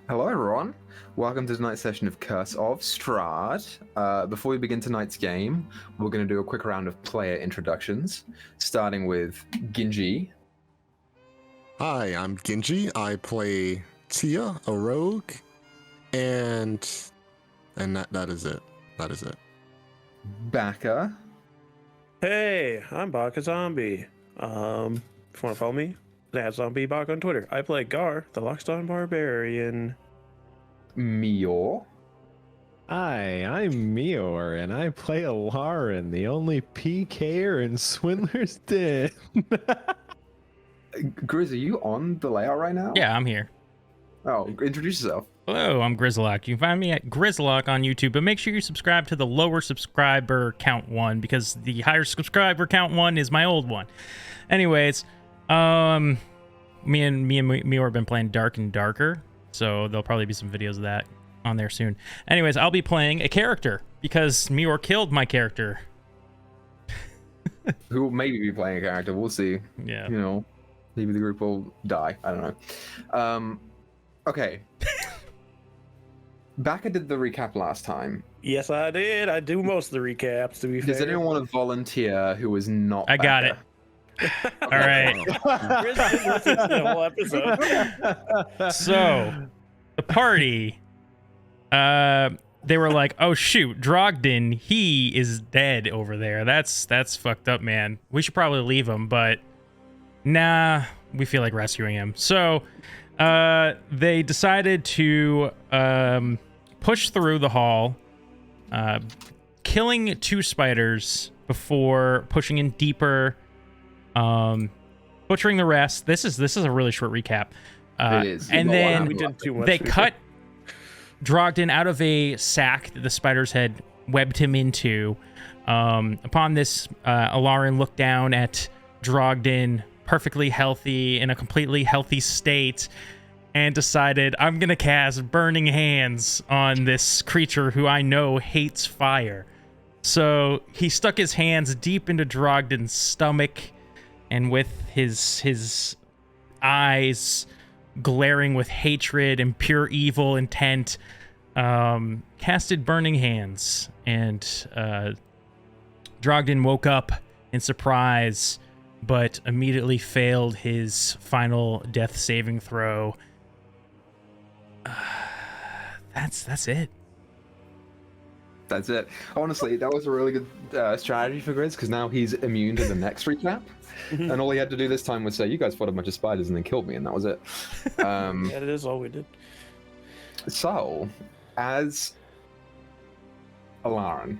Hello, everyone. Welcome to tonight's session of Curse of Strahd. Before we begin tonight's game, we're going to do a quick round of player introductions, starting with Ginji. Hi, I'm Genji. I play Tia, a rogue, and that is it. That is it. Baka. Hey, I'm BakaZombie. If you want to follow me, @Zombie Baka on Twitter. I play Gar, the Lockstone Barbarian. Meyore. Hi, I'm Meyore, and I play Alarin, the only PKer in Swindler's Den. Grizz, are you on the layout right now? Yeah, I'm here. Oh, introduce yourself. Hello, I'm Grizlocke. You can find me at Grizlocke on YouTube, but make sure you subscribe to the lower subscriber count one because the higher subscriber count one is my old one. Anyways, me and Meyore have been playing Dark and Darker, so there'll probably be some videos of that on there soon. Anyways, I'll be playing a character because Meyore killed my character. Who will maybe be playing a character? We'll see. Yeah. You know, maybe the group will die. I don't know. Okay. Baka did the recap last time. Yes, I did. I do most of the recaps, to be fair. Does anyone want to volunteer who is not I got Baka? it. All right. Chris didn't listen to the whole episode. So, the party, they were like, "Oh shoot, Drogden, he is dead over there. That's fucked up, man. We should probably leave him, but nah, we feel like rescuing him." So, they decided to push through the hall, killing 2 spiders before pushing in deeper, butchering the rest. This is a really short recap. It is. And Wow. then We did too much. they cut Drogden out of a sack that the spiders had webbed him into. Upon this, Alarin looked down at Drogden, perfectly healthy, in a completely healthy state, and decided, I'm going to cast Burning Hands on this creature who I know hates fire. So he stuck his hands deep into Drogden's stomach, and with his eyes glaring with hatred and pure evil intent, casted Burning Hands, and Drogden woke up in surprise, but immediately failed his final death saving throw. That's it. That's it. Honestly, that was a really good strategy for Grizz, because now he's immune to the next recap. And all he had to do this time was say, you guys fought a bunch of spiders and then killed me, and that was it. Yeah, that is all we did. So, as Alarin,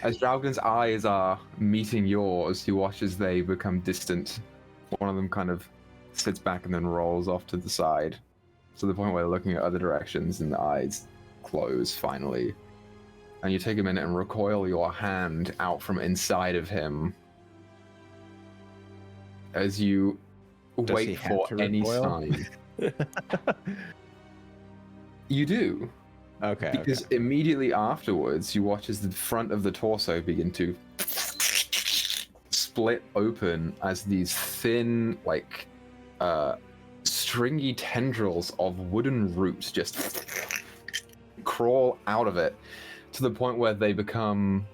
as Draugen's eyes are meeting yours, you watch as they become distant. One of them kind of sits back and then rolls off to the side, to the point where they're looking at other directions, and the eyes close finally. And you take a minute and recoil your hand out from inside of him as you Does he wait have for to any recoil? sign. You do. Okay. Because immediately afterwards, you watch as the front of the torso begin to split open as these thin, like, stringy tendrils of wooden roots just crawl out of it to the point where they become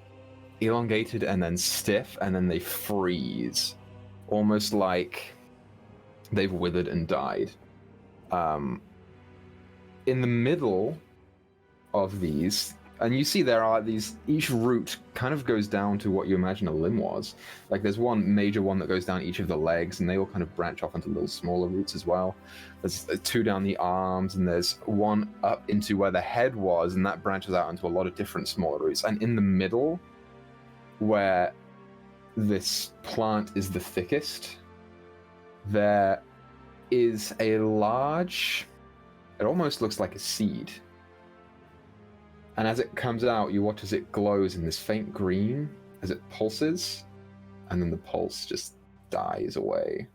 elongated and then stiff, and then they freeze, almost like they've withered and died. In the middle of these, and you see there are these, each root kind of goes down to what you imagine a limb was. Like there's one major one that goes down each of the legs, and they all kind of branch off into little smaller roots as well. There's 2 down the arms, and there's 1 up into where the head was, and that branches out into a lot of different smaller roots. And in the middle, where this plant is the thickest, there is a large, it almost looks like a seed. And as it comes out, you watch as it glows in this faint green as it pulses, and then the pulse just dies away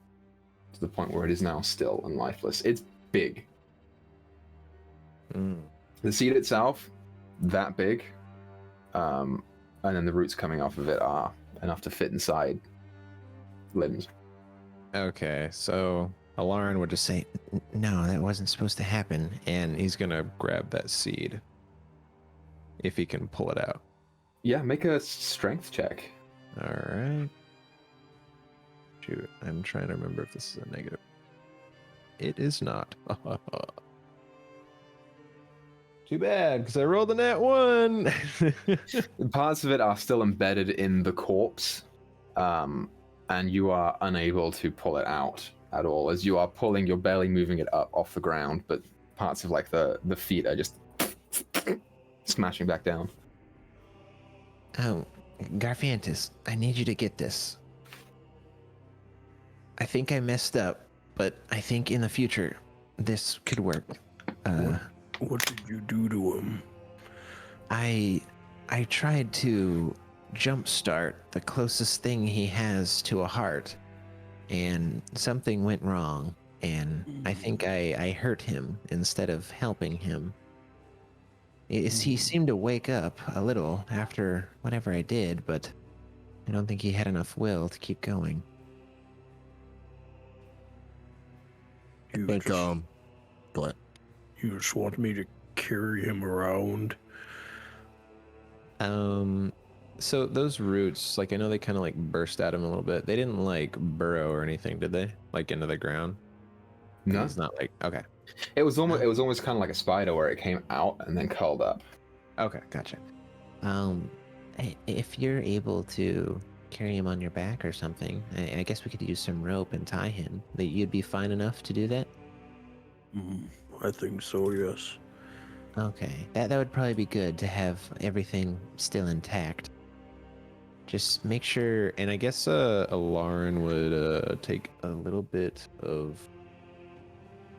to the point where it is now still and lifeless. It's big. The seed itself, that big, and then the roots coming off of it are enough to fit inside limbs. Okay, so Alarin would just say, "No, that wasn't supposed to happen," and he's gonna grab that seed if he can pull it out. Yeah, make a strength check. All right. Shoot, I'm trying to remember if this is a negative. It is not. Too bad, because I rolled a nat 1. Parts of it are still embedded in the corpse, and you are unable to pull it out at all. As you are pulling, you're barely moving it up off the ground, but parts of like the feet are just smashing back down. Oh, Garfantis, I need you to get this. I think I messed up, but I think in the future this could work. What did you do to him? I tried to jumpstart the closest thing he has to a heart, and something went wrong, and I think I hurt him instead of helping him. He seemed to wake up a little after whatever I did, but I don't think he had enough will to keep going. You Think, just, go ahead. you just want me to carry him around? So those roots, like I know they kind of like burst at him a little bit. They didn't like burrow or anything, did they? Like into the ground? No, It's not like okay. it was almost kind of like a spider where it came out and then curled up. Okay, gotcha. If you're able to carry him on your back or something, I guess we could use some rope and tie him. That you'd be fine enough to do that? I think so, yes. Okay, that would probably be good to have everything still intact. Just make sure, and I guess Alarin would take a little bit of.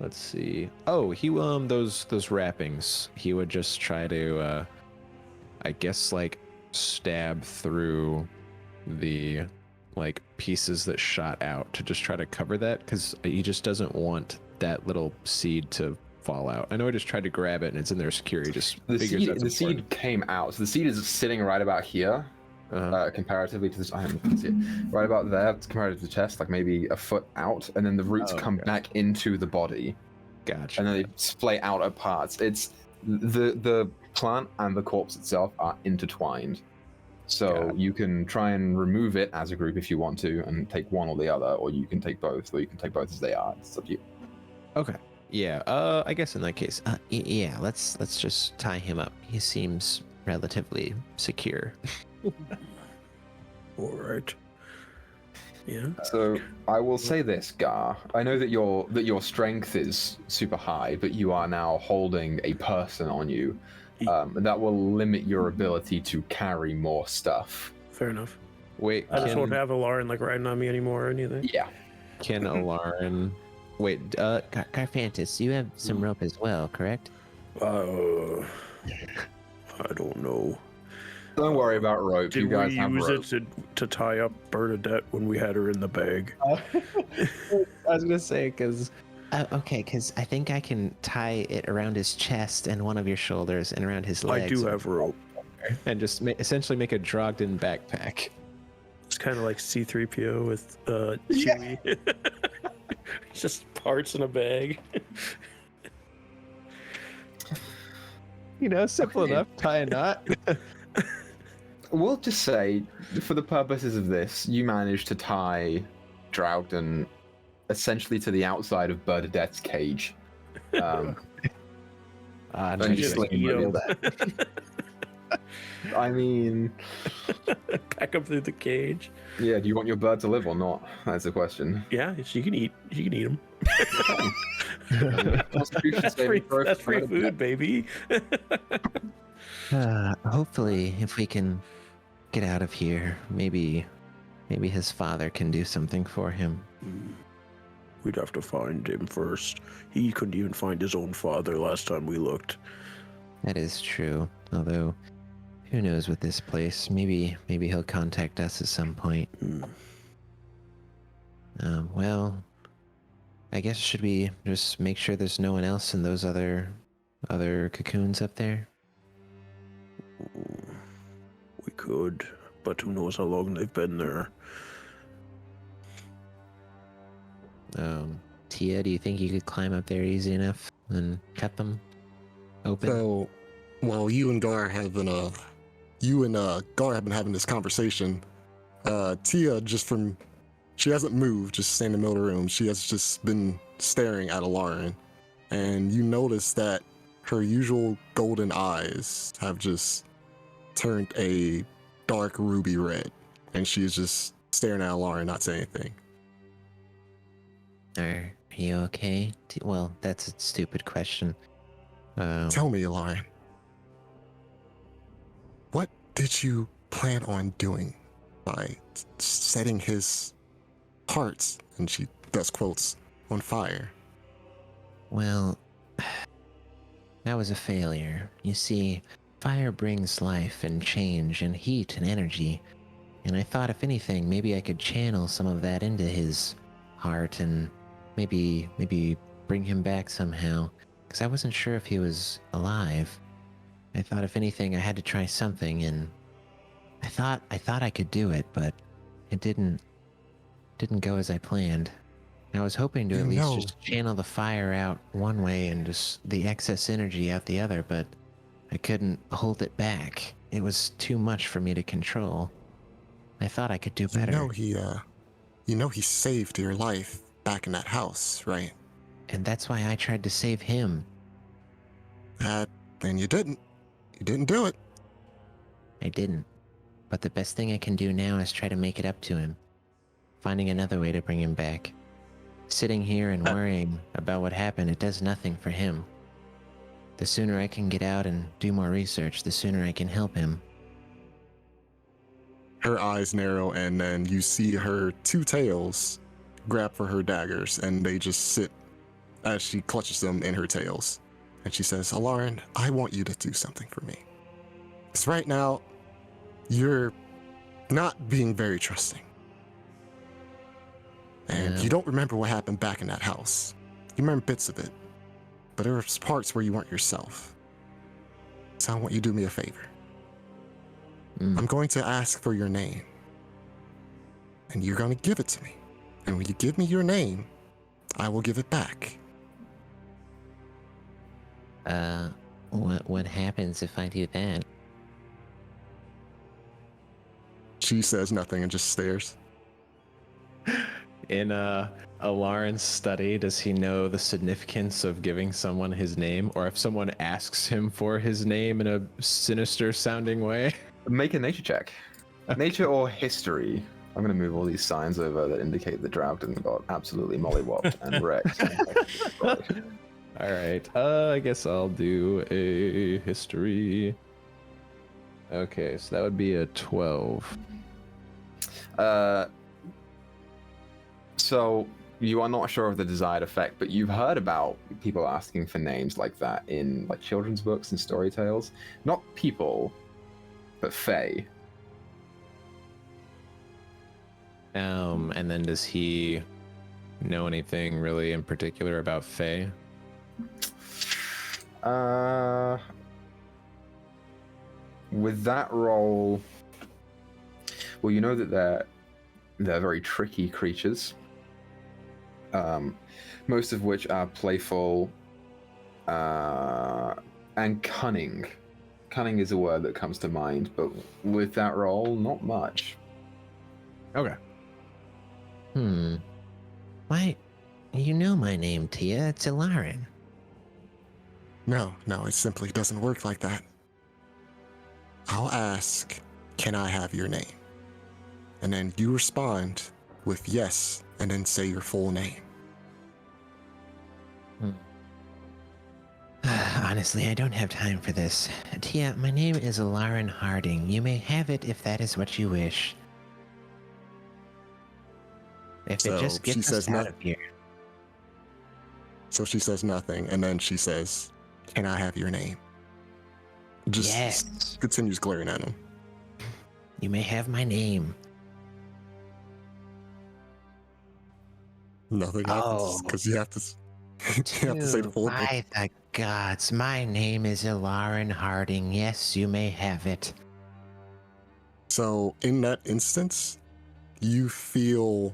Let's see. Oh, he those wrappings. He would just try to, I guess, like stab through the like pieces that shot out to just try to cover that, because he just doesn't want that little seed to fall out. I know I just tried to grab it and it's in there secure. He just The figures seed, that's the seed important. came out. So the seed is sitting right about here, comparatively to this. I can see it right about there, comparative to the chest, like maybe a foot out, and then the roots come back into the body, Gotcha. and then they splay out at parts. It's the plant and the corpse itself are intertwined, so you can try and remove it as a group if you want to, and take one or the other, or you can take both, or you can take both as they are. It's up to you. Okay. Yeah. I guess in that case, yeah. Let's just tie him up. He seems relatively secure. All right. Yeah. So I will say this, Gar. I know that your strength is super high, but you are now holding a person on you. That will limit your ability to carry more stuff. Fair enough. Wait, I just won't have Alarin like riding on me anymore or anything. Yeah. Can Alarin? Wait, Garfantis, you have some rope as well, correct? I don't know. Don't worry about rope. Did You guys we have use rope. it to tie up Bernadette when we had her in the bag? I was gonna say because okay, because I think I can tie it around his chest and one of your shoulders and around his legs. I do have rope. and just essentially make a Drogden backpack. It's kind of like C-3PO with Chewie. Just parts in a bag. You know, simple enough. Tie a knot. We'll just say, for the purposes of this, you managed to tie Drogden essentially to the outside of Bernadette's cage. I And just sling eat him. 'em. I mean, Pack up through the cage. yeah. Do you want your bird to live or not? That's the question. Yeah, she can eat. She can eat them. Constitution That's saving free. throw That's for free Bernadette. food, baby. Hopefully, if we can get out of here, maybe his father can do something for him. We'd have to find him first. He couldn't even find his own father last time we looked. That is true. Although, who knows with this place? Maybe he'll contact us at some point. Well, I guess should we just make sure there's no one else in those other cocoons up there? We could, but who knows how long they've been there. Tia, do you think you could climb up there easy enough and cut them open? So, while you and Gar have been Gar have been having this conversation, Tia she hasn't moved, just standing in the middle of the room. She has just been staring at Alarin, and you notice that her usual golden eyes have just turned a dark ruby red, and she is just staring at Alarin, not saying anything. Are you okay? Well, that's a stupid question. Tell me, Alarin, what did you plan on doing by setting his heart, and she does quotes, on fire? Well, that was a failure. You see, fire brings life and change and heat and energy, and I thought if anything, maybe I could channel some of that into his heart and maybe bring him back somehow, because I wasn't sure if he was alive. I thought if anything, I had to try something, and I thought I could do it, but it didn't go as I planned. I was hoping to at least just channel the fire out one way and just the excess energy out the other, but I couldn't hold it back. It was too much for me to control. I thought I could do better. You know he saved your life back in that house, right? And that's why I tried to save him. And you didn't. You didn't do it. I didn't. But the best thing I can do now is try to make it up to him. Finding another way to bring him back. Sitting here and worrying about what happened, it does nothing for him. The sooner I can get out and do more research, the sooner I can help him. Her eyes narrow, and then you see her two tails grab for her daggers, and they just sit as she clutches them in her tails. And she says, Alarin, I want you to do something for me. Because right now, you're not being very trusting. And you don't remember what happened back in that house. You remember bits of it. But there were parts where you weren't yourself. So I want you to do me a favor. I'm going to ask for your name. And you're going to give it to me. And when you give me your name, I will give it back. What happens if I do that? She says nothing and just stares. In Alarin's study, does he know the significance of giving someone his name? Or if someone asks him for his name in a sinister sounding way? Make a nature check. Nature or history. I'm going to move all these signs over that indicate the Drowden got absolutely mollywopped and wrecked. All right. I guess I'll do a history. Okay, so that would be a 12. So you are not sure of the desired effect, but you've heard about people asking for names like that in like children's books and story tales. Not people, but fae. And then does he know anything really in particular about fae? With that roll, well, you know that they're very tricky creatures. Most of which are playful and cunning. Cunning is a word that comes to mind, but with that roll, not much. Okay. Why? You know my name, Tia. It's Alarin. No, it simply doesn't work like that. I'll ask, can I have your name? And then you respond with yes, and then say your full name. Honestly, I don't have time for this. Tia, my name is Alarin Harding. You may have it if that is what you wish. If So it just she gets us says out no- of here. So she says nothing, and then she says, can I have your name? Just Yes. continues glaring at him. You may have my name. Nothing happens, because you have to say the full name. By the gods, my name is Alarin Harding. Yes, you may have it. So in that instance, you feel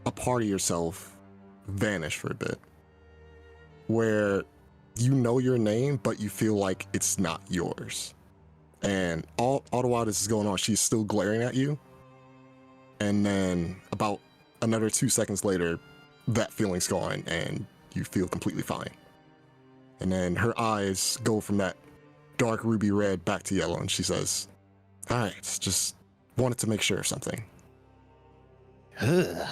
a part of yourself vanish for a bit, where you know your name, but you feel like it's not yours. And all the while this is going on, she's still glaring at you. And then about another 2 seconds later, that feeling's gone and you feel completely fine. And then her eyes go from that dark ruby red back to yellow, and she says, "All right, just wanted to make sure of something." Ugh.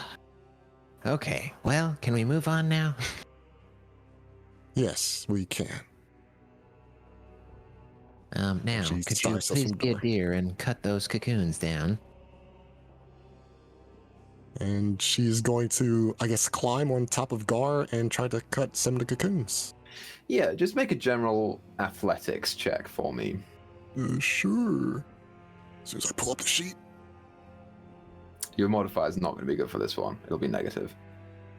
Okay, well, can we move on now? Yes, we can. Now, She could you starts us please from be a door. dear and cut those cocoons down? And she's going to, I guess, climb on top of Gar and try to cut some of the cocoons. Yeah, just make a general athletics check for me. Sure. As soon as I pull up the sheet. Your modifier is not going to be good for this one. It'll be negative.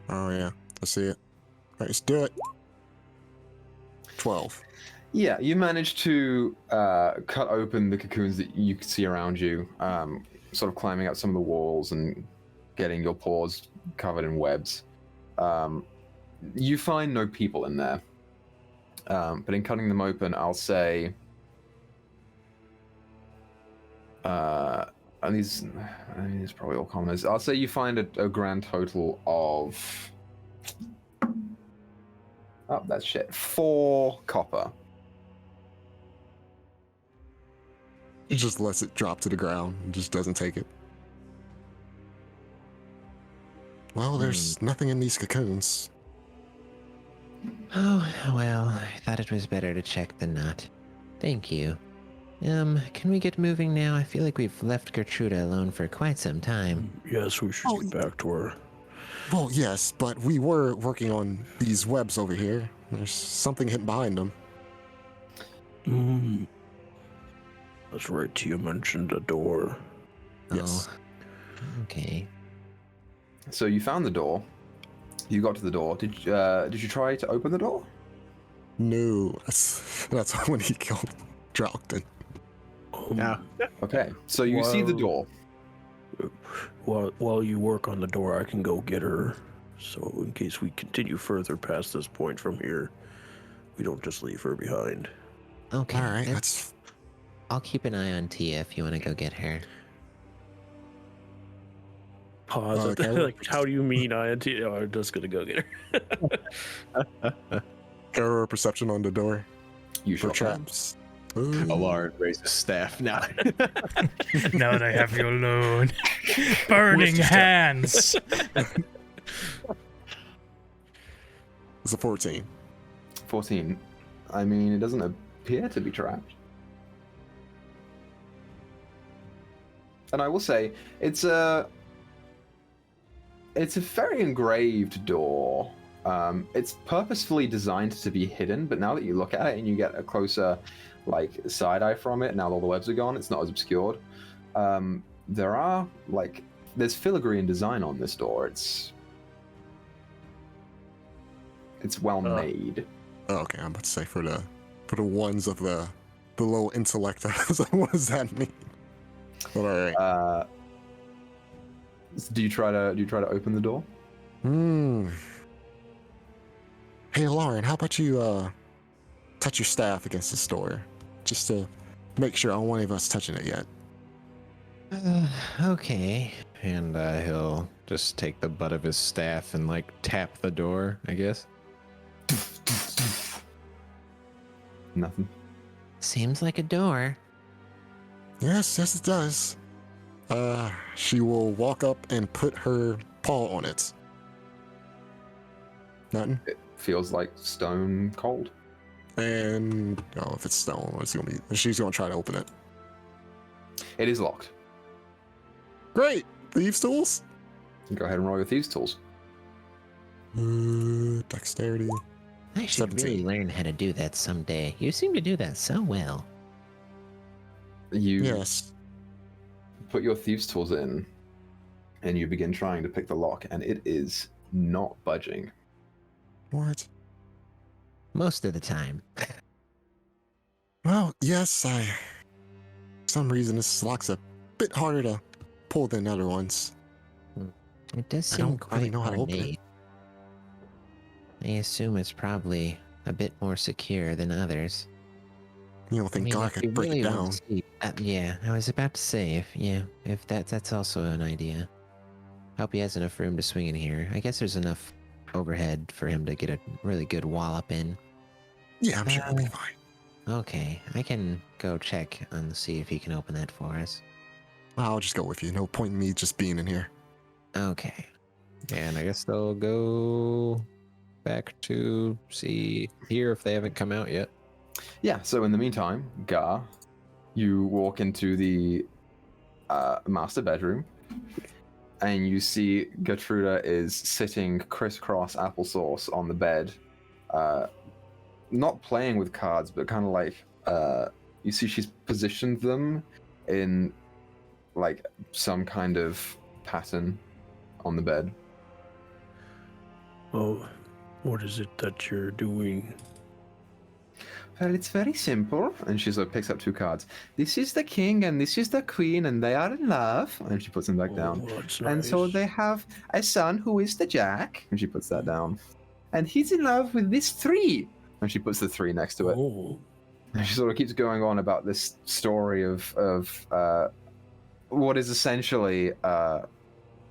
Oh, yeah. Let's see it. All right, let's do it. 12. Yeah, you managed to cut open the cocoons that you could see around you, sort of climbing up some of the walls and getting your paws covered in webs. You find no people in there, but in cutting them open, I'll say, and these probably all commoners. I'll say you find a grand total of, oh, that's shit, 4 copper. He just lets it drop to the ground and just doesn't take it. Well, there's nothing in these cocoons. Oh, well, I thought it was better to check than not. Thank you. Can we get moving now? I feel like we've left Gertruda alone for quite some time. Yes, we should get back to her. Well, yes, but we were working on these webs over here. There's something hidden behind them. That's right, Tia mentioned a door. Yes. Oh, okay. So you found the door. You got to the door. Did you try to open the door? No, that's when he killed Drogden. No. Okay. So you see the door. While you work on the door, I can go get her. So in case we continue further past this point from here, we don't just leave her behind. Okay. All right, that's I'll keep an eye on Tia if you want to go get her. Pause. Okay. Like, how do you mean INT? Oh, I'm just gonna go get her. error perception on the door You for shot traps. Alarm raises staff now. Now that I have you alone. Burning hands. It's a 14. 14. I mean, it doesn't appear to be trapped. And I will say, it's a very engraved door. It's purposefully designed to be hidden, but now that you look at it and you get a closer, like, side eye from it, now all the webs are gone, it's not as obscured. There's filigree and design on this door. It's well made. Oh, okay, I'm about to say for the ones of the low intellect. I was like, what does that mean? But all right. Do you try to open the door? Hey, Lauren, how about you touch your staff against this door, just to make sure I don't want any of us touching it yet. Okay. And he'll just take the butt of his staff and like tap the door, I guess. Nothing. Seems like a door. Yes, it does. She will walk up and put her paw on it. Nothing. It feels like stone cold. And if it's stone, it's gonna be. She's gonna try to open it. It is locked. Great, thieves' tools. Go ahead and roll your thieves' tools. Dexterity. I should 17. really learn how to do that someday. You seem to do that so well. You Yes. put your thieves' tools in, and you begin trying to pick the lock, and it is not budging. What? Most of the time. Well, yes, for some reason this lock's a bit harder to pull than other ones. It does I seem don't quite really know how to open it. ornate. I assume it's probably a bit more secure than others. You don't think Gar if we could break really it want down? to see, yeah, I was about to say, if that's also an idea. Hope he has enough room to swing in here. I guess there's enough overhead for him to get a really good wallop in. Yeah, I'm sure it'll be fine. Okay, I can go check and see if he can open that for us. I'll just go with you. No point in me just being in here. Okay. And I guess they'll go back to see here if they haven't come out yet. Yeah, so in the meantime, Gar, you walk into the master bedroom, and you see Gertruda is sitting crisscross applesauce on the bed, not playing with cards, but kind of like, you see she's positioned them in like some kind of pattern on the bed. Oh, what is it that you're doing? Well, it's very simple. And she sort of picks up 2 cards. This is the king and this is the queen, and they are in love. And she puts them back down. That's And so nice. they have a son who is the jack. And she puts that down. And he's in love with this 3. And she puts the 3 next to it. Oh, And she sort of keeps going on about this story of what is essentially a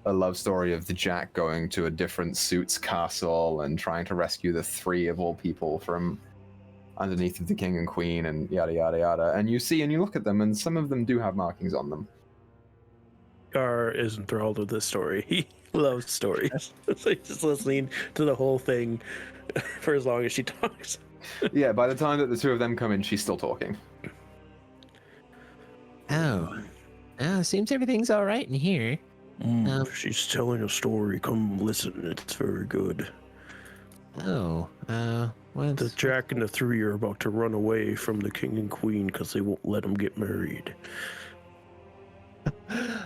love story of the jack going to a different suit's castle and trying to rescue the 3 of all people from underneath of the king and queen, and yada yada yada. And you see and you look at them, and some of them do have markings on them. Gar is enthralled with this story. He loves stories. So he's just listening to the whole thing for as long as she talks. Yeah, by the time that the 2 of them come in, she's still talking. Oh. Seems everything's all right in here. She's telling a story. Come listen. It's very good. Oh, The what's... Jack and the 3 are about to run away from the king and queen because they won't let them get married.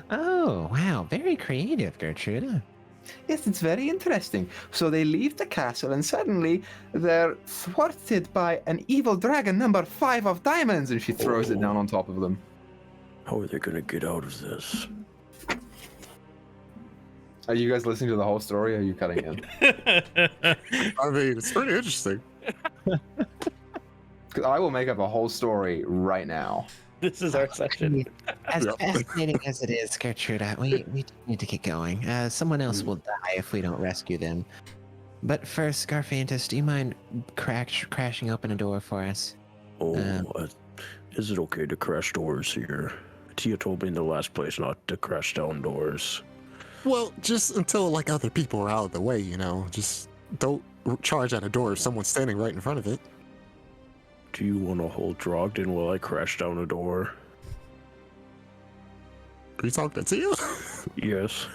Oh, wow, very creative, Gertrude. Yes, it's very interesting. So they leave the castle, and suddenly they're thwarted by an evil dragon number 5 of diamonds, and she throws it down on top of them. How are they going to get out of this? Are you guys listening to the whole story, or are you cutting in? I mean, it's pretty interesting. Because I will make up a whole story right now. This is our session. As Yeah. fascinating as it is, Gertrude, we need to get going. Someone else will die if we don't rescue them. But first, Garfantus, do you mind crashing open a door for us? Oh, is it okay to crash doors here? Tia told me in the last place not to crash down doors. Well, just until like other people are out of the way, you know. Just don't charge at a door if someone's standing right in front of it. Do you want to hold Drogden while I crash down a door? Are you talking to Tia? Yes.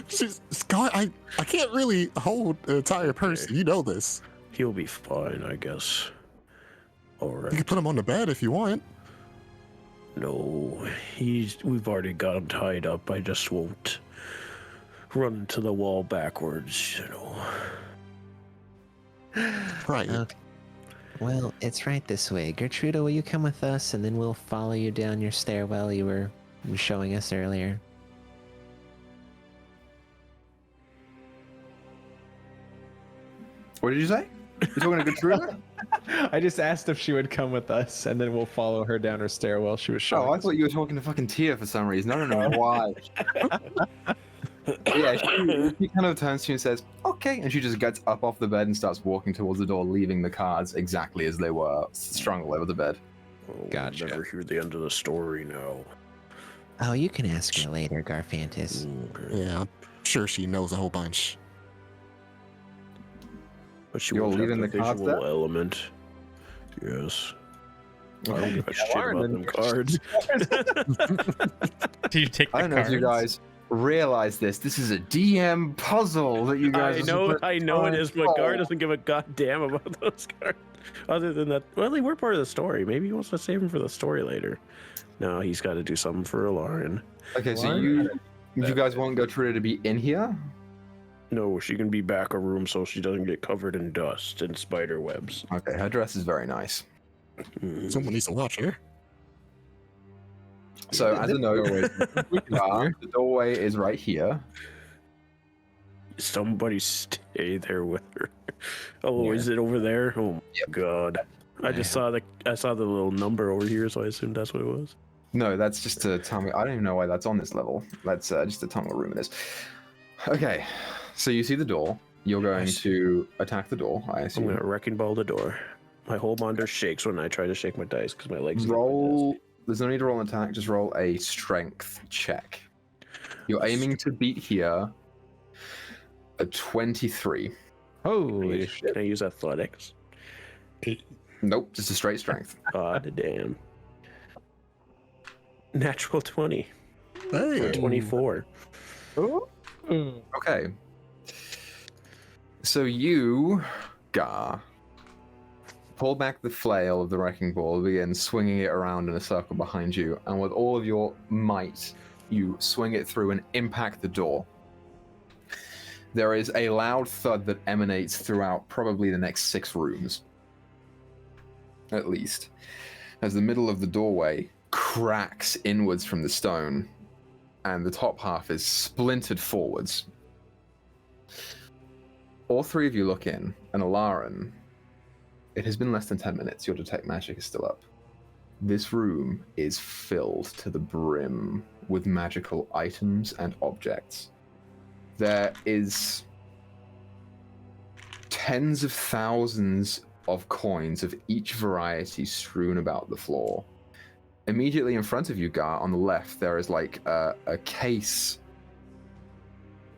She's God. I can't really hold an entire person. You know this. He'll be fine, I guess. All You right. can put him on the bed if you want. No, we've already got him tied up. I just won't run into the wall backwards, you know. Right. Okay. Well, it's right this way. Gertrude, will you come with us, and then we'll follow you down your stairwell you were showing us earlier? What did you say? You talking to Gertruda? I just asked if she would come with us, and then we'll follow her down her stairwell. She was showing. Oh, I us. thought you were talking to fucking Tia for some reason. I don't know why. Yeah, she kind of turns to you and says, okay, and she just gets up off the bed and starts walking towards the door, leaving the cards exactly as they were, strung all over the bed. Oh, Gotcha. Never hear the end of the story now. Oh, you can ask her later, Garfantus. Okay. Yeah, I'm sure she knows a whole bunch. But she You're won't have leaving the the cards visual there? element. Yes. I Okay. don't give a shit Lauren, about then- them cards. Do you take the I don't know if you cards? guys realize this. This is a DM puzzle that you guys I know it is, but Gar doesn't give a goddamn about those cards. Other than that, well, they were part of the story. Maybe he wants to save them for the story later. No, he's got to do something for Lauren. Okay, so you guys want Gertruda to be in here? No, she can be back a room so she doesn't get covered in dust and spider webs. Okay, her dress is very nice. Someone needs to watch her. So as a note, the doorway is right here. Somebody stay there with her. Oh, Yeah. is it over there? Oh my god. I just saw the little number over here, so I assumed that's what it was. No, that's just to tell me. I don't even know why that's on this level. That's just to tell me what room it is. Okay, so you see the door. You're going to attack the door, I I'm assume. gonna wrecking ball the door. My whole monitor shakes when I try to shake my dice because my legs. Roll. There's no need to roll an attack. Just roll a strength check. You're aiming to beat here a 23. Holy shit. Can I use athletics? Nope, just a straight strength. God damn. Natural 20. Hey. 24. Okay. So you, Gar, pull back the flail of the wrecking ball, begin swinging it around in a circle behind you, and with all of your might, you swing it through and impact the door. There is a loud thud that emanates throughout probably the next 6 rooms. At least. As the middle of the doorway cracks inwards from the stone, and the top half is splintered forwards. All 3 of you look in, and Alarin, it has been less than 10 minutes. Your detect magic is still up. This room is filled to the brim with magical items and objects. There is tens of thousands of coins of each variety strewn about the floor. Immediately in front of you, Gar, on the left, there is like a case.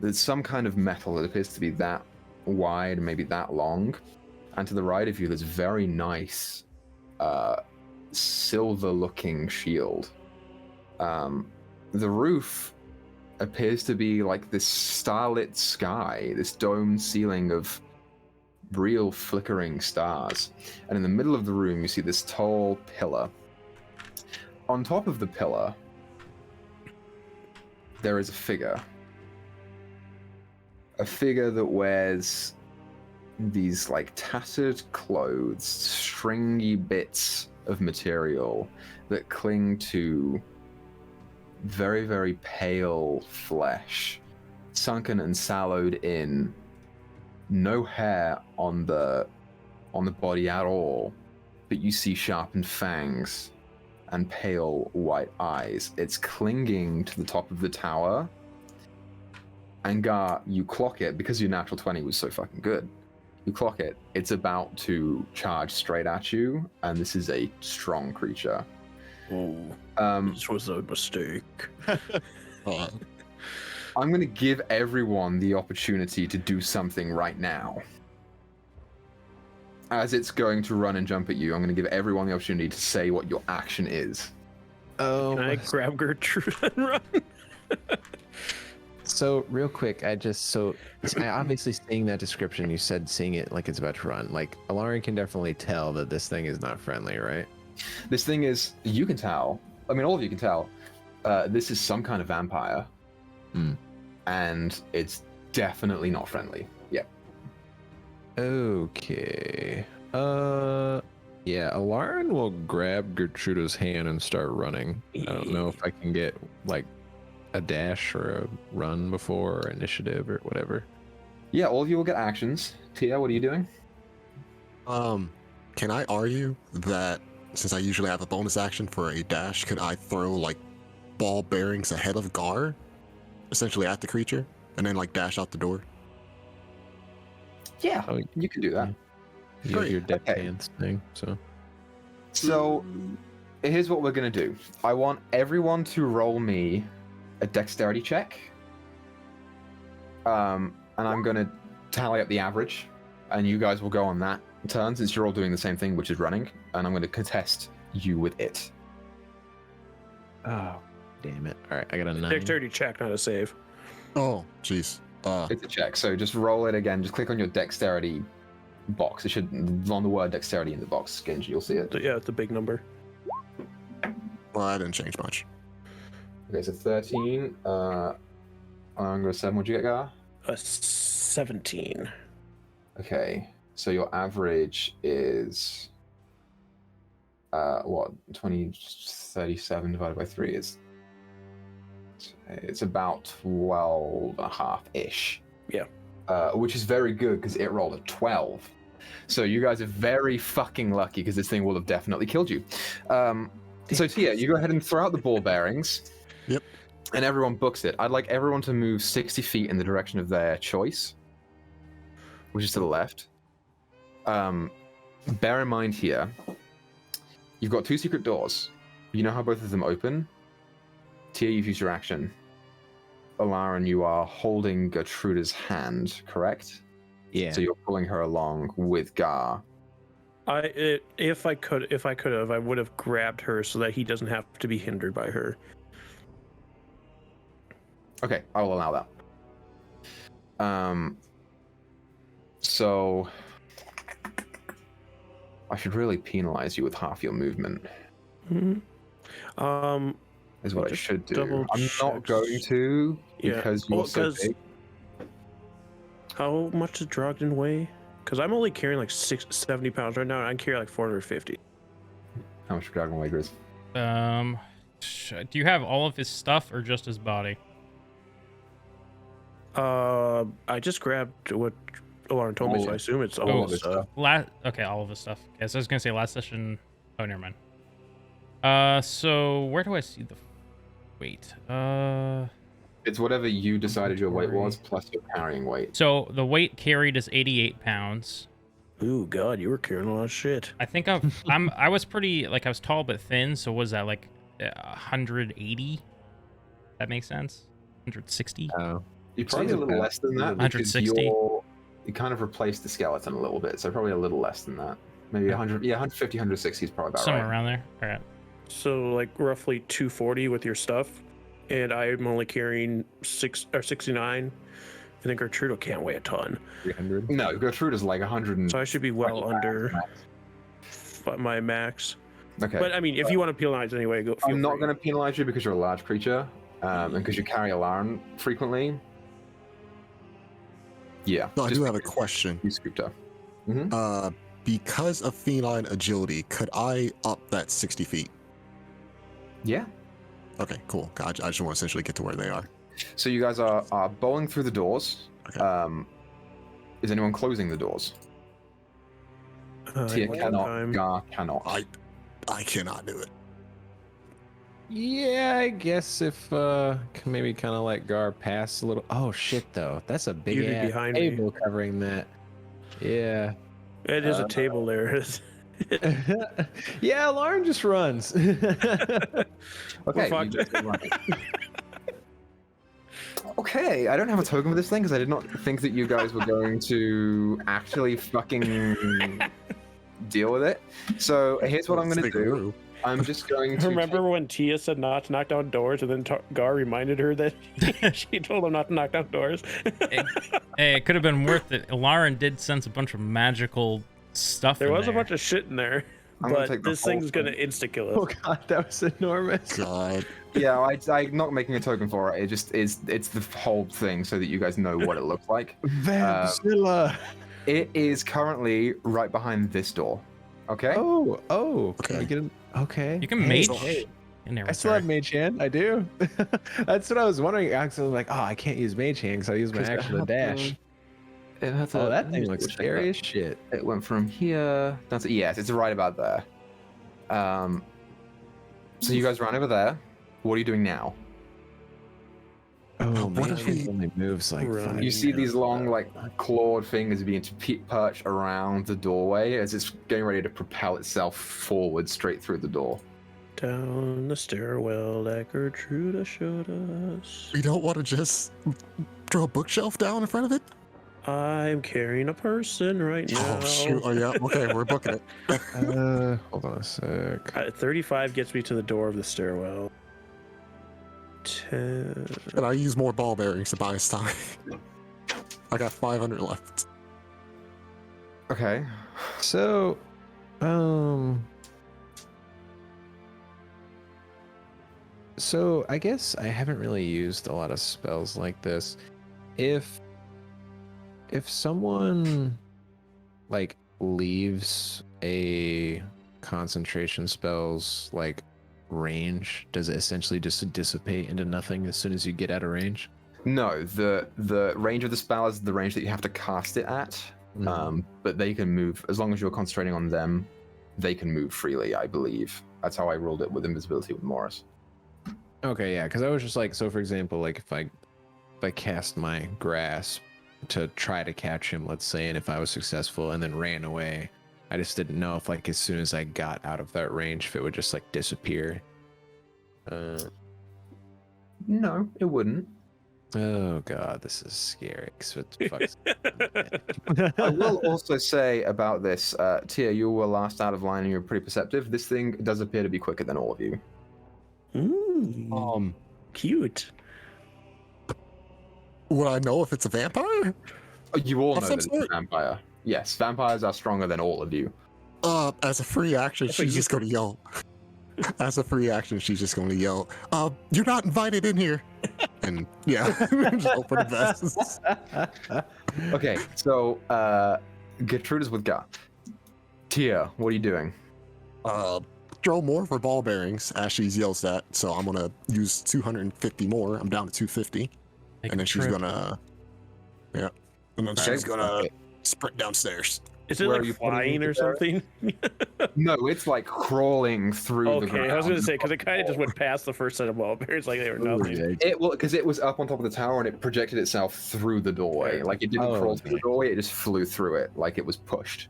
There's some kind of metal that appears to be that wide, maybe that long. And to the right of you, there's a very nice silver-looking shield. The roof appears to be like this starlit sky, this domed ceiling of real flickering stars. And in the middle of the room, you see this tall pillar. On top of the pillar, there is a figure. A figure that wears these like tattered clothes, stringy bits of material that cling to very, very pale flesh, sunken and sallowed in, no hair on the body at all, but you see sharpened fangs and pale white eyes. It's clinging to the top of the tower, and Gar, you clock it because your natural 20 was so fucking good. You clock it. It's about to charge straight at you, and this is a strong creature. Oh, this was a mistake. I'm going to give everyone the opportunity to do something right now. As it's going to run and jump at you, I'm going to give everyone the opportunity to say what your action is. Oh, Can I grab Gertrude and run? so real quick, I obviously seeing that description, you said seeing it like it's about to run. Like, Alarin can definitely tell that this thing is not friendly, right? This thing is, you can tell, I mean, all of you can tell, this is some kind of vampire. And it's definitely not friendly. Yep. Okay. Yeah, Alarin will grab Gertruda's hand and start running. I don't know if I can get, like, a dash or a run before, or initiative or whatever. Yeah, all of you will get actions. Tia, what are you doing? Can I argue that since I usually have a bonus action for a dash, could I throw like ball bearings ahead of Gar, essentially at the creature, and then like dash out the door? Yeah, you can do that. You have your deck Okay. hands thing, so. So, here's what we're going to do. I want everyone to roll me a dexterity check. And I'm going to tally up the average, and you guys will go on that turn since you're all doing the same thing, which is running, and I'm going to contest you with it. Oh, damn it. All right, I got a 9. Dexterity check, not a save. Oh, jeez. It's a check, so just roll it again. Just click on your dexterity box. It should, on the word dexterity in the box, Genji, you'll see it. So, yeah, it's a big number. Well, I didn't change much. Okay, so 13. I'm going to 7. What'd you get, Gar? A 17. Okay, so your average is what? 37 divided by 3 is it's about 12 and a half ish. Yeah. which is very good because it rolled a 12. So you guys are very fucking lucky because this thing will have definitely killed you. So Tia, you go ahead and throw out the ball bearings. Yep. And everyone books it. I'd like everyone to move 60 feet in the direction of their choice, which is to the left. Bear in mind here, you've got 2 secret doors. You know how both of them open? Tia, you've used your action. Alarin, you are holding Gertruda's hand, correct? Yeah. So you're pulling her along with Gar. If I could have, I would have grabbed her so that he doesn't have to be hindered by her. Okay, I will allow that. So I should really penalize you with half your movement. Mm-hmm. Is what I should do. double I'm not check. going to because you're so big. How much does Drogden weigh? Because I'm only carrying like 70 pounds right now, and I can carry like 450. How much Dragon Weight is? Do you have all of his stuff or just his body? I just grabbed what Alarin told me, so I assume it's all of his stuff. Okay, all of his stuff. Okay, so I was gonna say last session. Oh, never mind. So where do I see the weight? It's whatever you decided your weight was plus your carrying weight. So the weight carried is 88 pounds. Ooh, God, you were carrying a lot of shit. I think I was pretty, like, I was tall but thin, so was that like 180? That makes sense? 160? You're probably a little less than that. 160? You kind of replaced the skeleton a little bit, so probably a little less than that. Maybe 100, 150, 160 is probably about Somewhere right. around there. All right. So like roughly 240 with your stuff, and I'm only carrying 69. I think Gertrude can't weigh a ton. 300. No, Gertrude is like 100. So I should be well under my max. Okay. But I mean, if you want to penalize anyway, go. I'm not going to penalize you because you're a large creature, and because you carry alarm frequently. Yeah. So I just do have a question. You scooped her. Because of feline agility, could I up that 60 feet? Yeah. Okay, cool. I just want to essentially get to where they are. So you guys are bowling through the doors. Okay. Is anyone closing the doors? Tia cannot. Gar cannot. I cannot do it. Yeah, I guess if maybe kind of let Gar pass a little. Oh shit, though, that's a big You'd be ass behind me. table covering that. Yeah. It is a table there. Yeah, Lauren just runs. Okay. fucked. you just run it. Okay, I don't have a token for this thing because I did not think that you guys were going to actually fucking deal with it. So here's what I'm going to do. I'm just going to. Remember when Tia said not to knock down doors, and then Gar reminded her that she told him not to knock down doors? Hey, it could have been worth it. Lauren did sense a bunch of magical stuff. There in was there. a bunch of shit in there, I'm gonna but take the this whole thing's gonna thing. insta kill us. Oh god, that was enormous. God. Yeah, I'm not making a token for it. It just is. It's the whole thing so that you guys know what it looks like. Vanzilla. It is currently right behind this door. Okay. Oh. Okay. Can we get him? Okay. You can Hey, mage hey. in there. I still have Mage Hand. I do. That's what I was wondering. Actually, like, I can't use Mage Hand because I use my action to dash. Oh, that thing looks scary as shit. It went from here. That's it. Yes, it's right about there. So you guys run over there. What are you doing now? Oh, What Mage if Hand we- only moves like Right. 5 You see these feet. long, like, clawed fingers being perched around the doorway as it's getting ready to propel itself forward straight through the door. Down the stairwell that Gertrude showed us. We don't want to just throw a bookshelf down in front of it? I'm carrying a person right now. Oh, shoot. Oh, yeah. Okay, we're booking it. Hold on a sec. 35 gets me to the door of the stairwell. 10. And I use more ball bearings to buy us time. I got 500 left. Okay. So, So I guess I haven't really used a lot of spells like this. If someone like leaves a concentration spell's like range, does it essentially just dissipate into nothing as soon as you get out of range? No, the range of the spell is the range that you have to cast it at. But they can move as long as you're concentrating on them. They can move freely, I believe. That's how I ruled it with invisibility with Morris. Okay, yeah, because I was just like, so for example, like if I cast my grasp to try to catch him, let's say, and if I was successful and then ran away, I just didn't know if like as soon as I got out of that range, if it would just like disappear. No, it wouldn't. Oh god, this is scary. I will also say about this, Tia, you were last out of line and you're pretty perceptive. This thing does appear to be quicker than all of you. Cute. Would I know if it's a vampire? You all Of know some that it's a sort? vampire. Yes, vampires are stronger than all of you. As a free action, she's just gonna yell. As a free action, she's just gonna yell, "You're not invited in here!" And yeah, just open the vests. Okay, so Gertrude is with Gar. Tia, what are you doing? Throw more for ball bearings as she yells that. So I'm gonna use 250 more. I'm down to 250, Take and a then she's trip. gonna, and then she's gonna sprint downstairs. Is it Where are like you putting flying it or something? No, it's like crawling through the Okay, ground. I was gonna say because it kind of just went past the first set of ball bearings like they were nothing. Because it was up on top of the tower and it projected itself through the doorway. Like it didn't crawl through the doorway; it just flew through it, like it was pushed.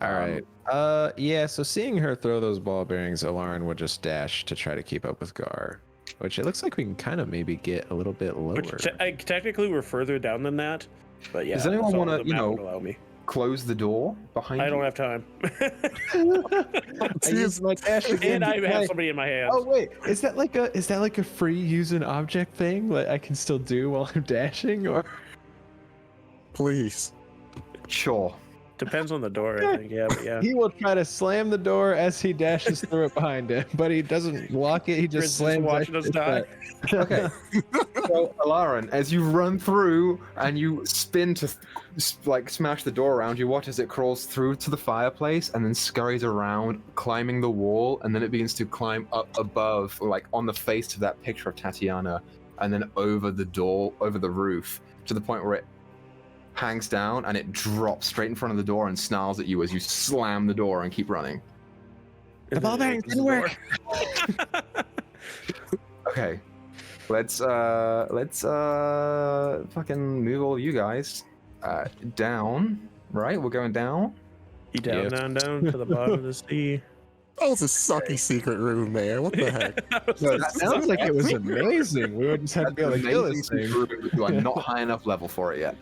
All right. Yeah, so seeing her throw those ball bearings, Alarin would just dash to try to keep up with Gar, which it looks like we can kind of maybe get a little bit lower. Which technically we're further down than that, but yeah. Does anyone so want to, the you map know, would allow me. close the door behind you? I don't have time. I use my dash again. And I have somebody in my hands. Oh wait, is that like a free use an object thing that I can still do while I'm dashing, or? Please. Sure. Depends on the door, I think. Yeah, but yeah. He will try to slam the door as he dashes through it behind him, but he doesn't lock it. He Chris just is slams watching it us die. Okay. So, Alarin, as you run through and you spin to like smash the door around you, watch as it crawls through to the fireplace and then scurries around, climbing the wall, and then it begins to climb up above, like on the face of that picture of Tatiana, and then over the door, over the roof, to the point where it hangs down and it drops straight in front of the door and snarls at you as you slam the door and keep running. The ball bearings didn't work. Okay. Let's fucking move all of you guys down, right? We're going down. You down, Yes. down to the bottom of the sea. That was a sucky secret room, man. What the heck? No, That sounds like it was amazing. We would just have to be able to kill this thing. You are not high enough level for it yet.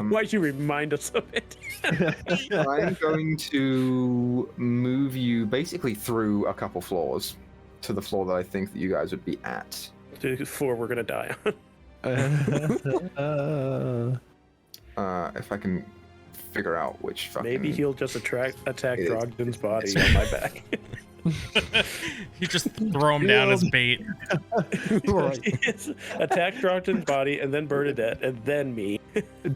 Why'd you remind us of it? I'm going to move you basically through a couple floors to the floor that I think that you guys would be at. To the floor we're gonna die on. If I can figure out which fucking... Maybe he'll just attack It is. Drogden's body on my back. You just throw him down as bait. Attack Drogden's body and then Bernadette and then me.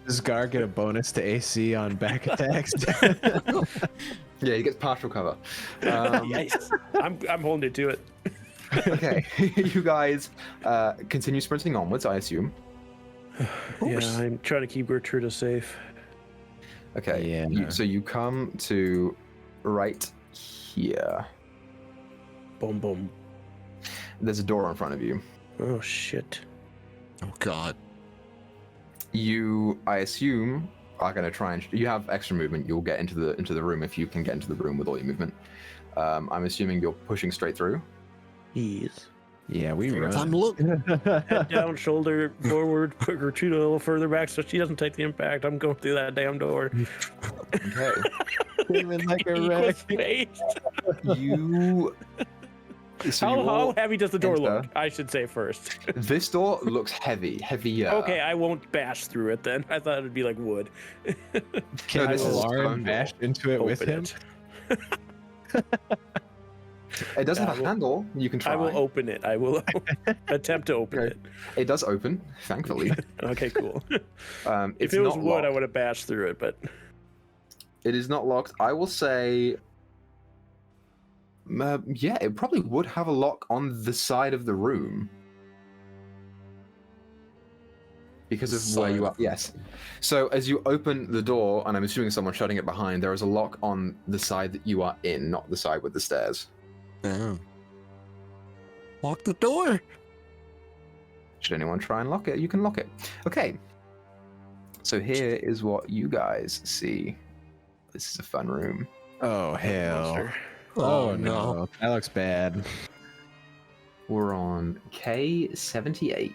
Does Gar get a bonus to AC on back attacks? Yeah, he gets partial cover. Yes. I'm holding it to it. Okay, you guys continue sprinting onwards, I assume. Yeah, I'm trying to keep Gertruda safe. Okay, Yeah. so you come to right here. Boom, boom. There's a door in front of you. Oh shit. Oh God. You, I assume, are going to try and... You have extra movement. You'll get into the room if you can get into the room with all your movement. I'm assuming you're pushing straight through. Ease. Yeah, we Time run. to look. Head down, shoulder forward, put Gertruda a little further back so she doesn't take the impact. I'm going through that damn door. Okay. Screaming like a Equal wreck. space. you... So you How all heavy does the door enter. look? I should say first. This door looks heavier. Okay, I won't bash through it then. I thought it'd be like wood. Can this is Lauren stone bash into it with Open him? it. It does Yeah, have a handle. You can try. I will open it. I will attempt to open Okay. it. It does open, thankfully. Okay, cool. If If it was not wood, I locked. would have bashed through it, but It is not locked. I will say... yeah, it probably would have a lock on the side of the room. Because of where you are. Yes. So as you open the door, and I'm assuming someone's shutting it behind, there is a lock on the side that you are in, not the side with the stairs. Oh. Lock the door. Should anyone try and lock it, you can lock it. Okay. So here is what you guys see. This is a fun room. Oh, hell. Oh, no. That looks bad. We're on K78.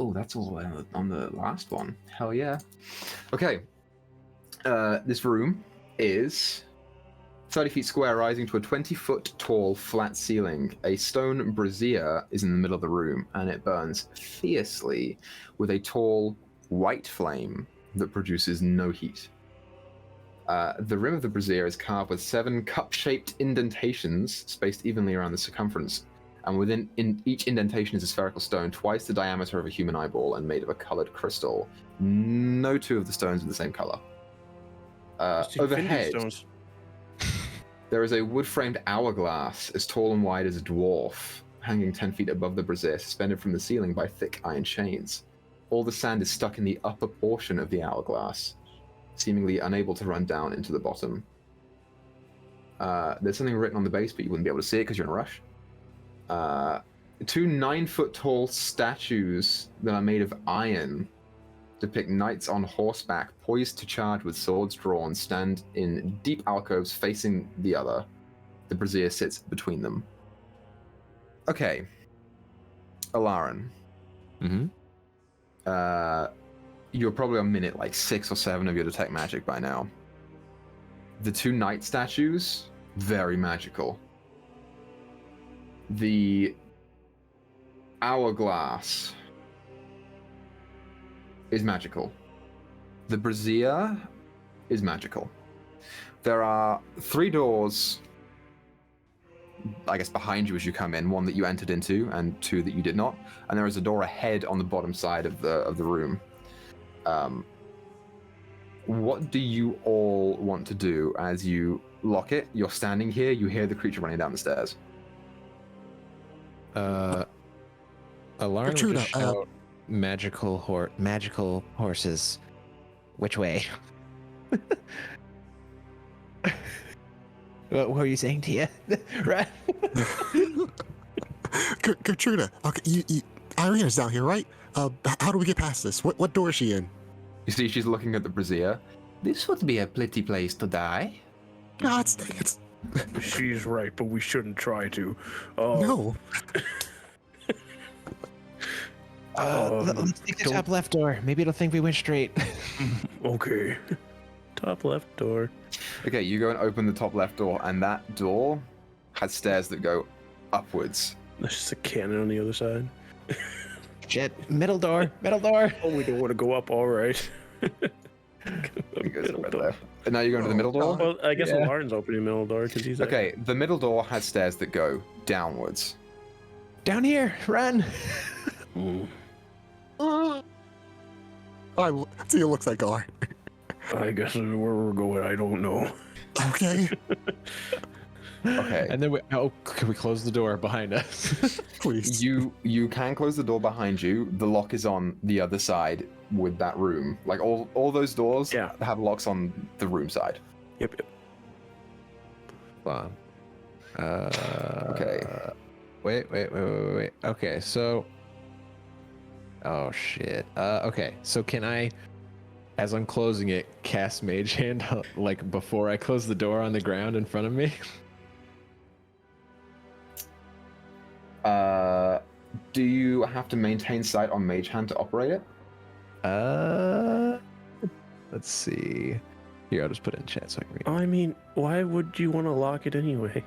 Oh, that's all the way on the last one. Hell yeah. Okay. This room is 30 feet square, rising to a 20-foot tall flat ceiling. A stone brazier is in the middle of the room, and it burns fiercely with a tall white flame that produces no heat. The rim of the brazier is carved with 7 cup-shaped indentations spaced evenly around the circumference, and within each indentation is a spherical stone twice the diameter of a human eyeball and made of a colored crystal. No 2 of the stones are the same color. Overhead, there is a wood-framed hourglass as tall and wide as a dwarf, hanging 10 feet above the brazier, suspended from the ceiling by thick iron chains. All the sand is stuck in the upper portion of the hourglass, seemingly unable to run down into the bottom. There's something written on the base, but you wouldn't be able to see it because you're in a rush. 2 9-foot-tall statues that are made of iron depict knights on horseback, poised to charge with swords drawn, stand in deep alcoves facing the other. The brazier sits between them. Okay. Alarin. Mm-hmm. You're probably on minute like 6 or 7 of your detect magic by now. The 2 knight statues, very magical. The hourglass is magical. The brazier is magical. There are 3 doors, I guess, behind you as you come in. 1 that you entered into, and 2 that you did not. And there is a door ahead on the bottom side of the room. What do you all want to do as you lock it? You're standing here. You hear the creature running down the stairs. Alarm will just shout magical horses. Which way? What were you saying, Tia? Right? Gertruda, okay, Irina's down here, right? How do we get past this? What door is she in? You see, she's looking at the brazier. This would be a pretty place to die. God, it's She's right, but we shouldn't try to. no. Let's take the top left door. Maybe it'll think we went straight. Okay. Top left door. Okay, you go and open the top left door, and that door has stairs that go upwards. There's just a cannon on the other side. Shit. Middle door. Middle door. Oh, we don't want to go up. All right. It goes right there. And now you're going to the middle door? Well, I guess Lauren's opening the middle door because he's Okay, the middle door has stairs that go downwards. Down here. Run. Tia looks like Gar. I guess where we're going, I don't know. Okay. Okay. And then can we close the door behind us? Please. You can close the door behind you. The lock is on the other side with that room. Like all those doors have locks on the room side. Yep. Hold on. Okay. Wait. Okay, so. Oh shit. Okay, so can I, as I'm closing it, cast Mage Hand like before I close the door on the ground in front of me? Do you have to maintain sight on Mage Hand to operate it? Let's see. Here, I'll just put it in chat so I can read. I mean, why would you want to lock it anyway?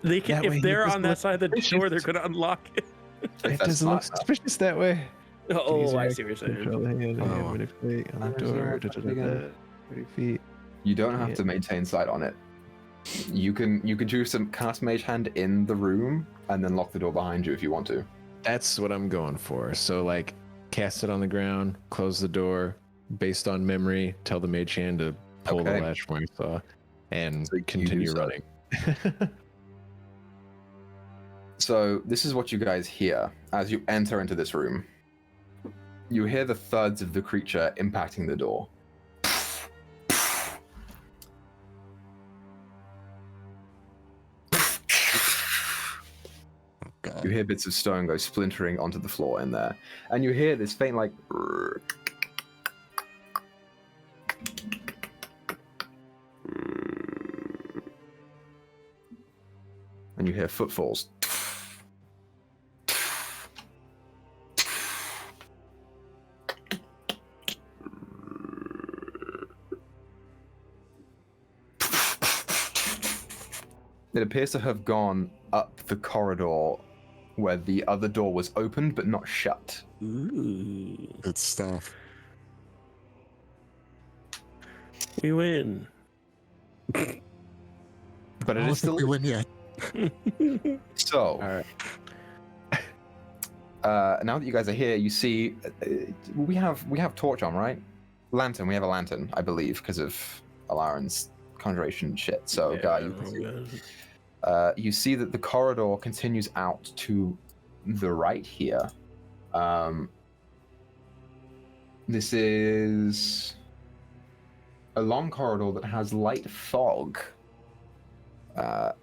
They can, if they're on that side of the door, they're going to unlock it. It doesn't look suspicious that way. Oh, I see what you're saying. Control the hand and manipulate on the door. 30 feet. You don't have to maintain sight on it. You can choose to cast Mage Hand in the room and then lock the door behind you if you want to. That's what I'm going for. So like, cast it on the ground, close the door, based on memory, tell the Mage Hand to pull the latch from my saw, and So continue running. So this is what you guys hear as you enter into this room. You hear the thuds of the creature impacting the door. God. You hear bits of stone go splintering onto the floor in there. And you hear this faint, like... And you hear footfalls. It appears to have gone up the corridor where the other door was opened but not shut. Ooh. Good stuff. We win. But I it don't is think still... we win yet. So, now that you guys are here, you see we have torch on, right? Lantern. We have a lantern, I believe, because of Alarin's conjuration shit. So, Yeah, you see that the corridor continues out to the right here. This is a long corridor that has light fog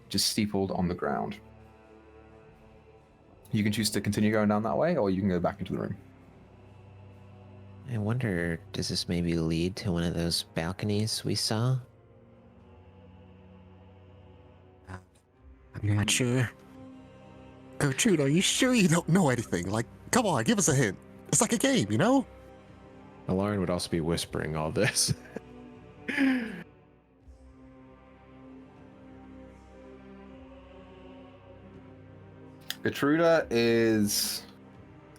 just steepled on the ground. You can choose to continue going down that way, or you can go back into the room. I wonder, does this maybe lead to one of those balconies we saw? I'm not sure. Gertrude, are you sure you don't know anything? Like, come on, give us a hint. It's like a game, you know? Alarin would also be whispering all this. Gertruda is,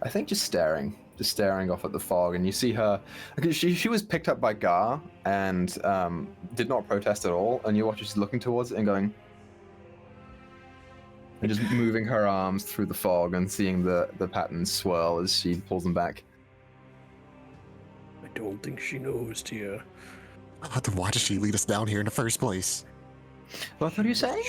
I think, just staring off at the fog, and you see her. She was picked up by Gar and did not protest at all, and you watch her just looking towards it and going, and just moving her arms through the fog and seeing the patterns swirl as she pulls them back. I don't think she knows, Tia. Then why did she lead us down here in the first place? What are you saying?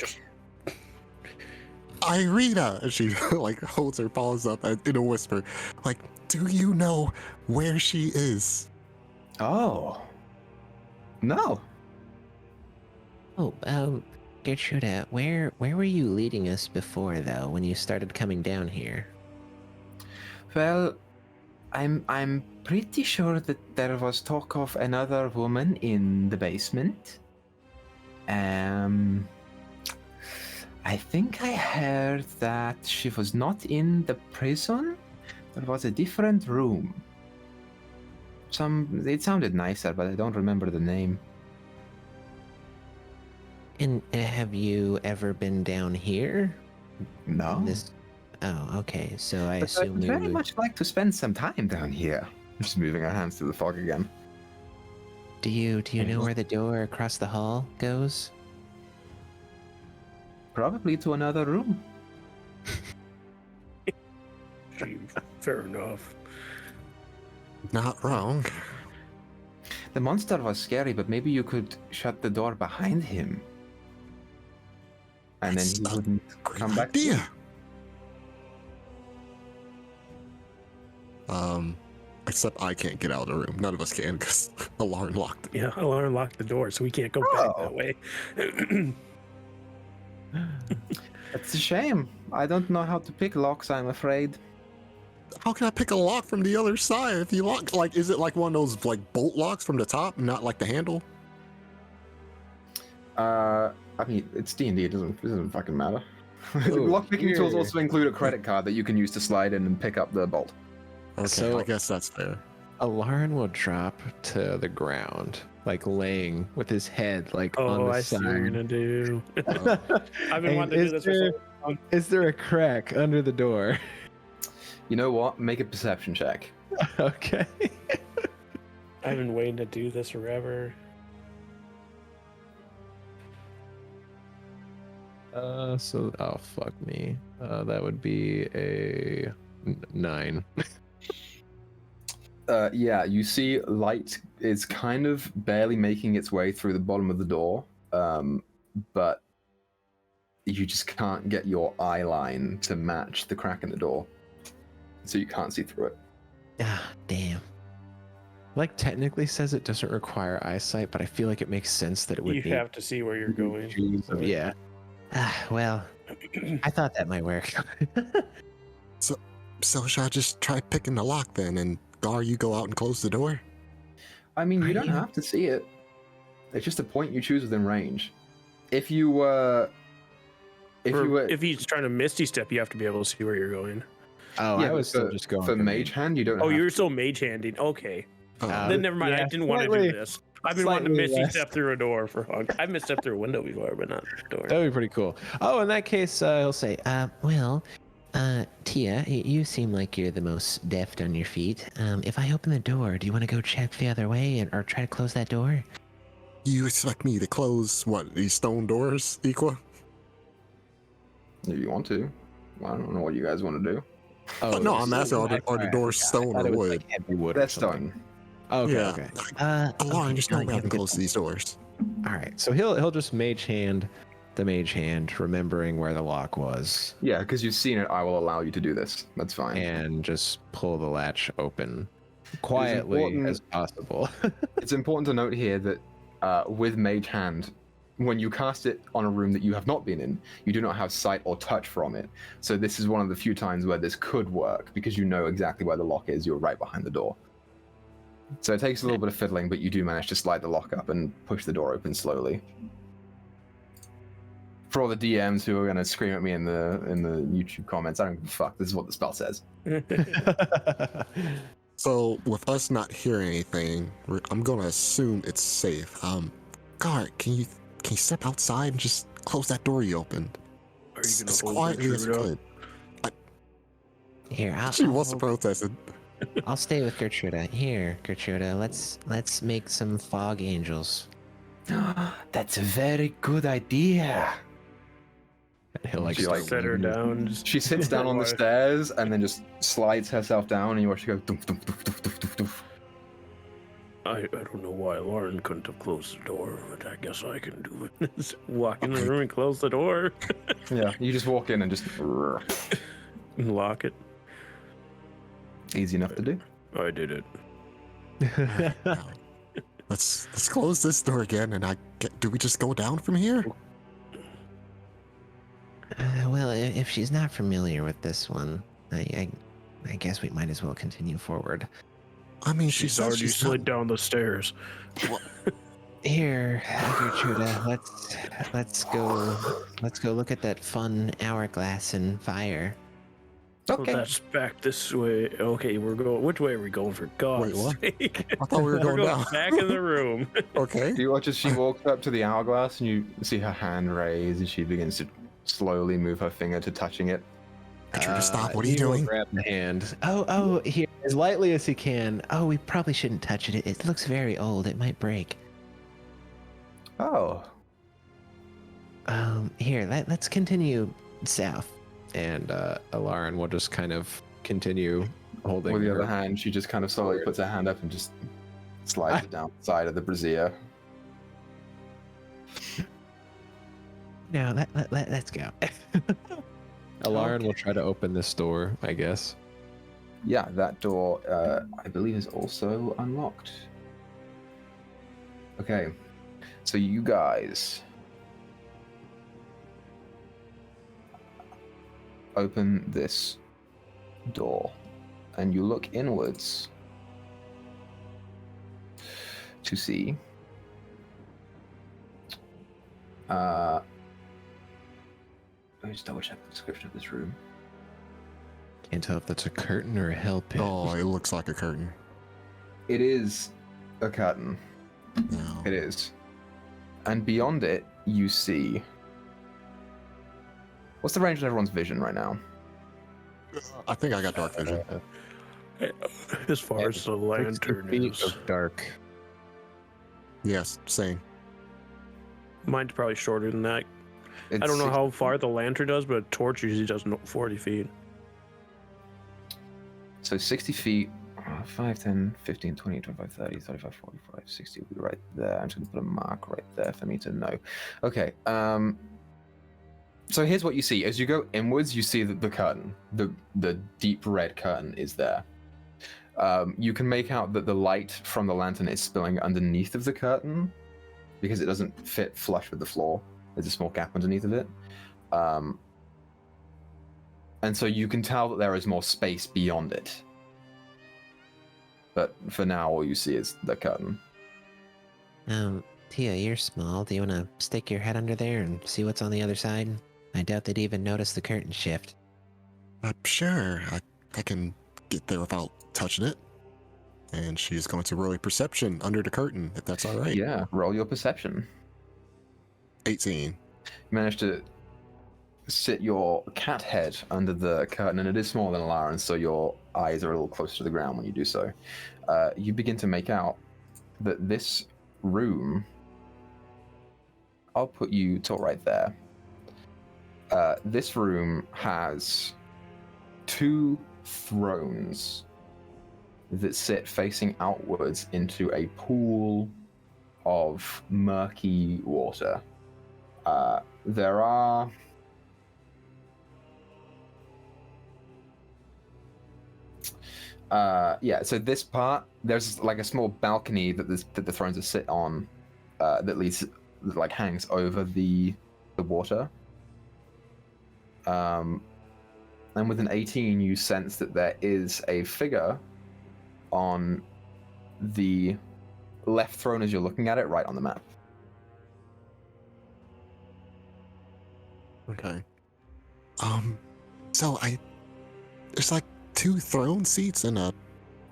Irina! And she like holds her paws up in a whisper. Like, do you know where she is? Oh. No. Oh, Gertruda, where were you leading us before, though, when you started coming down here? Well, I'm pretty sure that there was talk of another woman in the basement. I think I heard that she was not in the prison. There was a different room. It sounded nicer, but I don't remember the name. And have you ever been down here? No. Oh, okay. So I But assume I'd we very would... much like to spend some time down here. Just moving our hands through the fog again. Do you know where the door across the hall goes? Probably to another room. Fair enough. Not wrong. The monster was scary, but maybe you could shut the door behind him. And That's then a he wouldn't Great come back. idea. Except I can't get out of the room. None of us can because Alarin locked it. Yeah, Alarin locked the door, so we can't go back that way. It's a shame. I don't know how to pick locks, I'm afraid. How can I pick a lock from the other side? If you lock, like, is it like one of those like bolt locks from the top, not like the handle? I mean, it's D&D. It doesn't fucking matter. Ooh, Lock picking tools here. also include a credit card that you can use to slide in and pick up the bolt. Okay, So- I guess that's fair. Alarin will drop to the ground, like laying with his head like on Oh, the I see what you're side. gonna do. I've been And wanting to do this for so long. Is there a crack under the door? You know what? Make a perception check. Okay. I've been waiting to do this forever. Oh fuck me. That would be a 9. Yeah, you see light is kind of barely making its way through the bottom of the door, but you just can't get your eye line to match the crack in the door, so you can't see through it. Ah, damn. Like technically says it doesn't require eyesight, but I feel like it makes sense that it would You need have to see where you're going. Yeah. Well, I thought that might work. So should I just try picking the lock then, and Gar, you go out and close the door? I mean, you Are don't you- have to see it. It's just a point you choose within range. If you were, If he's trying to misty step, you have to be able to see where you're going. Oh, yeah, I was but still just going for mage hand, you don't. Oh, have you're to. still mage handing. Okay. Uh, Then never mind. I yeah, didn't want to slightly- do this. I've been wanting to slightly misty less. step through a door for I've misty stepped through a window before, but not a door. That'd be pretty cool. Oh, in that case, he'll say, Well, Tia, you seem like you're the most deft on your feet. If I open the door, do you want to go check the other way or try to close that door? you expect me to close what, these stone doors, Equa? If you want to. I don't know what you guys want to do. "Oh, No, this I'm is- asking, are the Alright, doors I stone thought or it was, wood? like, heavy wood or That's something. done. Okay, Yeah. okay. Lauren, just no, know you we have haven't a good closed these doors. All right. So he'll just mage hand the mage hand, remembering where the lock was, Yeah, because you've seen it. I will allow you to do this. That's fine. and just pull the latch open quietly important- as possible. It's important to note here that with Mage Hand, when you cast it on a room that you have not been in, you do not have sight or touch from it. So this is one of the few times where this could work, because you know exactly where the lock is. You're right behind the door. So it takes a little bit of fiddling, but you do manage to slide the lock up and push the door open slowly. For all the DMs who are going to scream at me in the YouTube comments, I don't give a fuck. This is what the spell says. So with us not hearing anything, I'm gonna assume it's safe. Gar, can you step outside and just close that door you opened? Are you As gonna quietly as you Gertrude could. Here, She wants to protest it. I'll stay with Gertruda. Here, Gertruda, let's make some fog angels. That's a very good idea. He'll like She, start like, set her down? Just She sits down on the Why? stairs and then just slides herself down, and you watch her go. Doof, doof, doof, doof, doof, doof, doof. I don't know why Lauren couldn't have closed the door, but I guess I can do it. Just walk in the room and close the door Yeah, you just walk in and just and lock it. easy enough to do. I did it. Now, let's close this door again, and do we just go down from here? Well, if she's not familiar with this one, I guess we might as well continue forward. I mean, she She's said already she's slid not, down the stairs. Here, Gertruda, let's go look at that fun hourglass and fire. Well, that's back this way. Okay, we're going. Which way are we going? For God's Wait, what? sake! I thought we were We're going down. back in the room. Okay. You watch as she walks up to the hourglass, and you see her hand raise, and she begins to slowly move her finger to touching it. Gertruda, stop. What are you he will doing? Grab the hand. Oh, here, as lightly as he can. Oh, we probably shouldn't touch it. It looks very old. It might break. Oh, Here, let's continue south. And Alarin will just kind of continue holding with the her. other hand, she just kind of slowly puts her hand up and just slides it down the side of the brazier. No, let's go. Alarin will try to open this door, I guess. Yeah, that door, I believe, is also unlocked. Okay, so you guys open this door, and you look inwards to see let me just double check the description of this room. Can't tell if that's a curtain or a hell pit. Oh, it looks like a curtain. It is a curtain. No. It is. And beyond it, you see. What's the range of everyone's vision right now? I think I got dark vision. As far as the 60 lantern feet is, of dark. Yes, same. mine's probably shorter than that. I don't know how far the lantern does, but a torch usually does 40 feet. So 60 feet, 5, 10, 15, 20, 25, 30, 35, 45, 60 will be right there. I'm just going to put a mark right there for me to know. Okay. So here's what you see. As you go inwards, you see that the curtain, the deep red curtain is there. You can make out that the light from the lantern is spilling underneath of the curtain because it doesn't fit flush with the floor. There's a small gap underneath of it. And so you can tell that there is more space beyond it. But for now, all you see is the curtain. Tia, you're small. Do you want to stick your head under there and see what's on the other side? I doubt they'd even notice the curtain shift. Sure. I can get there without touching it. And she's going to roll a perception under the curtain, if that's all right. Yeah, roll your perception. 18. You managed to sit your cat head under the curtain, and it is smaller than Alarin, so your eyes are a little closer to the ground when you do so. You begin to make out that this room, I'll put you till right there. This room has 2 thrones that sit facing outwards into a pool of murky water. There are so this part, there's like a small balcony that the thrones are sit on, that hangs over the water. And with an 18, you sense that there is a figure on the left throne as you're looking at it, right on the map. Okay. So there's like 2 throne seats and a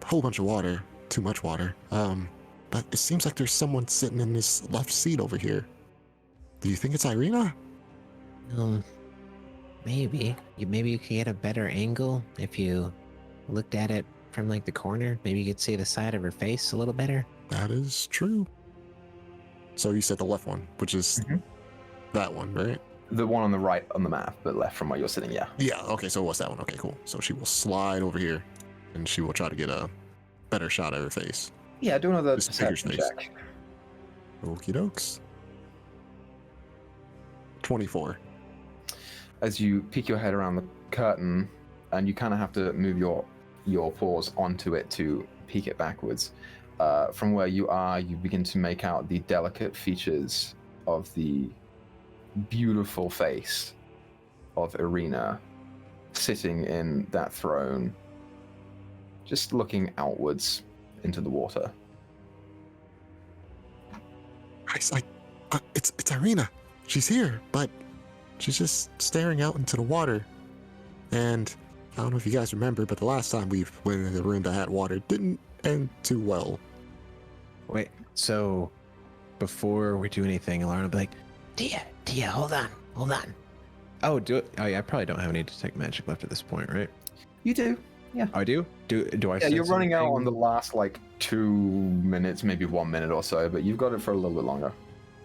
whole bunch of water. Too much water. But it seems like there's someone sitting in this left seat over here. Do you think it's Irina? Maybe. Maybe you could get a better angle if you looked at it from like the corner. Maybe you could see the side of her face a little better. That is true. So you said the left one, which is that one, right? The one on the right on the map, but left from where you're sitting, yeah. Yeah, okay, so what's that one? Okay, cool. So she will slide over here, and she will try to get a better shot at her face. Yeah, do another Just figure perception space. check. Okie dokes. 24. As you peek your head around the curtain, and you kind of have to move your paws onto it to peek it backwards. From where you are, you begin to make out the delicate features of the beautiful face of Irina sitting in that throne, just looking outwards into the water. It's Irina. She's here, but she's just staring out into the water. And I don't know if you guys remember, but the last time we went in the room that had water didn't end too well. Wait, so before we do anything, Alarm will be like, Tia, hold on. Oh, do it. Oh, yeah, I probably don't have any detect magic left at this point, right? You do, yeah. Oh, I do? Do I? Yeah, you're sense running out anything? on the last 2 minutes, maybe 1 minute or so, but you've got it for a little bit longer.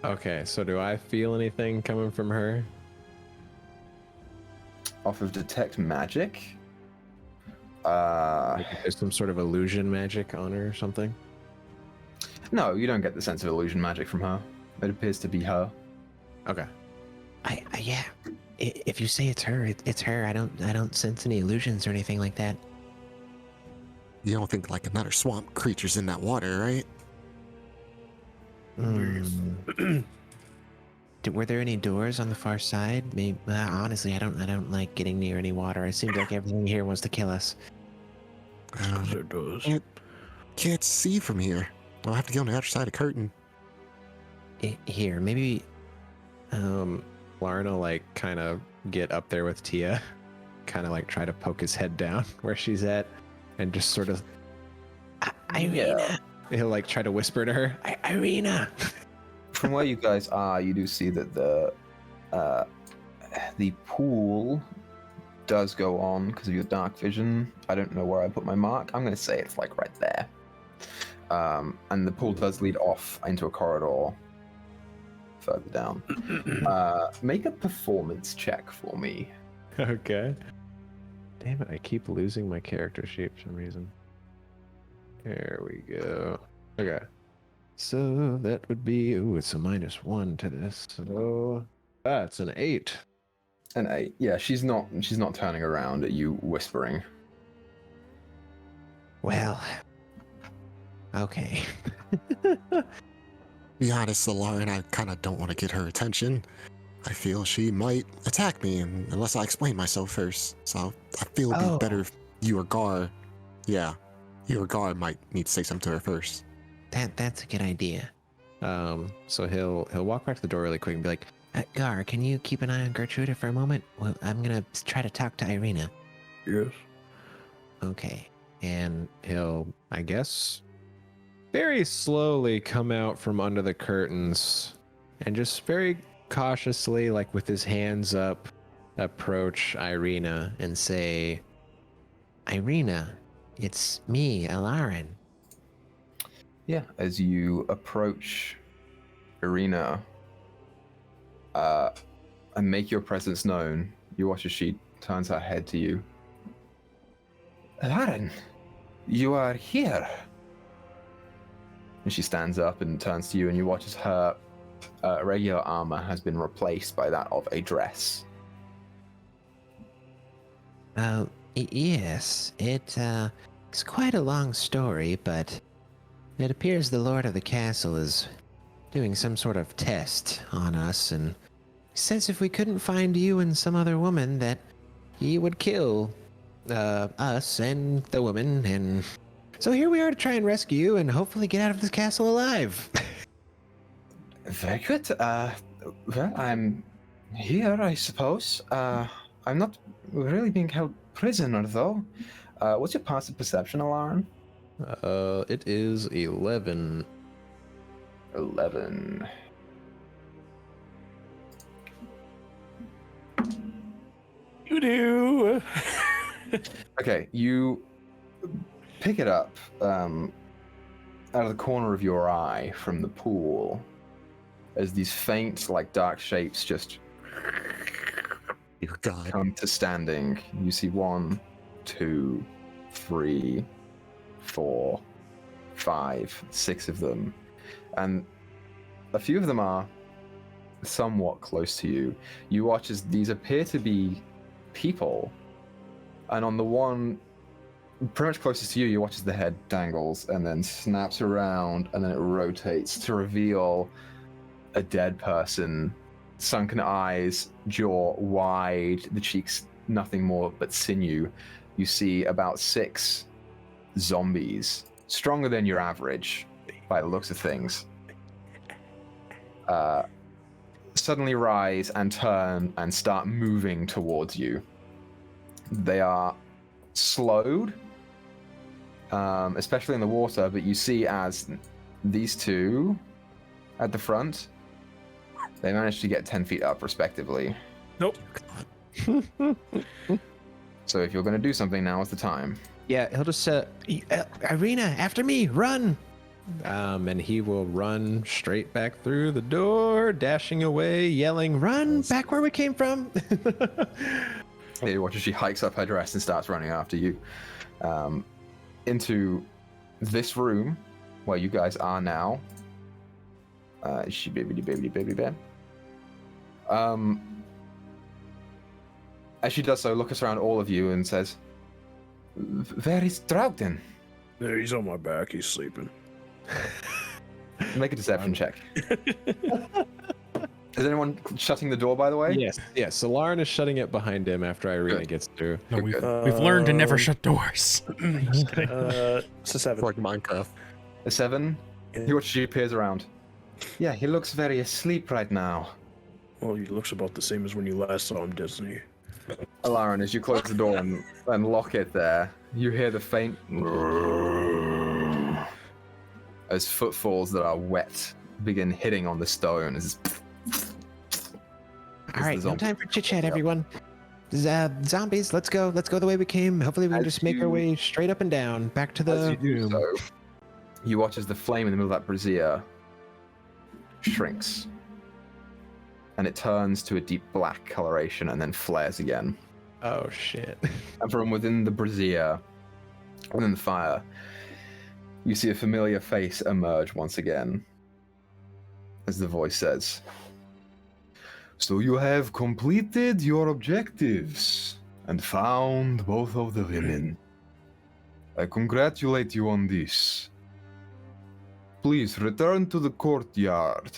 Okay, so do I feel anything coming from her? Off of detect magic. Like if there's some sort of illusion magic on her or something? No, you don't get the sense of illusion magic from her. It appears to be her. Okay. Yeah. If you say it's her, it's her. I don't sense any illusions or anything like that. You don't think like another swamp creature's in that water, right? Were there any doors on the far side? Maybe. Honestly, I don't like getting near any water. It seems like everything here wants to kill us. There does. Can't see from here. I'll have to go on the other side of the curtain. Here, maybe. Lauren will kind of get up there with Tia, kind of try to poke his head down where she's at, and just sort of. Irina. He'll try to whisper to her, Irina. From where you guys are, you do see that the pool does go on because of your dark vision. I don't know where I put my mark. I'm going to say it's right there. And the pool does lead off into a corridor further down. Make a performance check for me. okay. Damn it, I keep losing my character sheet for some reason. There we go. Okay. So that would be, it's a -1 to this. So, it's an 8. An 8. Yeah, she's not turning around at you, whispering. Well, okay. Be honest, Lauren, I kind of don't want to get her attention. I feel she might attack me unless I explain myself first. So I feel it'd be better if you or Gar, you or Gar might need to say something to her first. That's a good idea. So he'll walk back to the door really quick and be like, Gar, can you keep an eye on Gertruda for a moment? Well, I'm gonna try to talk to Irina. Yes. Okay. and he'll, I guess, very slowly come out from under the curtains and just very cautiously, like with his hands up, approach Irina and say, Irina, it's me, Alarin. Yeah, as you approach Irina and make your presence known, you watch as she turns her head to you. Alarin, you are here. And she stands up and turns to you, and you watch as her regular armor has been replaced by that of a dress. Yes, it's quite a long story, but it appears the Lord of the Castle is doing some sort of test on us, and says if we couldn't find you and some other woman that he would kill us and the woman, and so here we are to try and rescue you and hopefully get out of this castle alive. Very good. Well, I'm here, I suppose. I'm not really being held prisoner, though. What's your passive perception alarm? it is 11. 11. You do. Okay, you pick it up out of the corner of your eye from the pool as these faint, like dark shapes just Dear God. come to standing. You see 1, 2, 3, 4, 5, 6 of them. And a few of them are somewhat close to you. You watch as these appear to be people. And on the one pretty much closest to you, you watch as the head dangles and then snaps around and then it rotates to reveal a dead person. Sunken eyes, jaw wide, the cheeks nothing more but sinew. You see about 6 zombies, stronger than your average by the looks of things, suddenly rise and turn and start moving towards you. They are slowed, especially in the water, but you see as these two at the front, they managed to get 10 feet up respectively. Nope. So if you're going to do something, now is the time. Yeah, he'll just Irina, after me, run! and he will run straight back through the door, dashing away, yelling, Run back where we came from! You watch as she hikes up her dress and starts running after you into this room where you guys are now. She baby bear. As she does so, looks around all of you and says, "Where is Drogden?" There, he's on my back. He's sleeping. Make a deception check. Is anyone shutting the door, by the way? Yes. So Lauren is shutting it behind him after Irina Good. gets through. No, Good, we've, good. we've learned to never shut doors. It's a 7. It's like Minecraft. A 7? He watches she appears around. Yeah, he looks very asleep right now. Well, he looks about the same as when you last saw him, doesn't he? Alarin, as you close the door and lock it there, you hear the faint as footfalls that are wet begin hitting on the stone. All right, no time for chit chat, everyone. Zombies, let's go. Let's go the way we came. Hopefully, we can As just make our you- way straight up and down back to As the you do room. so, you watch as the flame in the middle of that brazier shrinks. And it turns to a deep black coloration and then flares again. Oh shit. And from within the brazier, within the fire, you see a familiar face emerge once again. As the voice says, So you have completed your objectives and found both of the women. I congratulate you on this. Please return to the courtyard.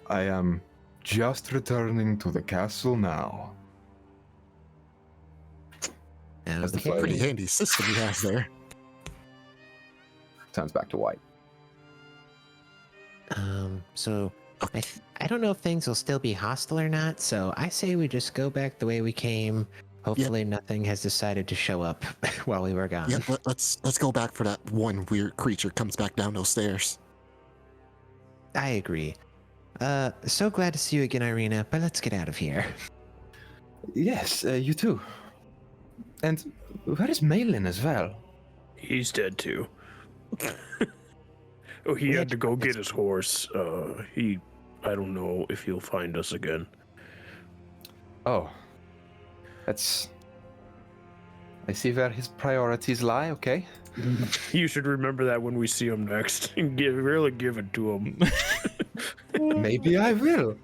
I am just returning to the castle now. As the Okay. Pretty handy system he has there. turns back to white. So I don't know if things will still be hostile or not, so I say we just go back the way we came. Hopefully nothing has decided to show up while we were gone. Yeah, let's go back for that one weird creature comes back down those stairs. I agree. So glad to see you again, Irina, but let's get out of here. Yes, you too. And where is Malin as well? He's dead too. Oh, he had to go get his horse. I don't know if he'll find us again. Oh. That's... I see where his priorities lie, okay? You should remember that when we see him next and really give it to him. Maybe I will.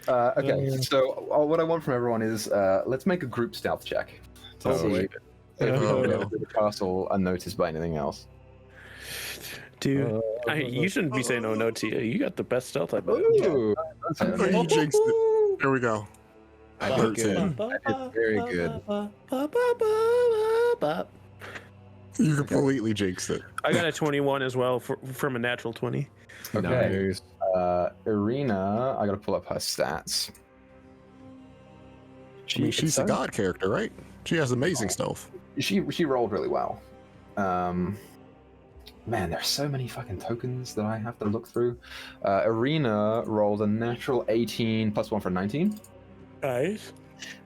Okay, so what I want from everyone is let's make a group stealth check to see if we can get into the castle unnoticed by anything else. Dude, you shouldn't be saying no, Tia. You got the best stealth, I bet. Ooh, Oh, you jinxed it. There we go. I did good. I did very good. You completely jinxed it. I got a 21 as well from a natural 20. Okay. Irina, I gotta pull up her stats. I mean, she's a god character, right? She has amazing stealth. She rolled really well. Man, there's so many fucking tokens that I have to look through. Irina rolled a natural 18 plus 1 for 19. Nice.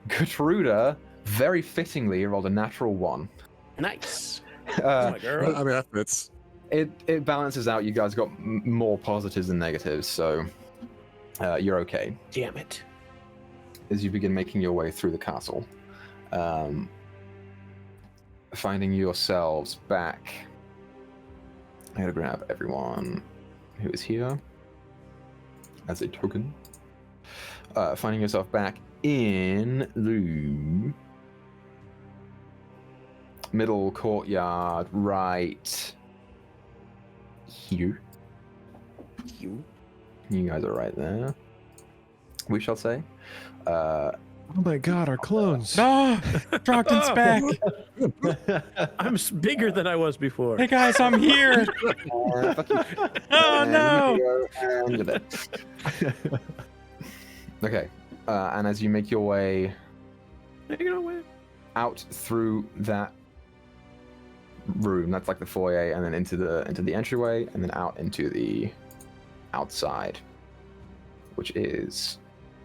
Gertruda, very fittingly, rolled a natural 1. Nice. Uh, My girl. I mean, that fits. it balances out. You guys got more positives than negatives, so you're okay. Damn it. As you begin making your way through the castle, finding yourselves back. I gotta grab everyone who is here as a token. Finding yourself back in the middle courtyard, right here. You guys are right there, we shall say. Oh my god, our clones. Oh, Drogden's back. I'm bigger than I was before. Hey guys, I'm here. Oh no. And you're dead. Okay, and as you make your way out through that room, that's like the foyer, and then into the entryway, and then out into the outside, which is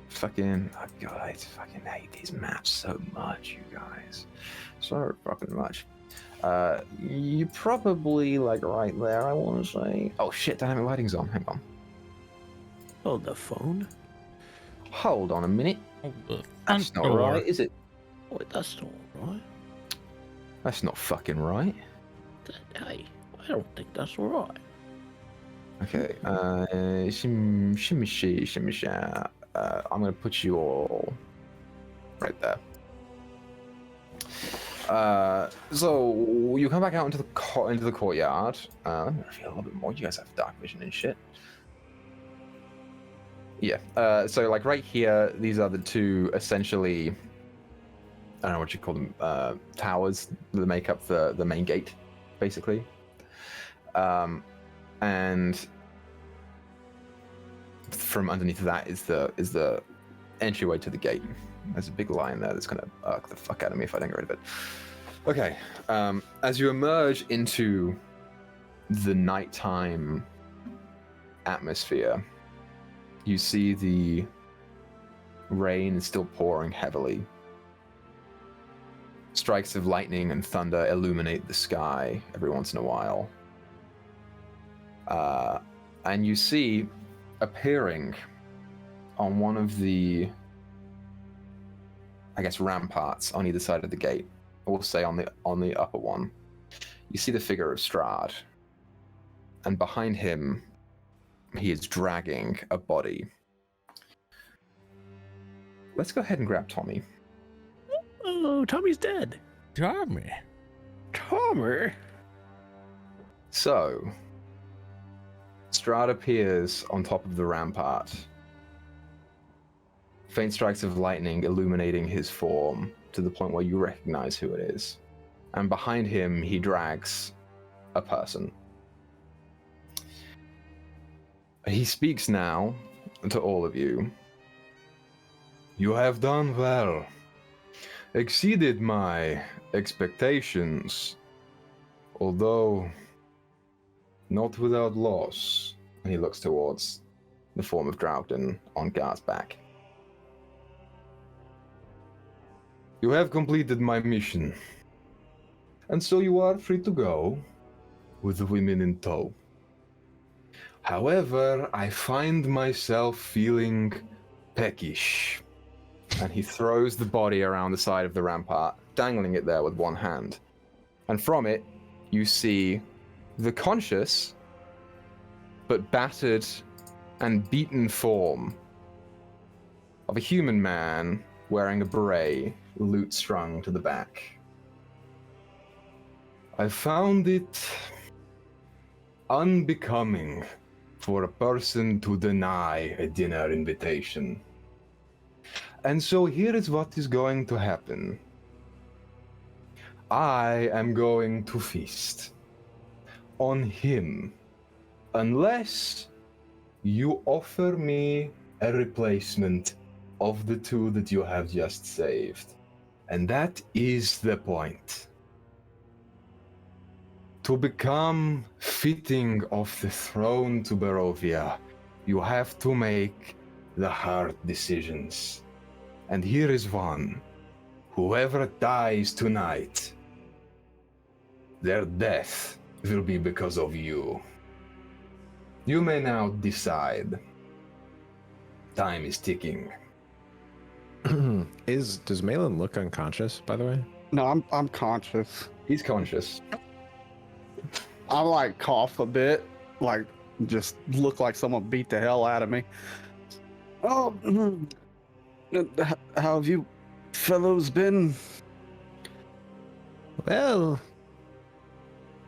fucking, oh god, I fucking hate these maps so much, you guys, so fucking much. You probably like right there, I want to say. Oh shit, dynamic lighting's on. Hang on. Hold the phone. Hold on a minute. That's not right, is it? Wait, that's not right. That's not fucking right. Hey, I don't think that's right. Okay, shimmy. I'm gonna put you all right there. So you come back out into the courtyard. Let me reveal a little bit more. You guys have dark vision and shit. Yeah. So like right here, these are the two essentially, I don't know what you call them, towers that make up the main gate, basically. And from underneath that is the entryway to the gate. There's a big line there that's gonna irk the fuck out of me if I don't get rid of it. Okay, as you emerge into the nighttime atmosphere, you see the rain is still pouring heavily. Strikes of lightning and thunder illuminate the sky every once in a while. And you see appearing on one of the, I guess, ramparts on either side of the gate, or we'll say on the upper one, you see the figure of Strahd. And behind him, he is dragging a body. Let's go ahead and grab Tommy. Oh, Tommy's dead. Tommy. Tommy. So, Strahd appears on top of the rampart. Faint strikes of lightning illuminating his form to the point where you recognize who it is. And behind him, he drags a person. He speaks now to all of you. You have done well. Exceeded my expectations, although not without loss. And he looks towards the form of Drowden on Gar's back. You have completed my mission, and so you are free to go with the women in tow. However, I find myself feeling peckish. And he throws the body around the side of the rampart, dangling it there with one hand. And from it, you see the conscious, but battered and beaten form of a human man wearing a beret, lute strung to the back. I found it unbecoming for a person to deny a dinner invitation. And so here is what is going to happen. I am going to feast on him, unless you offer me a replacement of the two that you have just saved. And that is the point. To become fitting of the throne to Barovia, you have to make the hard decisions. And here is one. Whoever dies tonight, their death will be because of you. You may now decide. Time is ticking. Does Malin look unconscious, by the way? No, I'm conscious. He's conscious. I like cough a bit, like just look like someone beat the hell out of me. Oh, how have you fellows been? Well,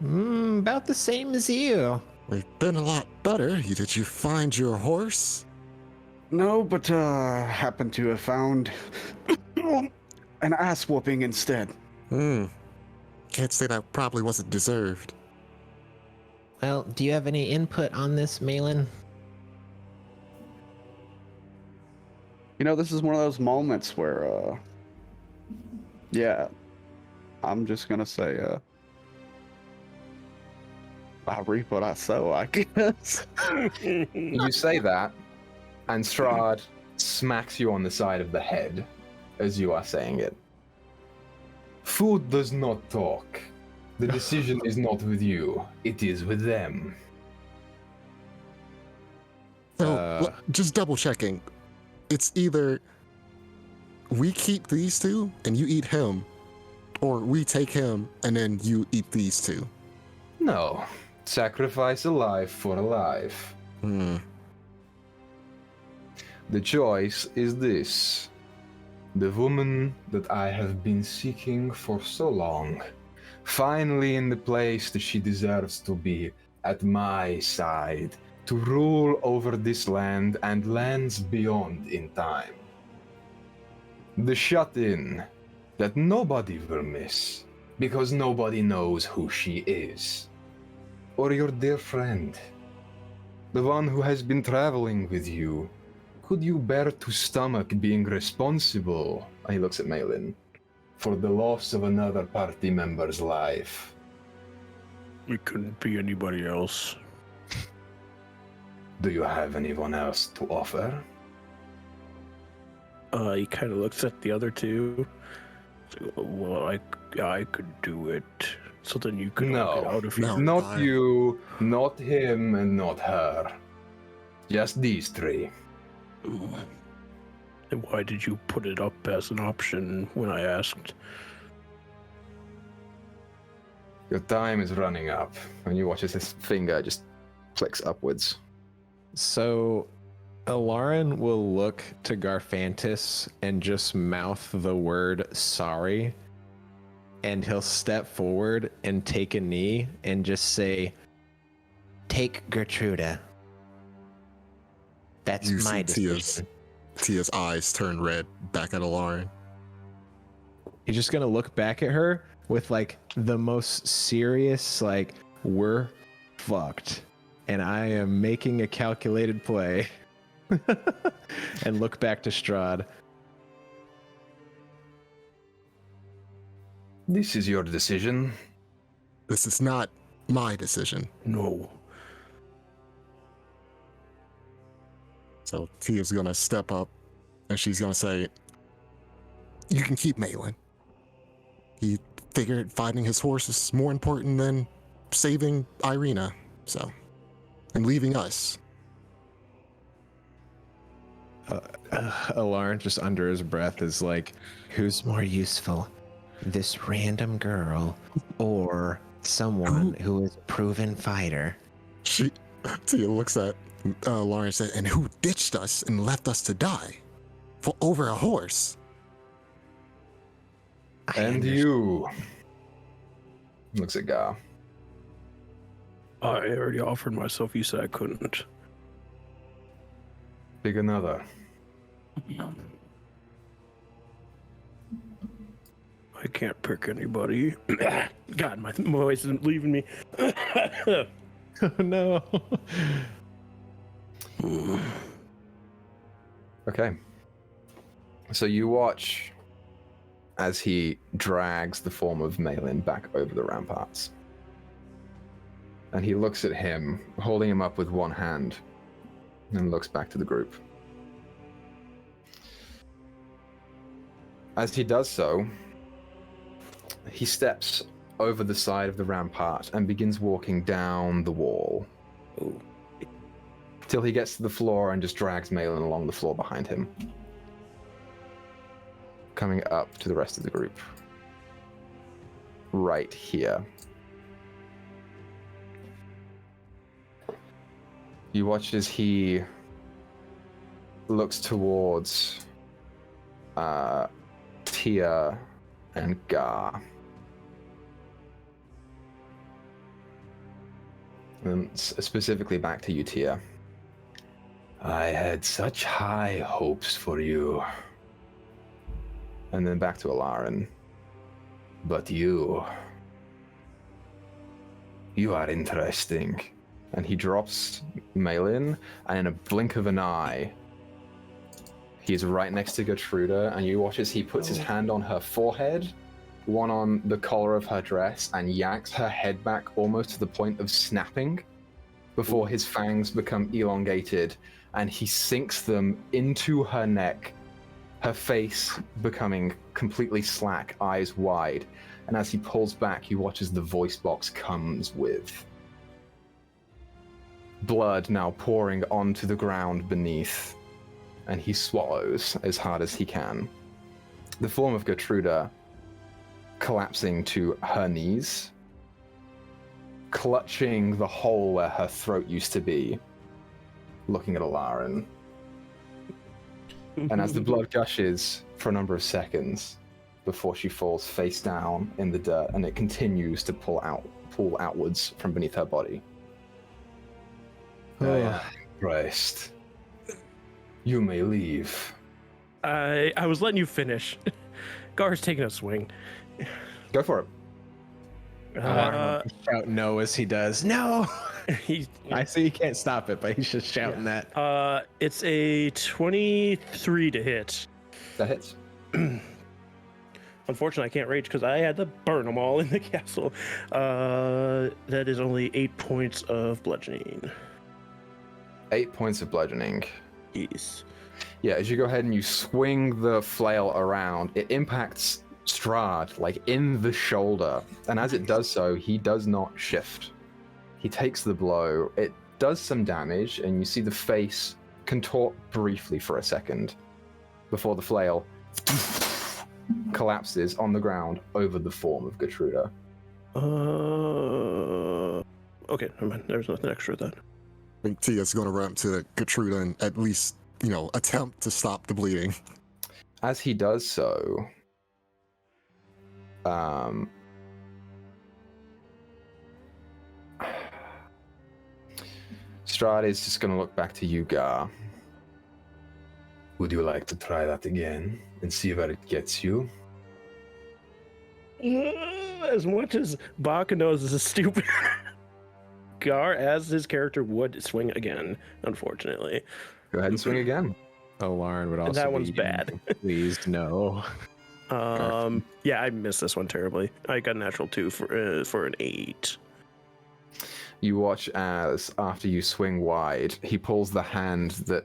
about the same as you. We've been a lot better. Did you find your horse? No, but happened to have found an ass whooping instead. Can't say that probably wasn't deserved. Well, do you have any input on this, Malin? You know, this is one of those moments where, yeah, I'm just gonna say, I reap what I sow, I guess. You say that, and Strahd smacks you on the side of the head as you are saying it. Food does not talk. The decision is not with you, it is with them. So, just double checking. It's either we keep these two and you eat him, or we take him and then you eat these two. No. Sacrifice a life for a life. The choice is this. The woman that I have been seeking for so long, finally in the place that she deserves to be, at my side, to rule over this land and lands beyond in time. The shut-in that nobody will miss, because nobody knows who she is. Or your dear friend, the one who has been traveling with you. Could you bear to stomach being responsible, and he looks at Malin, for the loss of another party member's life? It couldn't be anybody else. Do you have anyone else to offer? He kind of looks at the other two. Well, I could do it. So then you could knock it out if you... No. Not you, not him, and not her. Just these three. And why did you put it up as an option when I asked? Your time is running up. And you watch as his finger just flicks upwards. So Alarin will look to Garfantis and just mouth the word sorry. And he'll step forward and take a knee and just say, "Take Gertruda." That's You my see decision. Tia's eyes turn red back at Alarin. He's just gonna look back at her with like the most serious, like, we're fucked. And I am making a calculated play. And look back to Strahd. This is your decision. This is not my decision. No. So Tia's gonna step up and she's gonna say, "You can keep Malin. He figured fighting his horse is more important than saving Irina, so, and leaving us." Alarin, just under his breath, is like, Who's more useful, this random girl or someone who is a proven fighter? Tia looks at Lauren and said, "And who ditched us and left us to die for over a horse?" And you. Looks at Gar. I already offered myself. You said I couldn't. Pick another. I can't pick anybody. God, my voice isn't leaving me. oh no. Okay. So you watch as he drags the form of Malin back over the ramparts. And he looks at him, holding him up with one hand, and looks back to the group. As he does so, he steps over the side of the rampart and begins walking down the wall. Oh. Till he gets to the floor and just drags Malin along the floor behind him. Coming up to the rest of the group. Right here. You watch as he looks towards Tia and Gar. And specifically back to you, Tia. I had such high hopes for you. And then back to Alarin. But you are interesting. And he drops Malin, and in a blink of an eye, he's right next to Gertruda, and you watch as he puts his hand on her forehead, one on the collar of her dress, and yanks her head back almost to the point of snapping before his fangs become elongated, and he sinks them into her neck, her face becoming completely slack, eyes wide. And as he pulls back, you watch as the voice box comes with blood now pouring onto the ground beneath, and he swallows as hard as he can. The form of Gertruda collapsing to her knees, clutching the hole where her throat used to be, looking at Alarin. And as the blood gushes for a number of seconds before she falls face down in the dirt, and it continues to pull outwards from beneath her body. Christ. You may leave. I was letting you finish. Gar's taking a swing. Go for it. Shout no as he does. No! He's, I see he can't stop it, but he's just shouting that. it's a 23 to hit. That hits. Unfortunately, I can't rage because I had to burn them all in the castle. That is only 8 points of bludgeoning. 8 points of bludgeoning. Yes. Yeah, as you go ahead and you swing the flail around, it impacts Strahd, like, in the shoulder. And as it does so, he does not shift. He takes the blow. It does some damage, and you see the face contort briefly for a second before the flail collapses on the ground over the form of Gertruda. Okay, never mind. There's nothing extra then. think Tia's going to run up to Gertruda and at least, attempt to stop the bleeding. As he does so, Strahd is just going to look back to you, Gar. Would you like to try that again and see where it gets you? As much as Baka knows this is stupid, Gar, as his character, would swing again, unfortunately. Go ahead and swing again. Oh, Lauren would also That one's be bad. pleased, no. Yeah, I missed this one terribly. I got a natural 2 for an 8. You watch as, after you swing wide, he pulls the hand that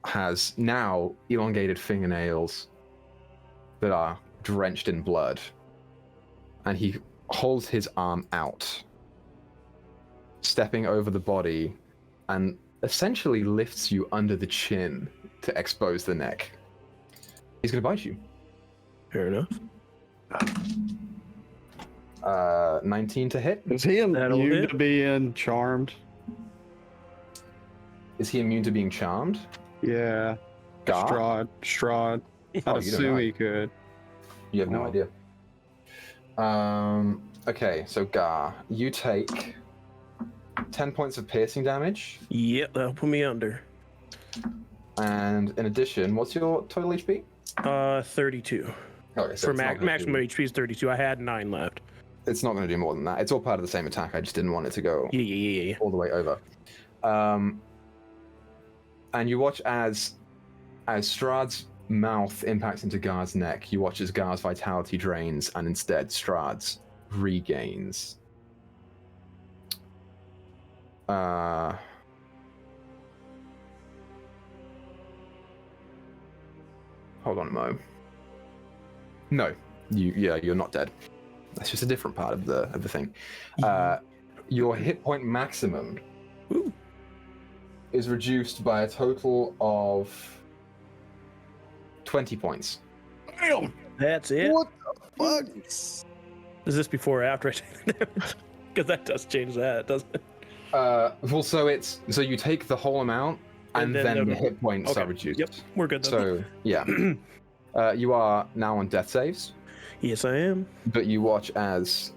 has now elongated fingernails that are drenched in blood, and he holds his arm out, stepping over the body, and essentially lifts you under the chin to expose the neck. He's going to bite you. Fair enough. 19 to hit. Is he That'll immune hit. to being charmed? Is he immune to being charmed? Yeah. Gar? Strahd. Oh, you I'd don't assume know. he could. You have no No. idea. Okay, so Gar, you take 10 points of piercing damage, Yep, that'll put me under. and in addition, what's your total HP? 32. Okay, so For it's not gonna maximum do- HP is 32. I had 9 left. It's not going to do more than that. It's all part of the same attack. I just didn't want it to go Yeah. all the way over. And you watch as Strahd's mouth impacts into Gar's neck. You watch as Gar's vitality drains, and instead Strahd's regains. Hold on a moment. No, you're not dead. That's just a different part of the thing. Your hit point maximum Ooh. is reduced by a total of 20 points. Damn! That's it. What the fuck? Is this before or after I take the damage? Because that does change that, doesn't it? Well, so you take the whole amount, and And then then the the- hit points okay. are reduced. Yep, we're good then. So yeah, you are now on death saves, Yes, I am. but you watch as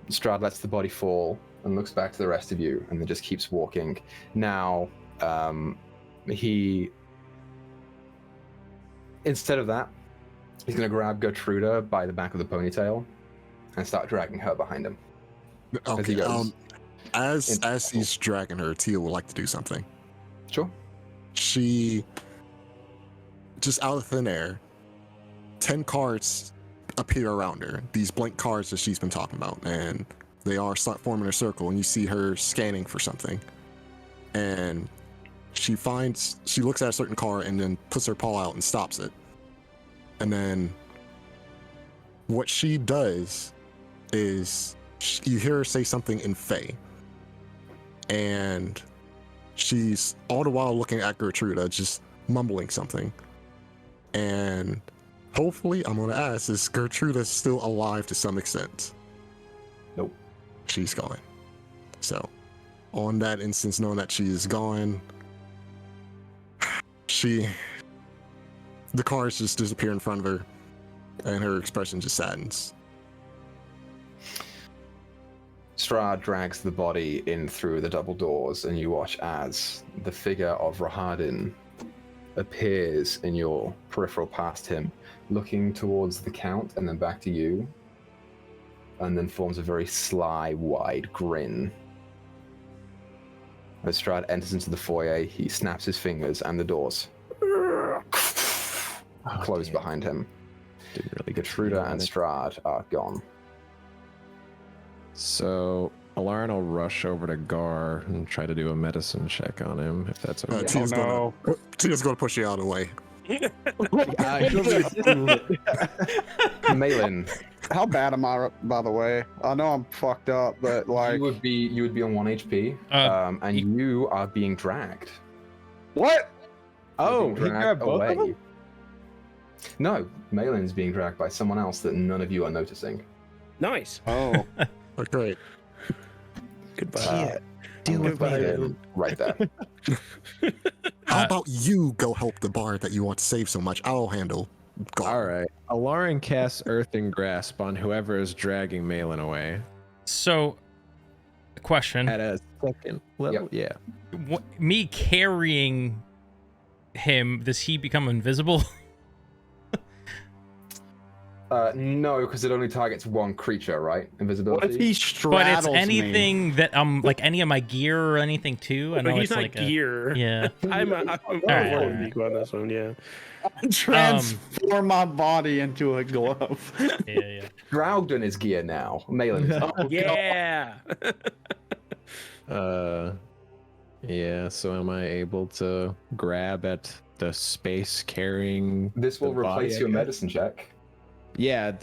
Strahd lets the body fall and looks back to the rest of you, and then just keeps walking. Now, he instead of that, he's going to grab Gertruda by the back of the ponytail and start dragging her behind him. As he Okay. goes. As he's dragging her, Tia would like to do something. Sure. She, just out of thin air, 10 cards appear around her. These blank cards that she's been talking about, and they are start forming a circle, and you see her scanning for something. And she looks at a certain card and then puts her paw out and stops it. And then what she does is you hear her say something in Fey. And she's all the while looking at Gertruda, just mumbling something. And hopefully, I'm going to ask, is Gertruda still alive to some extent? Nope. She's gone. So, on that instance, knowing that she is gone, the cards just disappear in front of her, and her expression just saddens. Strahd drags the body in through the double doors, and you watch as the figure of Rahadin appears in your peripheral past him, looking towards the Count and then back to you, and then forms a very sly, wide grin. As Strahd enters into the foyer, he snaps his fingers, and the doors close damn. behind him. Didn't really Gertruda and Strahd are gone. So Alarin will rush over to Gar and try to do a medicine check on him, if that's okay. Tia's no. Tia's gonna push you out of the way. Malin, How bad am I, by the way? I know I'm fucked up, but like, you would be on 1 HP, and you are being dragged. what? You're Oh, being he dragged grabbed both of them? No, Malin is being dragged by someone else that none of you are noticing. Nice. Oh, Great. Goodbye. Tia, deal with put me. him right there. How Uh, about you go help the bard that you want to save so much? I'll handle Gar. All right. Alarin casts Earthing Grasp on whoever is dragging Malin away. So, question: At a second level, yeah. me carrying him, does he become invisible? No, because it only targets one creature, right? Invisibility. What if he straddles But it's me? anything that like any of my gear or anything too. I know But he's it's not like gear. yeah. I'm right, with all Nico on this one, yeah. Transform my body into a glove. Yeah. Draugden is gear now. Malin is. Yeah. Yeah, so am I able to grab at the space carrying This will the body, replace I your guess? medicine check. Yeah,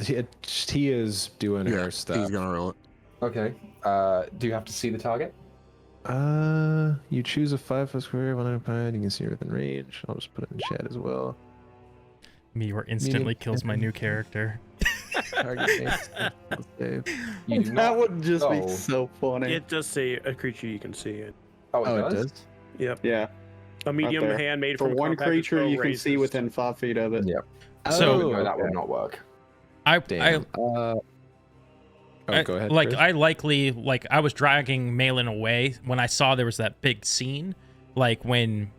he is doing Yeah, her he's stuff. gonna roll it. Okay. Do you have to see the target? You choose a 5-foot square, one occupied, you can see her within range. I'll just put it in chat as well. Meyore instantly kills my new character. Target makes save. You do That not. would just be Oh. so funny. It does say a creature you can see it. Oh, it Oh, does? it does? Yep. Yeah. A medium there. hand made For from one compacted creature stone you can see raises. within 5 feet of it. Yeah. So- No, that would not work. Damn. I Go ahead. like Chris. I likely like I was dragging Malin away when I saw there was that big scene, like when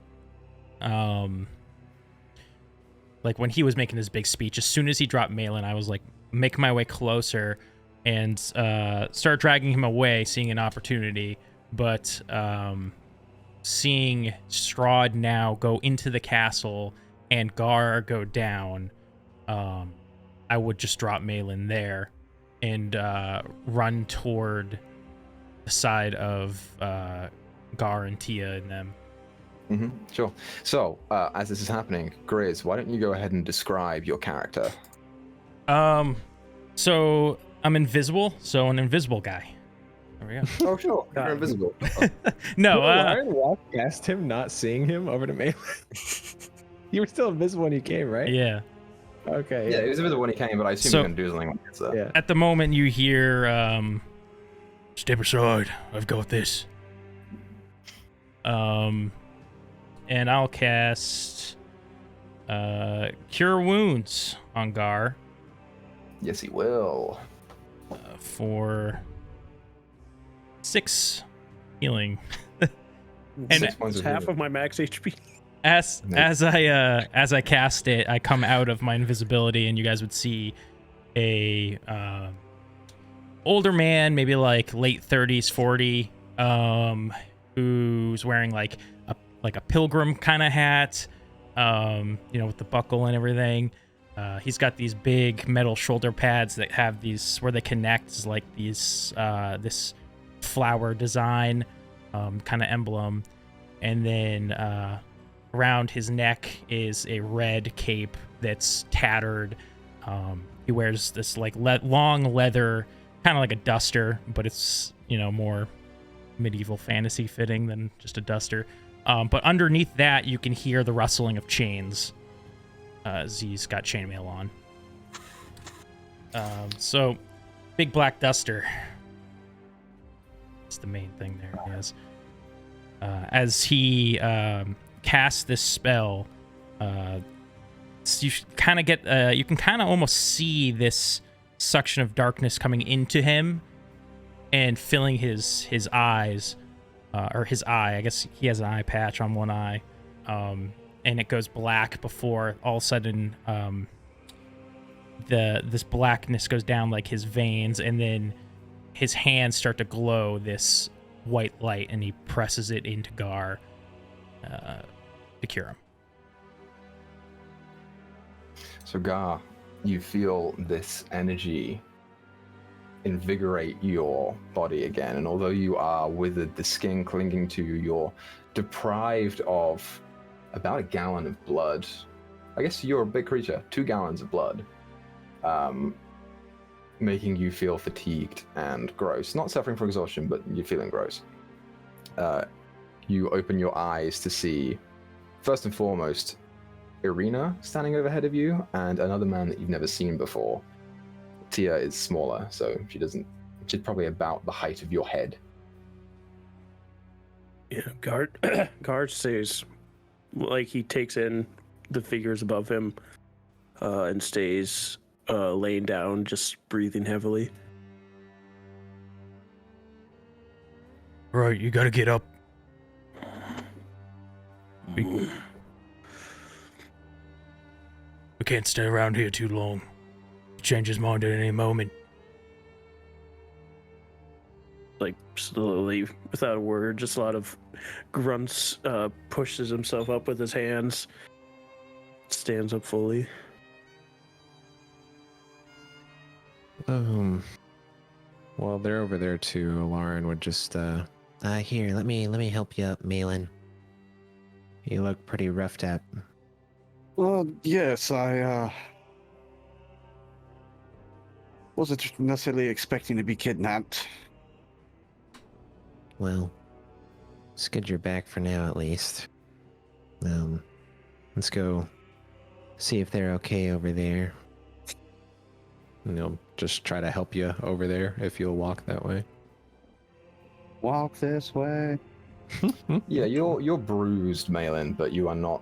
he was making his big speech. As soon as he dropped Malin, I was like making my way closer and start dragging him away, seeing an opportunity. But seeing Strahd now go into the castle and Gar go down, I would just drop Malin there and run toward the side of Gar and Tia and them. Sure. So, as this is happening, Grizz, why don't you go ahead and describe your character? So I'm invisible, so an invisible guy. There we go. Oh, sure. You're invisible. No, Lauren walked past him, not seeing him over to Malin. You were still invisible when you came, right? yeah. Okay. Yeah, he was invisible when he came, but I assume So- he's going to do something like this. Yeah. At the moment, you hear, "Step aside. I've got this." And I'll cast Cure Wounds on Gar Yes, he will. for 6 healing. And 6 points It's of half healing. of my max HP. As Nice. as I cast it, I come out of my invisibility, and you guys would see a older man, maybe like late 30s, 40, who's wearing like a pilgrim kind of hat, with the buckle and everything. He's got these big metal shoulder pads that have these where they connect, like these this flower design kind of emblem, and then around his neck is a red cape that's tattered. He wears this like long leather, kind of like a duster, but it's more medieval fantasy fitting than just a duster. But underneath that, you can hear the rustling of chains. Z's got chainmail on. So, big black duster. It's the main thing there. He has. As he casts this spell, you kind of get. You can kind of almost see this suction of darkness coming into him and filling his eyes, or his eye. I guess he has an eye patch on one eye. And it goes black before all of a sudden this blackness goes down like his veins, and then his hands start to glow this white light, and he presses it into Gar to cure him. So, Gar, you feel this energy invigorate your body again, and although you are withered, the skin clinging to you, you're deprived of about a gallon of blood. I guess you're a big creature. 2 gallons of blood, making you feel fatigued and gross. Not suffering from exhaustion, but you're feeling gross. You open your eyes to see, first and foremost, Irina standing overhead of you, and another man that you've never seen before. Tia is smaller, so she's probably about the height of your head. Yeah, guard stays like he takes in the figures above him, and stays laying down, just breathing heavily. Right, you gotta get up. We can't stay around here too long. Change his mind at any moment. Like slowly, without a word, just a lot of grunts, pushes himself up with his hands, stands up fully. Well, they're over there too. Lauren would just Here, let me help you up, Malin. You look pretty roughed up. Well, yes, I wasn't necessarily expecting to be kidnapped. Well, it's good you're back for now, at least. Let's go see if they're okay over there. just try to help you over there if you'll walk that way. Walk this way. Yeah, you're bruised, Malin, but you are not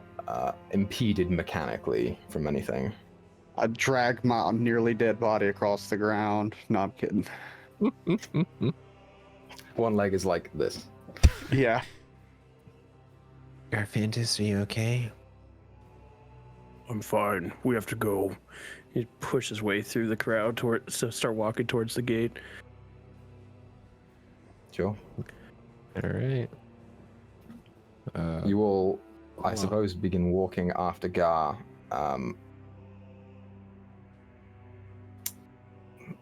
impeded mechanically from anything. I drag my nearly dead body across the ground. No, I'm kidding. One leg is like this. Yeah. Garfantis, are you okay? I'm fine. We have to go. He pushes his way through the crowd to start walking towards the gate. Sure. All right. You will, I suppose, begin walking after Gar.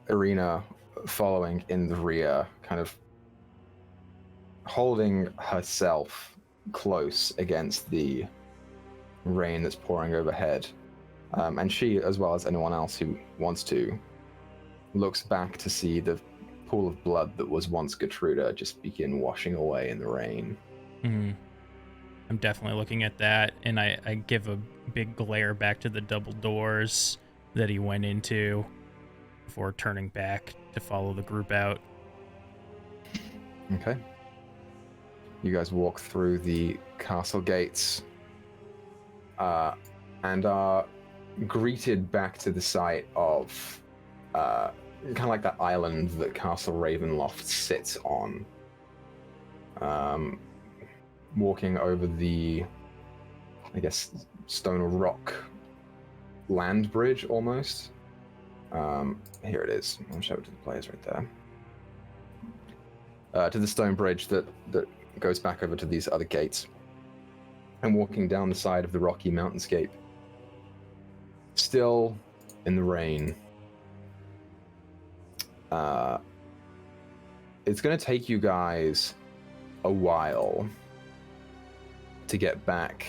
Irina following in the rear, kind of holding herself close against the rain that's pouring overhead. And she, as well as anyone else who wants to, looks back to see the pool of blood that was once Gertruda just begin washing away in the rain. I'm definitely looking at that, and I give a big glare back to the double doors that he went into before turning back to follow the group out. Okay. You guys walk through the castle gates and are greeted back to the site of kind of like that island that Castle Ravenloft sits on. Walking over the, I guess, stone or rock land bridge almost. Here it is. I'll show it to the players right there. To the stone bridge that goes back over to these other gates. And walking down the side of the rocky mountainscape. Still in the rain. It's going to take you guys a while to get back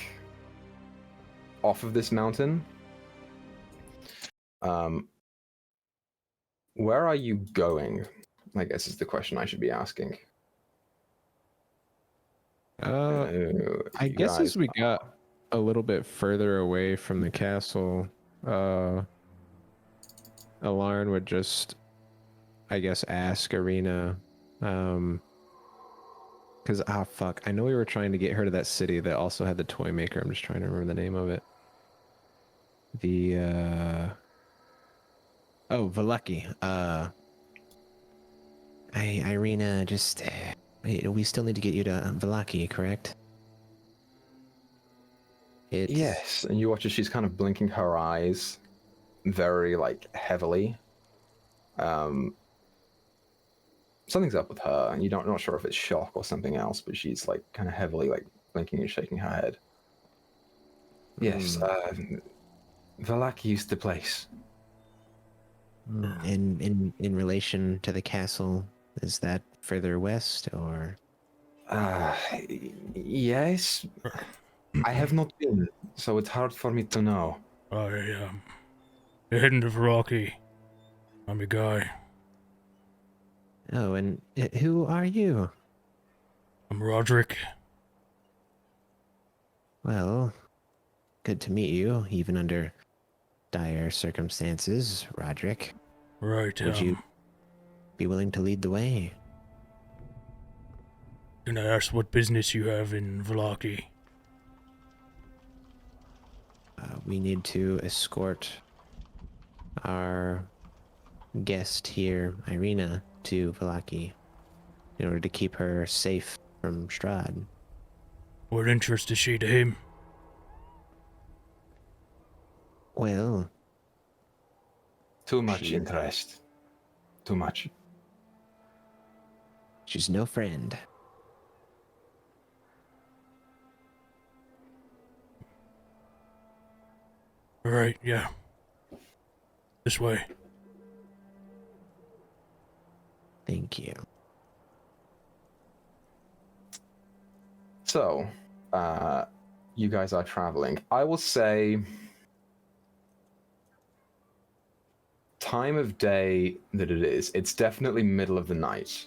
off of this mountain. Where are you going? I guess is the question I should be asking. I guess as we got a little bit further away from the castle, Alarn would just, I guess, ask Irina, because, fuck, I know we were trying to get her to that city that also had the toy maker. I'm just trying to remember the name of it. Valaki. Irina, just... we still need to get you to Valaki, correct? Yes, and you watch as she's kind of blinking her eyes very, heavily. Something's up with her, and you're not sure if it's shock or something else, but she's, kind of heavily, blinking and shaking her head. Yes, Valaki's the place. In relation to the castle, is that further west, or? Yes. I have not been, so it's hard for me to know. You're heading to Rocky. I'm your guy. Oh, and who are you? I'm Roderick. Well, good to meet you, even under dire circumstances, Roderick. Right, Would you be willing to lead the way? Can I ask what business you have in Vallaki? We need to escort our guest here, Irina, to Vallaki in order to keep her safe from Strahd. What interest is she to him? Well, Too much She- interest. Too much. she's no friend. All right, yeah. This way. Thank you. So, you guys are traveling. I will say, time of day that it is, it's definitely middle of the night.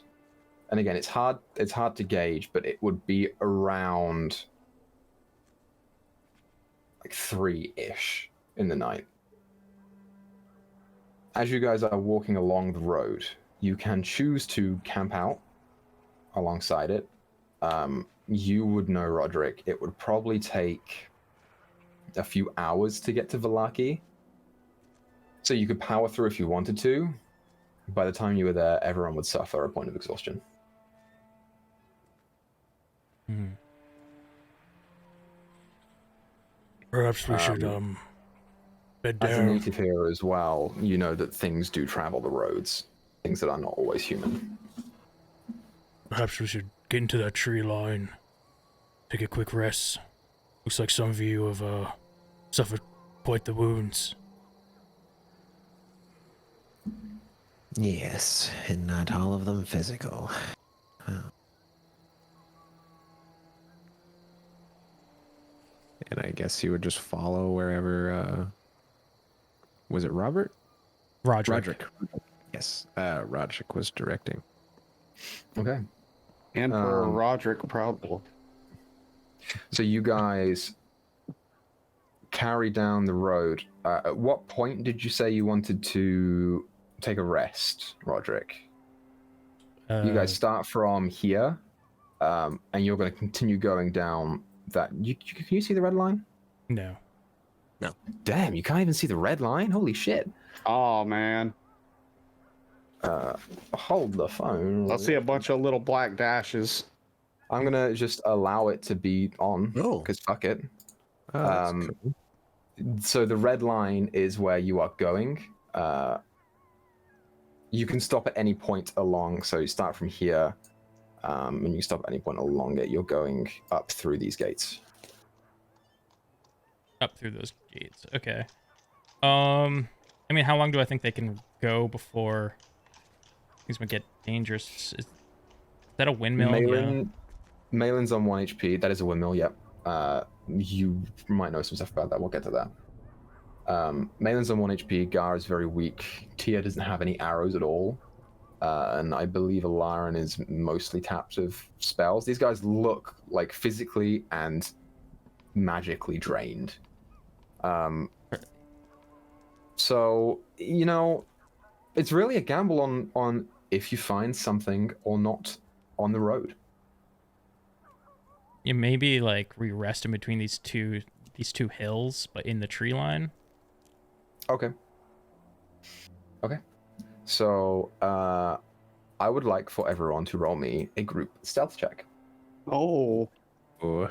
And again, it's hard to gauge, but it would be around like 3-ish in the night. As you guys are walking along the road, you can choose to camp out alongside it. You would know, Roderick, it would probably take a few hours to get to Vallaki. So you could power through if you wanted to. By the time you were there, everyone would suffer a point of exhaustion. Perhaps we should bed As a down. native here as well, you know that things do travel the roads. Things that are not always human. Perhaps we should get into that tree line. Take a quick rest. Looks like some of you have suffered quite the wounds. Yes, and not all of them physical. And I guess he would just follow wherever. Was it Robert? Roderick. Yes, Roderick was directing. Okay. And for Roderick, probably. So you guys carry down the road. At what point did you say you wanted to take a rest, Roderick? You guys start from here, and you're going to continue going down that. Can you see the red line? No. Damn, you can't even see the red line? Holy shit. Oh, man. Hold the phone. I see a bunch of little black dashes. I'm going to just allow it to be on, Oh. because fuck it. Oh, that's cool. So the red line is where you are going. You can stop at any point along, so you start from here, and you stop at any point along it. You're going up through these gates. Up through those gates. Okay. I mean, how long do I think they can go before things might get dangerous? Is that a windmill? Yeah. Malin's on 1 HP. That is a windmill, yep. You might know some stuff about that. We'll get to that. Malin's on 1 HP. Gar is very weak. Tia doesn't have any arrows at all. And I believe Alarin is mostly tapped of spells. These guys look like physically and magically drained. So, you know, it's really a gamble on if you find something or not on the road. Yeah, maybe like we rest in between these two hills, but in the tree line. Okay. So, I would like for everyone to roll me a group stealth check. Oh. Oh,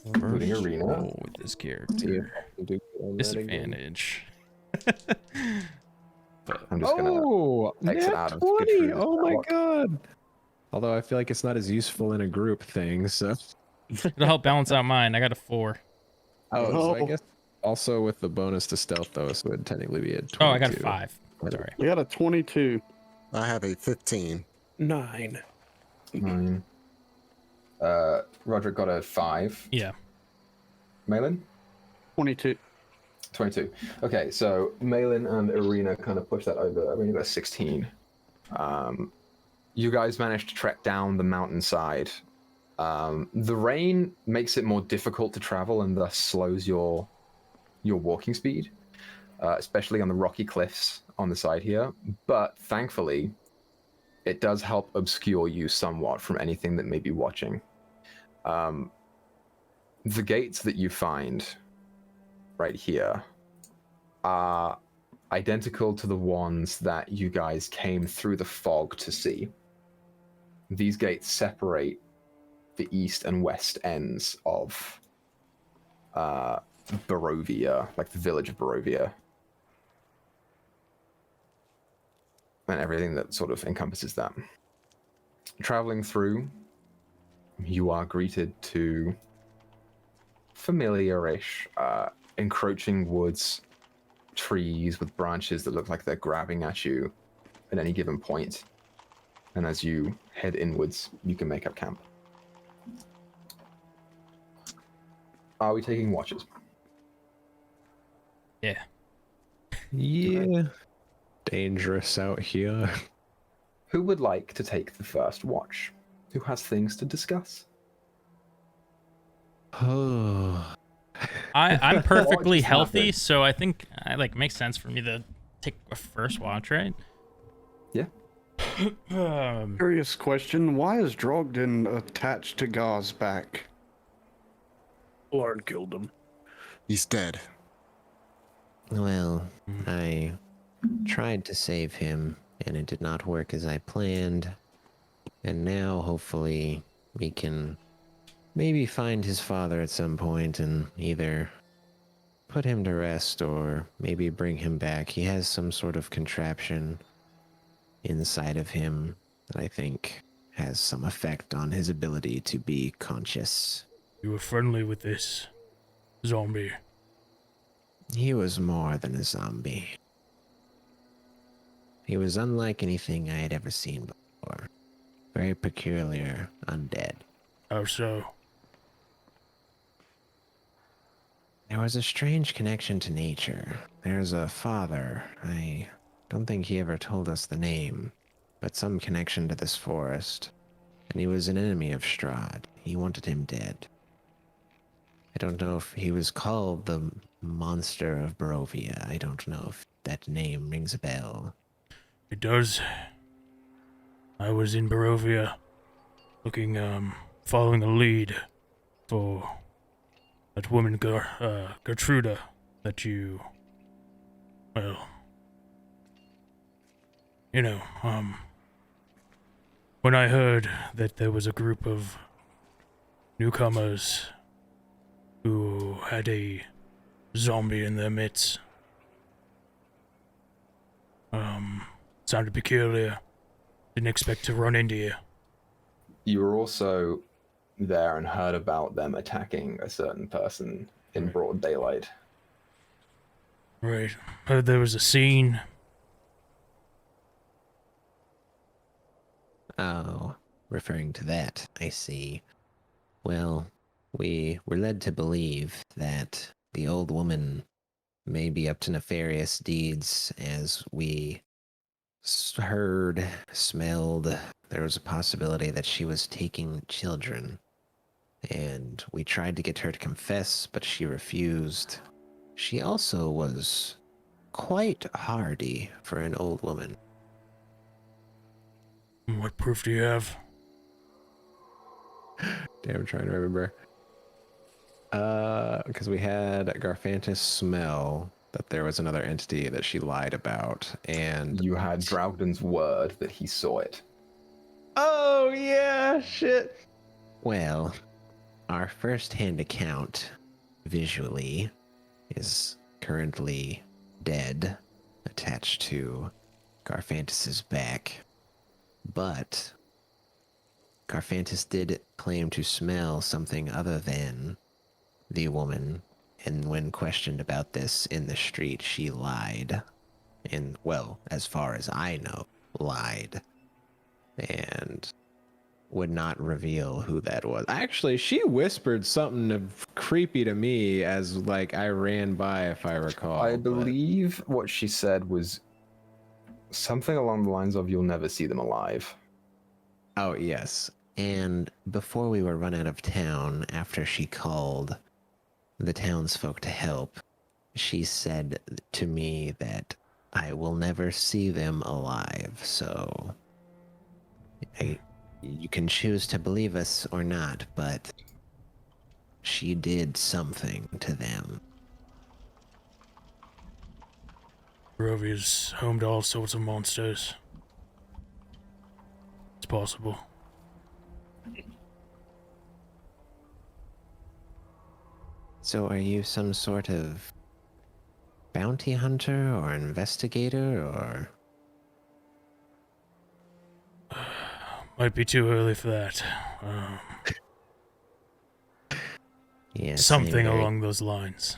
Including Arena. Oh, with this character. Disadvantage. I'm just gonna exit out of 20! Katrina's Oh my outlook. god! Although I feel like it's not as useful in a group thing, so. It'll help balance out mine. I got a 4. Oh, so I Oh. guess also with the bonus to stealth though, so it'd technically be a 22. Oh, I got a 5. Sorry. We got a 22. I have a 15. 9. 9. Roderick got a 5. Yeah. Malin? 22. 22. Okay, so Malin and Arena kind of push that over. Arena got a 16. You guys managed to trek down the mountainside. The rain makes it more difficult to travel and thus slows your walking speed, especially on the rocky cliffs on the side here. But thankfully, it does help obscure you somewhat from anything that may be watching. The gates that you find right here are identical to the ones that you guys came through the fog to see. These gates separate the east and west ends of Barovia, like the village of Barovia, and everything that sort of encompasses that. Traveling through, you are greeted to familiar-ish, encroaching woods, trees with branches that look like they're grabbing at you at any given point. And as you head inwards, you can make up camp. Are we taking watches? Yeah. Yeah. Dangerous out here. Who would like to take the first watch? Who has things to discuss? Oh. I'm perfectly just healthy, happened? so I think it makes sense for me to take a first watch, right? Yeah. Curious question: why is Drogden attached to Gar's back? Lauren killed him. He's dead. Well, I tried to save him, and it did not work as I planned. And now, hopefully, we can maybe find his father at some point and either put him to rest or maybe bring him back. He has some sort of contraption inside of him that I think has some effect on his ability to be conscious. You were friendly with this zombie. He was more than a zombie. He was unlike anything I had ever seen before. Very peculiar undead. How so? There was a strange connection to nature. There's a father. I don't think he ever told us the name, but some connection to this forest. And he was an enemy of Strahd. He wanted him dead. I don't know if he was called the Monster of Barovia. I don't know if that name rings a bell. It does. I was in Barovia, looking, following the lead for that woman, Gertruda, that you, well, you know, when I heard that there was a group of newcomers who had a zombie in their midst, sounded peculiar. Didn't expect to run into you. You were also there and heard about them attacking a certain person in broad daylight. Right. Heard there was a scene. Oh, referring to that, I see. Well, we were led to believe that the old woman may be up to nefarious deeds as we heard, smelled. There was a possibility that she was taking children. And we tried to get her to confess, but she refused. She also was quite hardy for an old woman. What proof do you have? Damn, I'm trying to remember. Because we had Garfantis smell that there was another entity that she lied about, and You had Drowden's word that he saw it. oh yeah, shit. Well, our first-hand account, visually, is currently dead, attached to Garfantis's back. But Garfantis did claim to smell something other than the woman, and when questioned about this in the street, she lied. And, well, as far as I know, lied. And would not reveal who that was. Actually, she whispered something creepy to me as like I ran by, if I recall. I but- believe what she said was something along the lines of, "You'll never see them alive." Oh yes. And before we were run out of town, after she called the townsfolk to help, she said to me that I will never see them alive, so You can choose to believe us or not, but she did something to them. Barovia's home to all sorts of monsters. It's possible. So are you some sort of bounty hunter or investigator or... Might be too early for that. Yes, Something along those lines.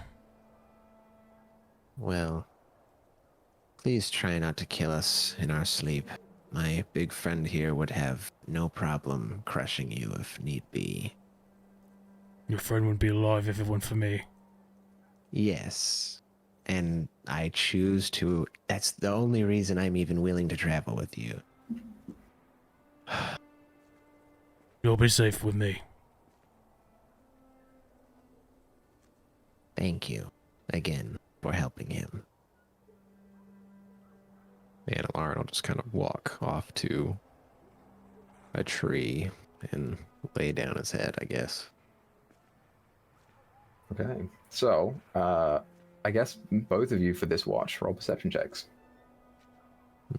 Well, please try not to kill us in our sleep. My big friend here would have no problem crushing you if need be. Your friend wouldn't be alive if it weren't for me. Yes. And I choose to... That's the only reason I'm even willing to travel with you. You'll be safe with me. Thank you, again, for helping him. And Lauren will just kind of walk off to a tree and lay down his head, I guess. Okay, so I guess both of you for this watch roll perception checks.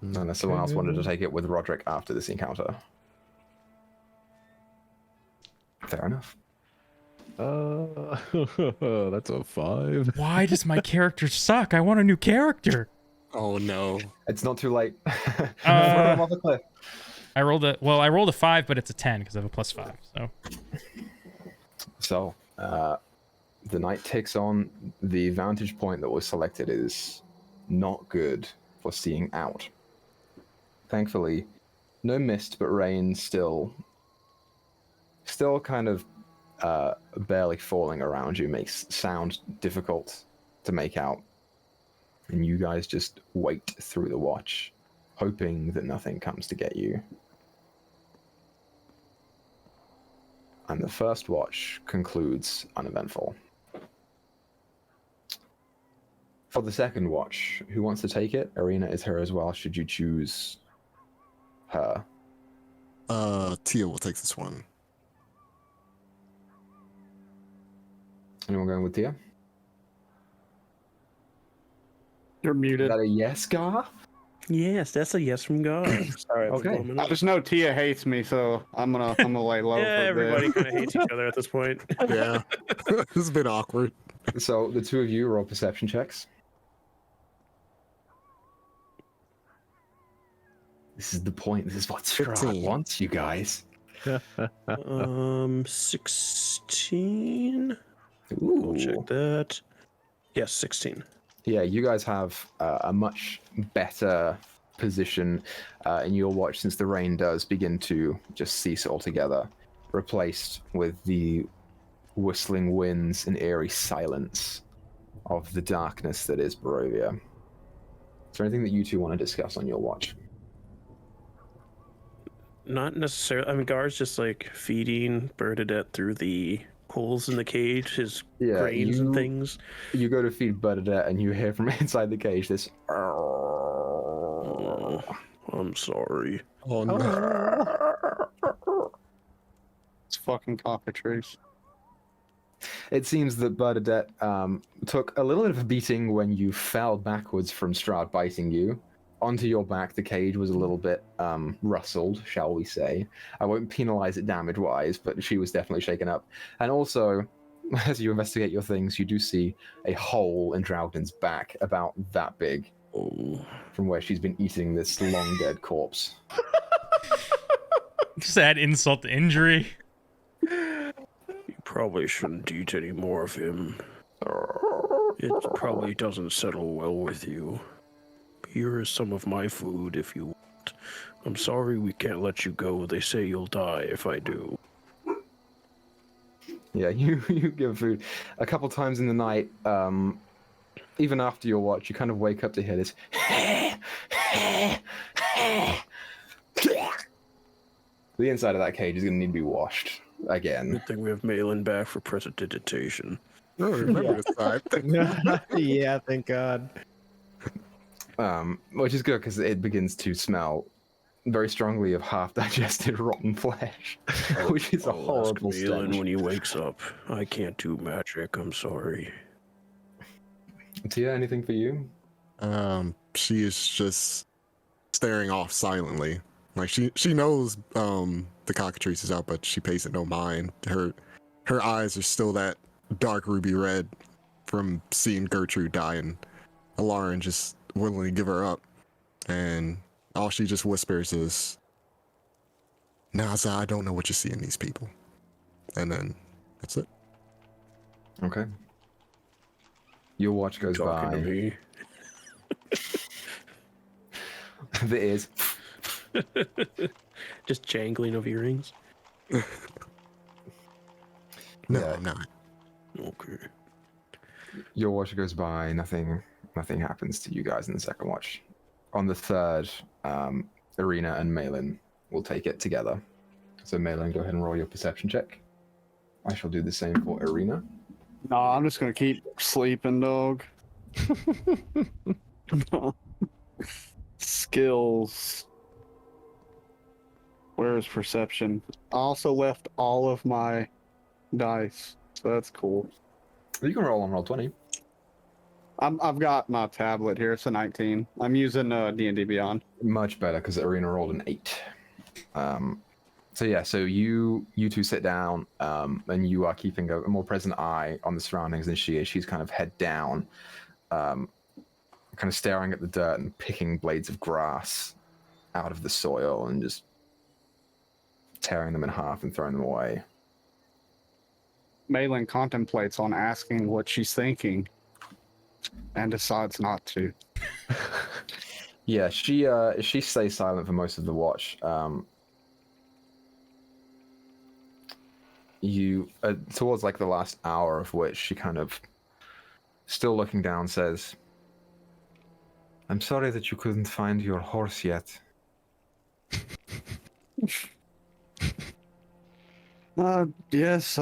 Unless someone else wanted to take it with Roderick after this encounter. Fair enough. That's a 5. Why does my character suck? I want a new character. Oh no. It's not too late. Throw Uh, him off a cliff. I rolled a 5, but it's a 10 because I have a +5. So So, the night ticks on. The vantage point that was selected is not good for seeing out. Thankfully, no mist, but rain still kind of barely falling around you makes sound difficult to make out. And you guys just wait through the watch, hoping that nothing comes to get you. And the first watch concludes uneventful. For the second watch, who wants to take it? Arena is here as well, should you choose her. Tia will take this one. Anyone going with Tia? You're Is muted. that a yes, Gar? Yes, that's a yes from God. Sorry, I was Okay. bumming I up. just know Tia hates me, so I'm gonna lay low. Yeah, for a bit. everybody kind of hates each other at this point. Yeah. This has been awkward. So the two of you roll perception checks. This is the point. This is what Strahd 15. wants, you guys. 16. We'll Ooh. check that. Yes, 16. Yeah, you guys have a much better position in your watch since the rain does begin to just cease altogether, replaced with the whistling winds and eerie silence of the darkness that is Barovia. Is there anything that you two want to discuss on your watch? Not necessarily. I mean, Gar's just like feeding Bernadette through the holes in the cage, his Yeah, grains and things. You go to feed Bernadette and you hear from inside the cage this... Oh, I'm sorry. Oh no. It's fucking cockatrice. It seems that Bernadette took a little bit of a beating when you fell backwards from Strahd biting you. Onto your back, the cage was a little bit rustled, shall we say. I won't penalize it damage-wise, but she was definitely shaken up. And also, as you investigate your things, you do see a hole in Draugden's back about that big from where she's been eating this long-dead corpse. just add insult to injury. You probably shouldn't eat any more of him. It probably doesn't settle well with you. Here is some of my food if you want. I'm sorry we can't let you go. They say you'll die if I do. Yeah, you give food. A couple times in the night, even after your watch, you kind of wake up to hear this. The inside of that cage is going to need to be washed again. Good thing we have Malin back for prestidigitation. No, remember this time. Yeah, thank God. Which is good because it begins to smell very strongly of half-digested rotten flesh, which is a I'll horrible ask Malin stench. when he wakes up. I can't do magic. I'm sorry. Tia, anything for you? She is just staring off silently. Like she knows the cockatrice is out, but she pays it no mind. Her eyes are still that dark ruby red from seeing Gertrude die, and Alarin just willingly give her up. And all she just whispers is, Naza, I don't know what you see in these people. And then that's it. Okay. Your watch goes Talking by. to me. The ears. Just jangling of earrings. No, Yeah. I'm not. Okay. Your watch goes by. Nothing happens to you guys in the second watch. On the third, Irina and Malin will take it together. So Malin, go ahead and roll your perception check. I shall do the same for Irina. No, I'm just gonna keep sleeping, dog. Skills. Where is perception? I also left all of my dice, so that's cool. You can roll on Roll20. I've got my tablet here. It's a 19. I'm using D&D Beyond. Much better because Irina rolled an 8. So yeah, so you two sit down, and you are keeping a more present eye on the surroundings than she is. She's kind of head down, kind of staring at the dirt and picking blades of grass out of the soil and just tearing them in half and throwing them away. Malin contemplates on asking what she's thinking and decides not to. Yeah, she stays silent for most of the watch. You towards like the last hour of which she kind of still looking down says, I'm sorry that you couldn't find your horse yet. Yes,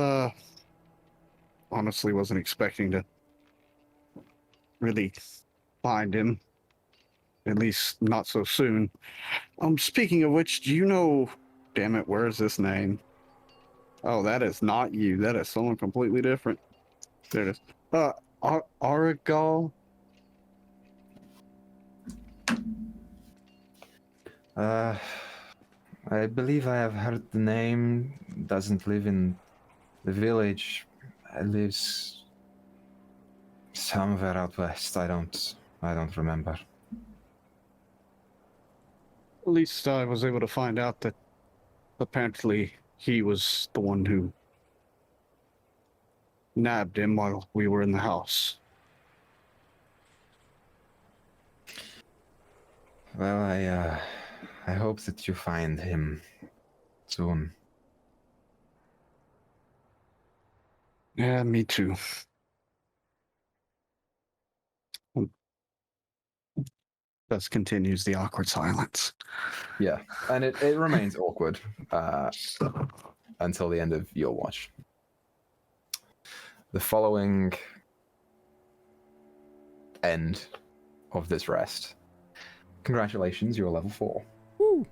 honestly wasn't expecting to really find him. At least not so soon. Speaking of which, do you know, damn it, where is this name? Oh, that is not you. That is someone completely different. There it is. Aragal? I believe I have heard the name. Doesn't live in the village. Lives somewhere out west. I don't remember. At least I was able to find out that apparently he was the one who nabbed him while we were in the house. Well, I hope that you find him soon. Yeah, me too. Thus continues the awkward silence. Yeah, and it remains awkward until the end of your watch. The following end of this rest. Congratulations, you're level 4. Woo.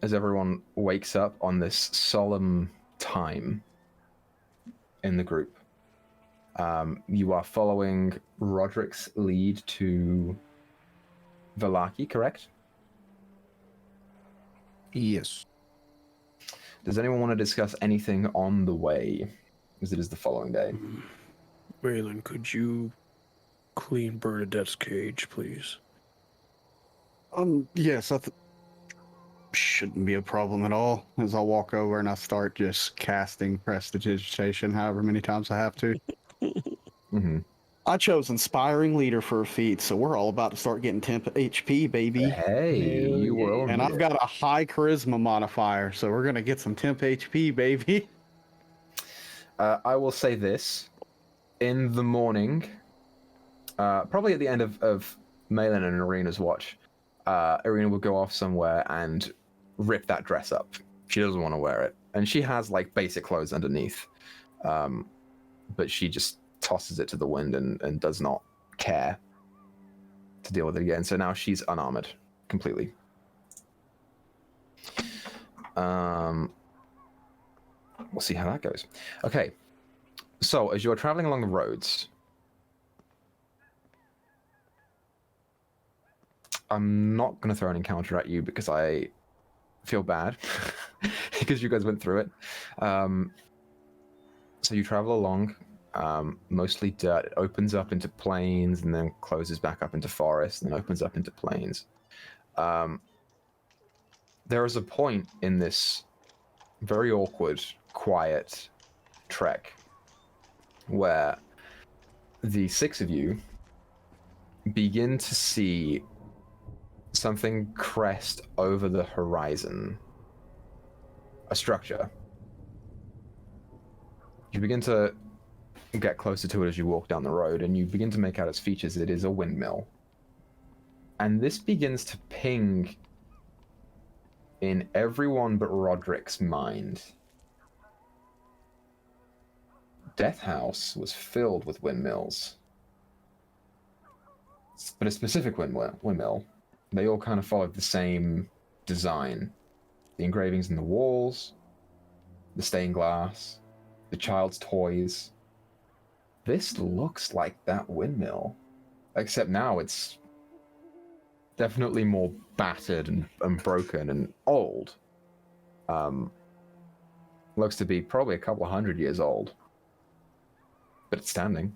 As everyone wakes up on this solemn time in the group, you are following Roderick's lead to Vallaki, correct? Yes. Does anyone want to discuss anything on the way, as it is the following day? Malin, could you clean Bernadette's cage, please? Yes, shouldn't be a problem at all. As I walk over and I start just casting prestidigitation however many times I have to. Mm-hmm. I chose Inspiring Leader for a feat, so we're all about to start getting temp HP, baby. Hey, you will. And I've got a high charisma modifier, so we're gonna get some temp HP, baby. I will say this. In the morning, probably at the end of Malin and Irina's watch, Irina will go off somewhere and rip that dress up. She doesn't want to wear it. And she has like basic clothes underneath. But she just tosses it to the wind and does not care to deal with it again. So now she's unarmored completely. We'll see how that goes. Okay, so as you're traveling along the roads, I'm not going to throw an encounter at you because I feel bad because you guys went through it. So you travel along, mostly dirt. It opens up into plains and then closes back up into forest and then opens up into plains. There is a point in this very awkward, quiet trek where the six of you begin to see something crest over the horizon. A structure. You begin to get closer to it as you walk down the road, and you begin to make out its features. It is a windmill. And this begins to ping in everyone but Roderick's mind. Death House was filled with windmills. But a specific windmill. They all kind of followed the same design. The engravings in the walls, the stained glass, the child's toys. This looks like that windmill. Except now it's definitely more battered and broken and old. Looks to be probably a couple 100 years old. But it's standing.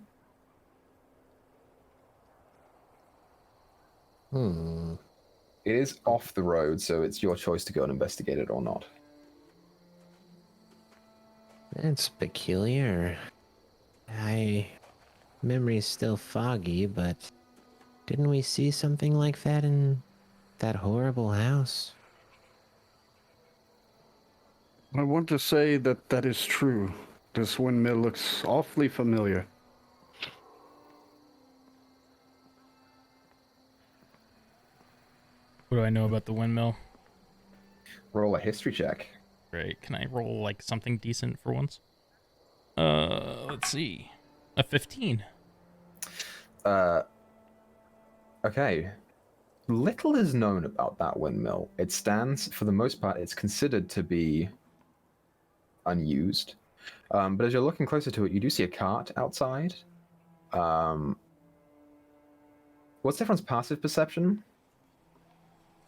It is off the road, so it's your choice to go and investigate it or not. That's peculiar. Memory's still foggy, but didn't we see something like that in that horrible house? I want to say that that is true. This windmill looks awfully familiar. What do I know about the windmill? Roll a history check. Great. Can I roll like something decent for once? Let's see. A 15. Okay. Little is known about that windmill. It stands, for the most part, it's considered to be unused. But as you're looking closer to it, you do see a cart outside. What's everyone's passive perception?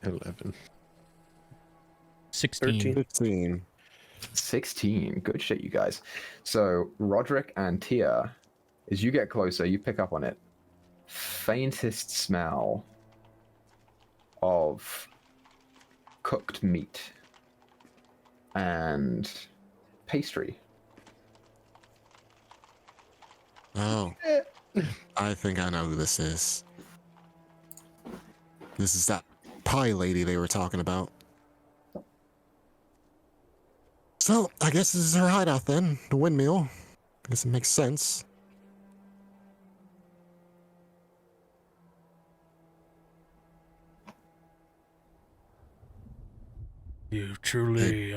11. 16. 15. 16. Good shit, you guys. So, Roderick and Tia, as you get closer, you pick up on it. Faintest smell of cooked meat and pastry. Oh. I think I know who this is. This is that pie lady they were talking about. So, I guess this is her hideout then, the windmill. I guess it makes sense. You truly,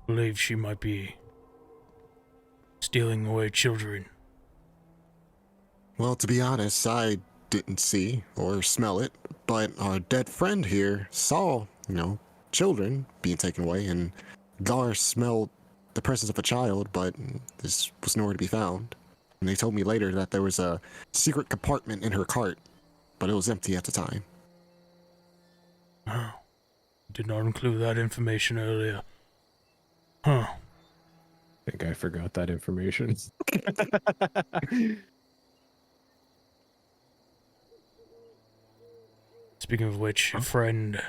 believe she might be stealing away children? Well, to be honest, I didn't see or smell it, but our dead friend here saw, children being taken away, and Gar smelled the presence of a child, but this was nowhere to be found. And they told me later that there was a secret compartment in her cart, but it was empty at the time. Oh. Did not include that information earlier. Huh. I think I forgot that information. Speaking of which, friend,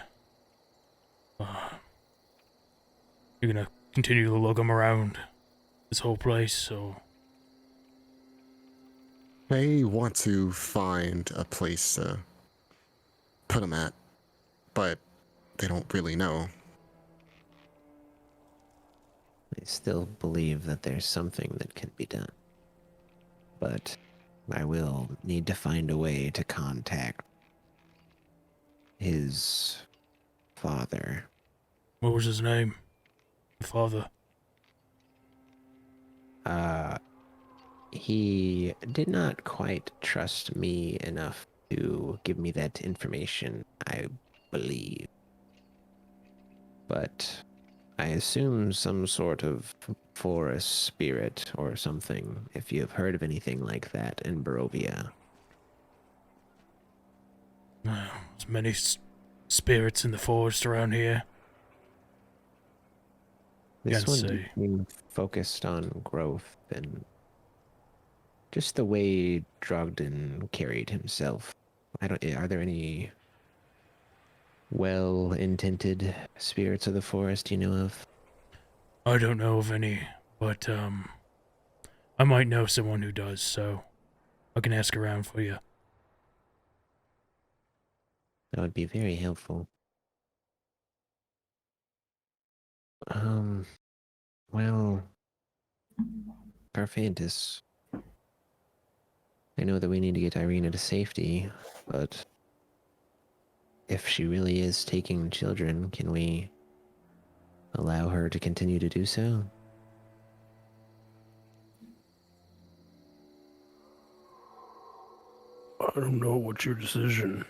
you're gonna continue to lug him around this whole place, so... They want to find a place to put him at, but they don't really know. I still believe that there's something that can be done. But I will need to find a way to contact his father. What was his name? The father? He did not quite trust me enough to give me that information, I believe. but I assume some sort of forest spirit or something, if you have heard of anything like that in Barovia. There's many spirits in the forest around here. This Can't one say. seemed focused on growth and just the way Drogden carried himself. Are there any well-intended spirits of the forest you know of? I don't know of any, but I might know someone who does, so I can ask around for you. That would be very helpful. Well, Garfantis, I know that we need to get Irina to safety, but if she really is taking children, can we allow her to continue to do so? I don't know. What's your decision?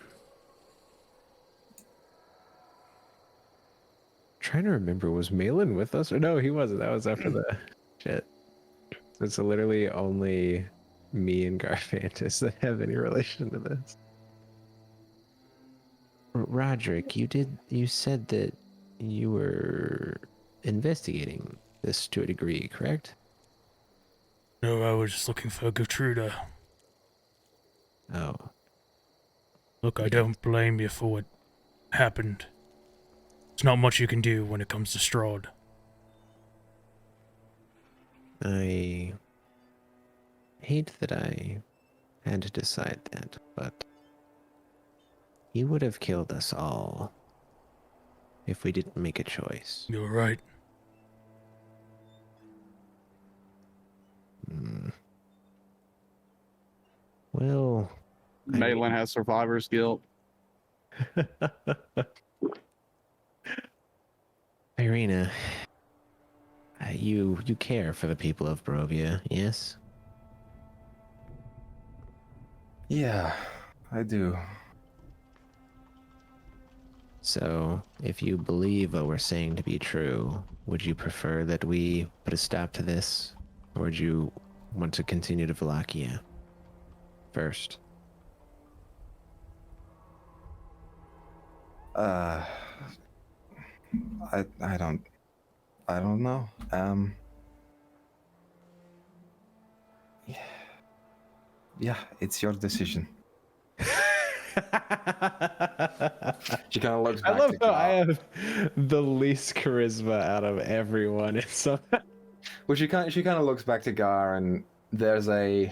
Trying to remember, was Malin with us? Or no, he wasn't. That was after the shit. So it's literally only me and Garfantis that have any relation to this. Roderick, you said that you were investigating this to a degree, correct? No, I was just looking for Gertruda. Oh. Look, I don't blame you for what happened. There's not much you can do when it comes to Strahd. I hate that I had to decide that, but he would have killed us all if we didn't make a choice. You're right. Well, Malin has survivor's guilt. Irina, you care for the people of Barovia, yes? Yeah, I do. So, if you believe what we're saying to be true, would you prefer that we put a stop to this? Or would you want to continue to Wallachia first? I don't know. Yeah, it's your decision. She kind of looks back I love to how Gar. I have the least charisma out of everyone. It's so Well, she kind of looks back to Gar, and there's a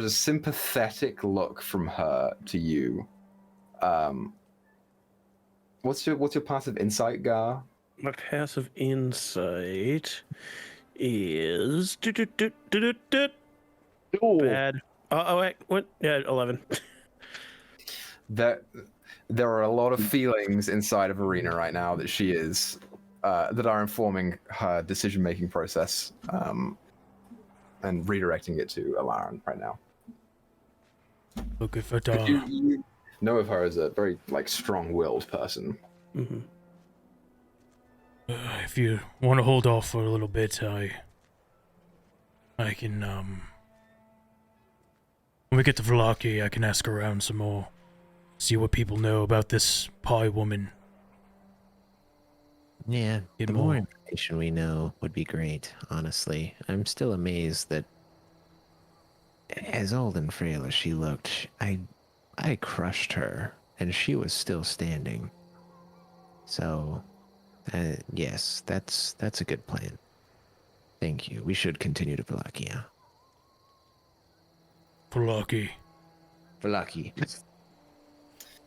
sympathetic look from her to you. What's your passive insight, Gar? My passive insight is bad. Oh wait, what? Yeah, 11. There are a lot of feelings inside of Arena right now that she is that are informing her decision-making process and redirecting it to Alarin right now. Look, if it, You know of her as a very strong-willed person. Mm-hmm. If you want to hold off for a little bit, I can, when we get to Wallachia, I can ask around some more. See what people know about this pie woman. Yeah, Get the more more. information we know would be great, honestly. I'm still amazed that as old and frail as she looked, I crushed her, and she was still standing. So, yes, that's a good plan. Thank you. We should continue to Wallachia. Wallachia. Wallachia.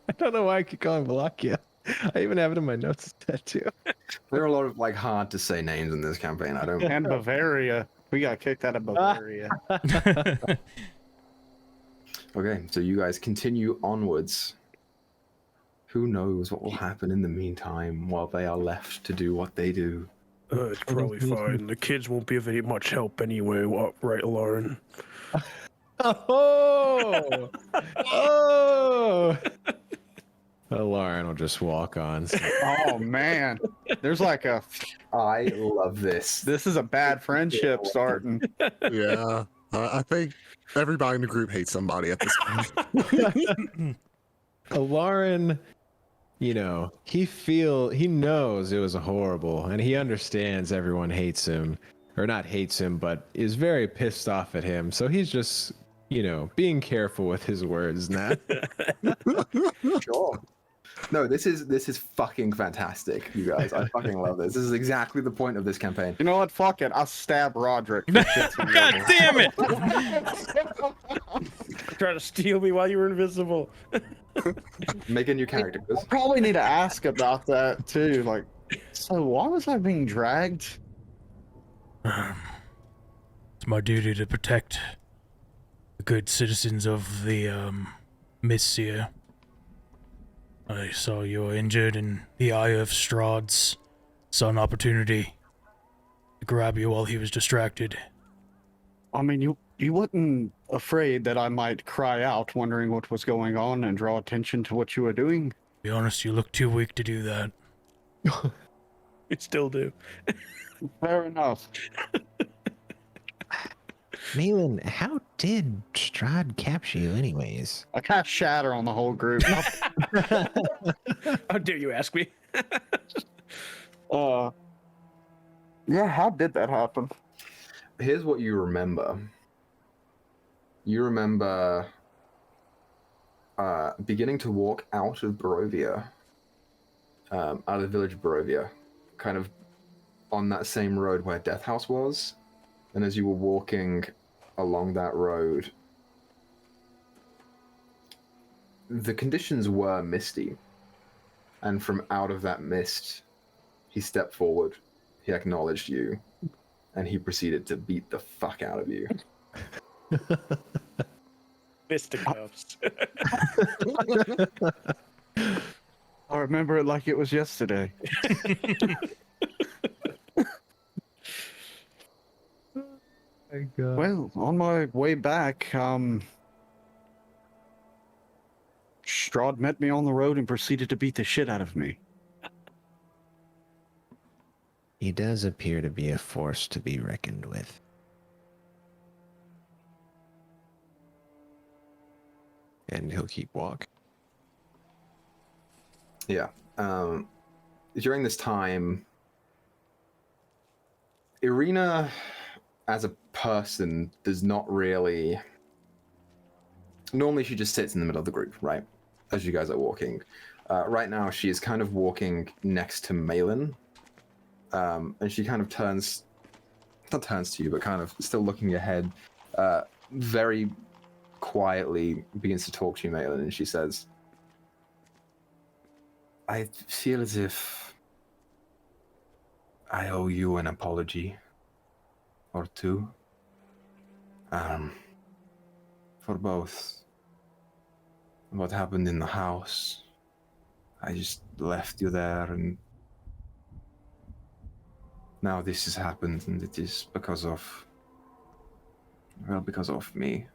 I don't know why I keep calling Wallachia. I even have it in my notes tattoo. There are a lot of hard to say names in this campaign. I don't. And Bavaria. We got kicked out of Bavaria. Okay, so you guys continue onwards. Who knows what will happen in the meantime while they are left to do what they do? It's probably fine. The kids won't be of any much help anyway, right, Lauren? Oh! Oh! Lauren will just walk on. Oh man, there's like a. I love this. This is a bad friendship starting. Yeah. I think everybody in the group hates somebody at this point. Lauren, you know, he knows it was horrible, and he understands everyone hates him, or not hates him, but is very pissed off at him. So he's just, you know, being careful with his words now. Sure. No, this is fucking fantastic, you guys. I fucking love this. This is exactly the point of this campaign. You know what? Fuck it. I'll stab Roderick. For shits and God giggles. damn it! Try to steal me while you were invisible. Make a new character. I probably need to ask about that too. Like, so why was I being dragged? It's my duty to protect the good citizens of the Mist here. I saw you were injured, and the Eye of Strahd saw an opportunity to grab you while he was distracted. I mean, you wasn't afraid that I might cry out, wondering what was going on, and draw attention to what you were doing? To be honest, you look too weak to do that. You still do. Fair enough. Malin, how did Strahd capture you anyways? I cast shatter on the whole group. How dare you ask me? Yeah, how did that happen? Here's what you remember. You remember beginning to walk out of Barovia, out of the village of Barovia, kind of on that same road where Death House was. And as you were walking along that road, the conditions were misty. And from out of that mist, he stepped forward, he acknowledged you, and he proceeded to beat the fuck out of you. Fisticuffs. I remember it like it was yesterday. Well, on my way back, Strahd met me on the road and proceeded to beat the shit out of me. He does appear to be a force to be reckoned with. And he'll keep walking. Yeah. During this time, Irina, as a person, does not really... Normally she just sits in the middle of the group, right? As you guys are walking. Right now she is kind of walking next to Malin. And she kind of turns... Not turns to you, but kind of still looking ahead. Very quietly begins to talk to you, Malin, and she says... I feel as if I owe you an apology or two. For both what happened in the house. I just left you there, and now this has happened, and it is because of me.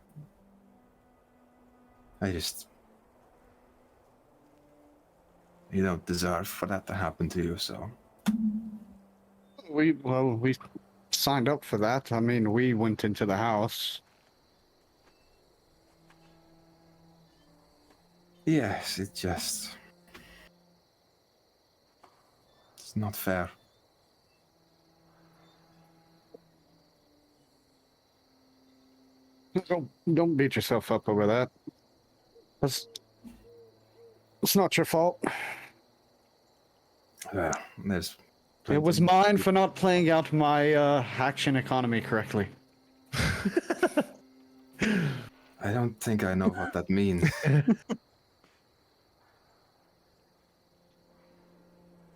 You don't deserve for that to happen to you, so. We signed up for that. I mean, we went into the house. Yes, it's not fair. Don't beat yourself up over that. It's not your fault. There's It was mine for not playing out my action economy correctly. I don't think I know what that means.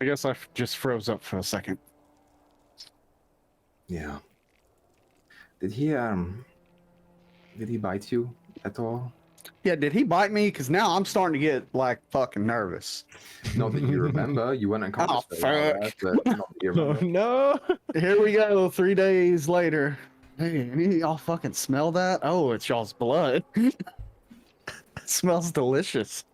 I guess I just froze up for a second. Yeah. Did he bite you at all? Yeah, did he bite me? Because now I'm starting to get, like, fucking nervous. Not that you remember. You went unconscious. Oh, for a while, fuck. but not that you remember. No! Here we go, 3 days later. Hey, any of y'all fucking smell that? Oh, it's y'all's blood. It smells delicious.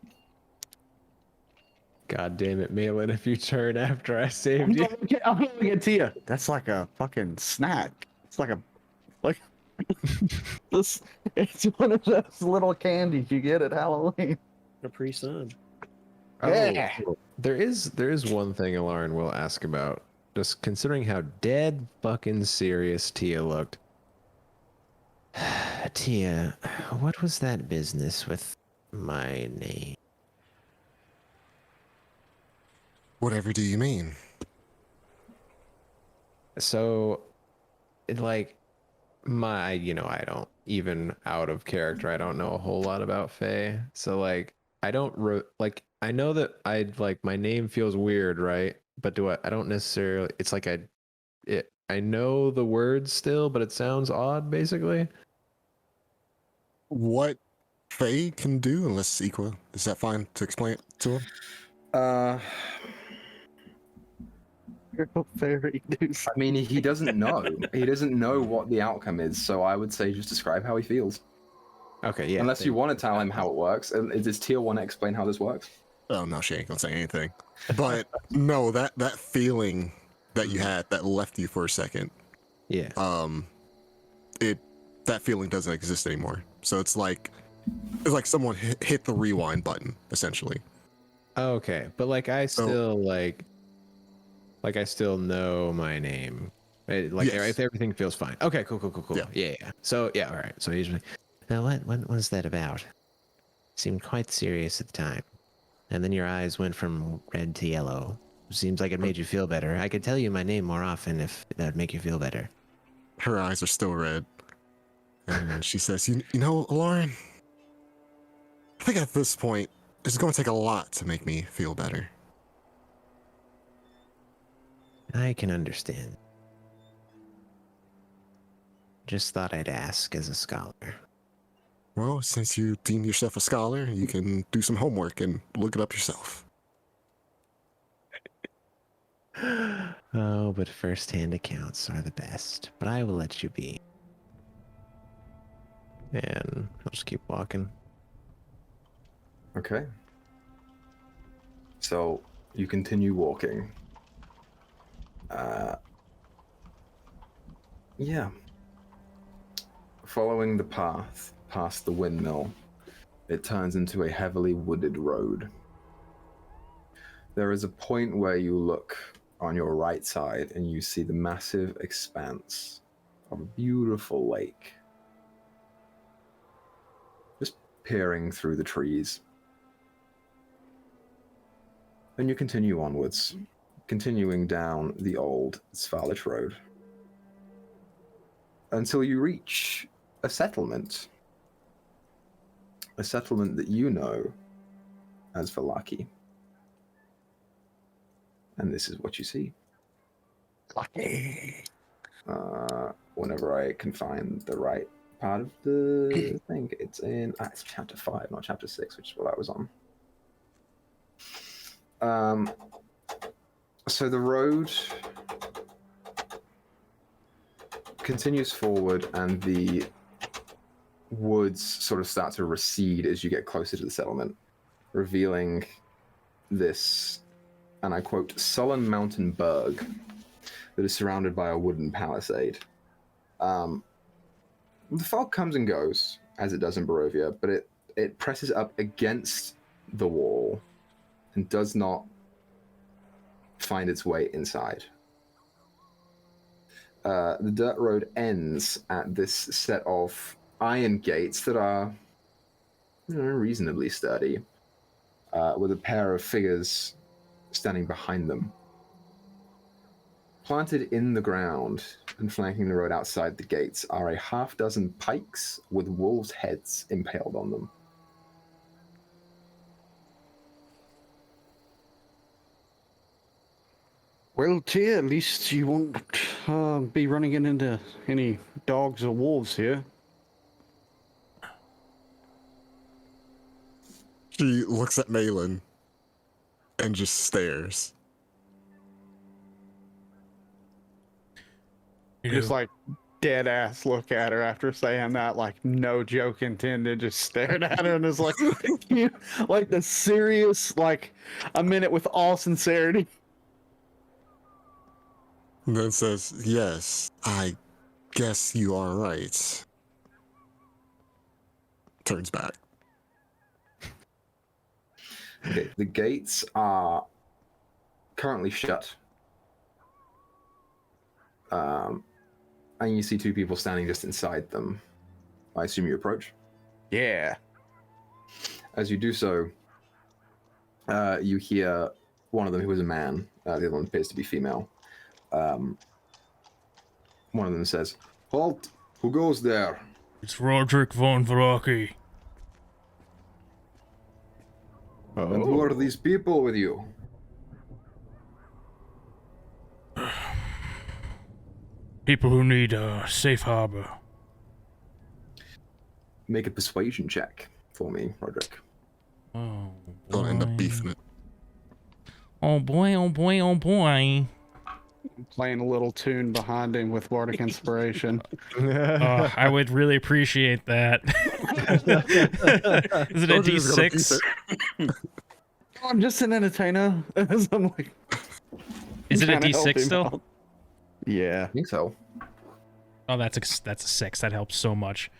God damn it, Malin, if you turn after I I'm saved you. looking at Tia. That's like a fucking snack. It's like this. It's one of those little candies you get at Halloween. Capri Sun. Yeah. Oh, there is one thing Alarin will ask about. Just considering how dead fucking serious Tia looked. Tia, what was that business with my name? Whatever do you mean? So, like, I don't even out of character. I don't know a whole lot about Fae. So, like, I don't I know that my name feels weird, right? But I don't necessarily. It's like I know the words still, but it sounds odd, basically. What Faye can do, unless Equa, is that fine to explain it to him? You're a fairy dude. I mean, he doesn't know. He doesn't know what the outcome is. So I would say just describe how he feels. Okay, yeah. Unless you want to tell him how it works. Does Tia want to explain how this works? Oh no, she ain't gonna say anything. But no, that feeling that you had that left you for a second, Yeah. that feeling doesn't exist anymore. So it's like someone hit the rewind button, essentially. Okay, but I still I still know my name. Yes. If everything feels fine. Okay, cool. Yeah. Yeah. So yeah, all right. So usually, Now, what was that about? Seemed quite serious at the time. And then your eyes went from red to yellow. Seems like it made you feel better. I could tell you my name more often if that'd make you feel better. Her eyes are still red. And she says, you know, Lauren, I think at this point, it's going to take a lot to make me feel better. I can understand. Just thought I'd ask as a scholar. Well, since you deem yourself a scholar, you can do some homework and look it up yourself. Oh, but first-hand accounts are the best. But I will let you be. and I'll just keep walking. Okay. So you continue walking. Yeah. Following the path past the windmill, it turns into a heavily wooded road. There is a point where you look on your right side and you see the massive expanse of a beautiful lake. Just peering through the trees. Then you continue onwards, continuing down the old Svalich Road, until you reach a settlement. A settlement that you know as Valaki. And this is what you see. Lucky. Whenever I can find the right part of the thing, it's in it's chapter 5, not chapter 6, which is what I was on. So the road continues forward, and the woods sort of start to recede as you get closer to the settlement, revealing this, and I quote, sullen mountain berg that is surrounded by a wooden palisade. The fog comes and goes, as it does in Barovia, but it presses up against the wall and does not find its way inside. The dirt road ends at this set of iron gates that are reasonably sturdy, with a pair of figures standing behind them. Planted in the ground and flanking the road outside the gates are a half-dozen pikes with wolves' heads impaled on them. Well, Tia, at least you won't be running into any dogs or wolves here. She looks at Malin and just stares. You Just do. like dead ass look at her after saying that, like no joke intended, just stared at her and is like, like the serious, like I meant it with all sincerity. And then says, yes, I guess you are right. Turns back. Okay, the gates are currently shut. And you see two people standing just inside them. I assume you approach. Yeah. As you do so, you hear one of them, who is a man, the other one appears to be female. One of them says, "Halt! Who goes there?" It's Roderick von Vraki. And who are these people with you? People who need a safe harbor. Make a persuasion check for me, Roderick. Oh, Don't end up boy. beefing it. Oh boy, oh boy, oh boy. Playing a little tune behind him with Bardic Inspiration. I would really appreciate that. Is it a D6? I'm just an entertainer. I'm like, Is it a trying to help D6 him still? out. Yeah. I think so. Oh, that's a 6. That helps so much.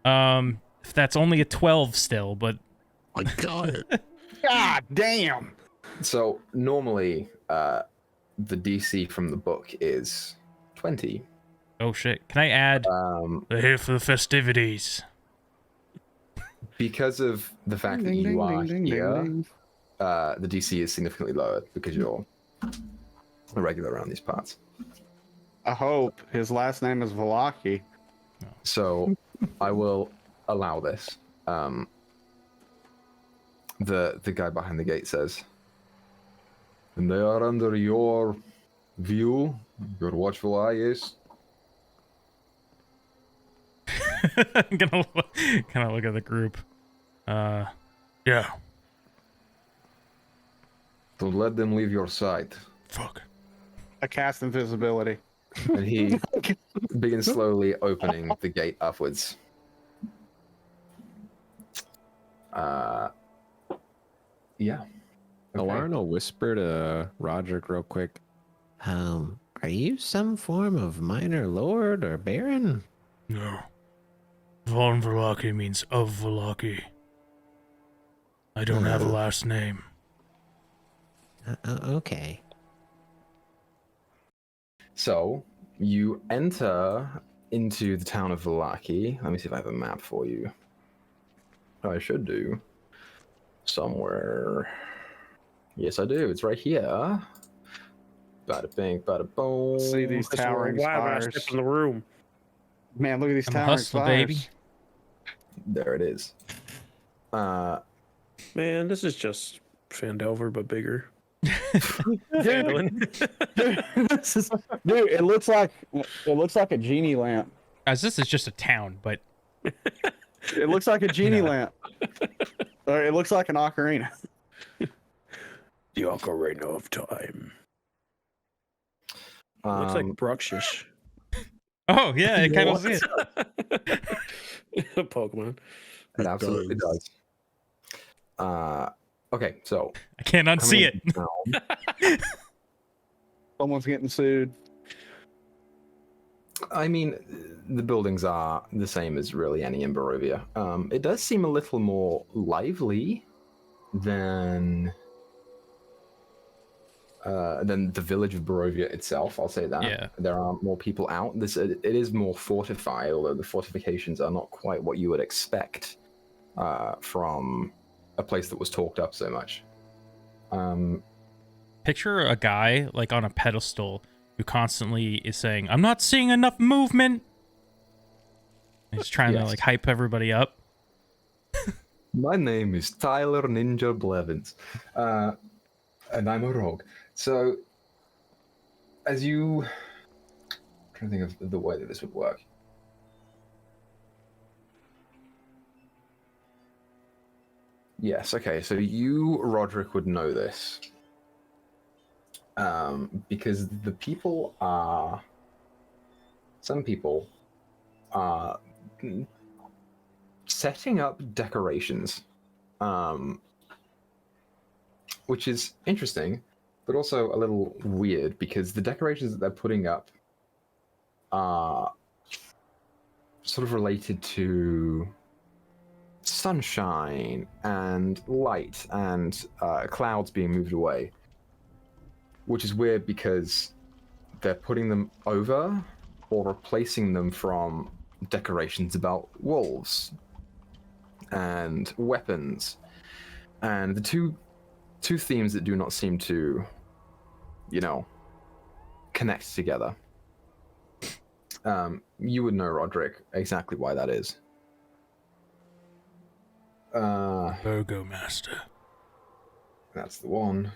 If that's only a 12 still, but I got it. God damn. So normally, the DC from the book is 20. oh shit. Can I add? They're here for the festivities. Because of the fact that you are here, the DC is significantly lower because you're a regular around these parts. I hope his last name is Velaki. So I will allow this. The guy behind the gate says, "And they are under your view, your watchful eye is." I'm gonna kind of look at the group. Yeah. Don't let them leave your sight. Fuck. I cast invisibility. And he begins slowly opening the gate upwards. Yeah. Alarn will whisper to Roderick real quick. Are you some form of minor lord or baron? No. Von Vraki means of Vraki. I don't have a last name. Okay. So you enter into the town of Velaki. Let me see if I have a map for you. I should do. Somewhere. Yes, I do. It's right here. Bada bing, bada boom. See these towering Why am I spires. stepping in the room? Man, look at these I'm a towering hustler, spires. baby. There it is. Man, this is just Phandelver, but bigger. Dude, it looks like a genie lamp. Guys, this is just a town, but It looks like a genie lamp. Or it looks like an ocarina. The Ocarina of Time. Looks like Bruxish. oh yeah, it kind of is. Pokemon. It absolutely does. Okay, so I can't unsee it. it. Someone's getting sued. I mean, the buildings are the same as really any in Barovia. It does seem a little more lively than the village of Barovia itself. I'll say that. Yeah. There are more people out. It is more fortified, although the fortifications are not quite what you would expect from a place that was talked up so much. Picture a guy like on a pedestal who constantly is saying, "I'm not seeing enough movement." He's trying to Yes. like hype everybody up. My name is Tyler Ninja Blevins, and I'm a rogue. So, as you... I'm trying to think of the way that this would work. Yes, okay, so you, Roderick, would know this. Because the people are... Some people setting up decorations, which is interesting, but also a little weird because the decorations that they're putting up are sort of related to sunshine and light and clouds being moved away, which is weird because they're putting them over or replacing them from decorations about wolves and weapons, and the two themes that do not seem to, connect together. You would know, Roderick, exactly why that is. Burgomaster. That's the one.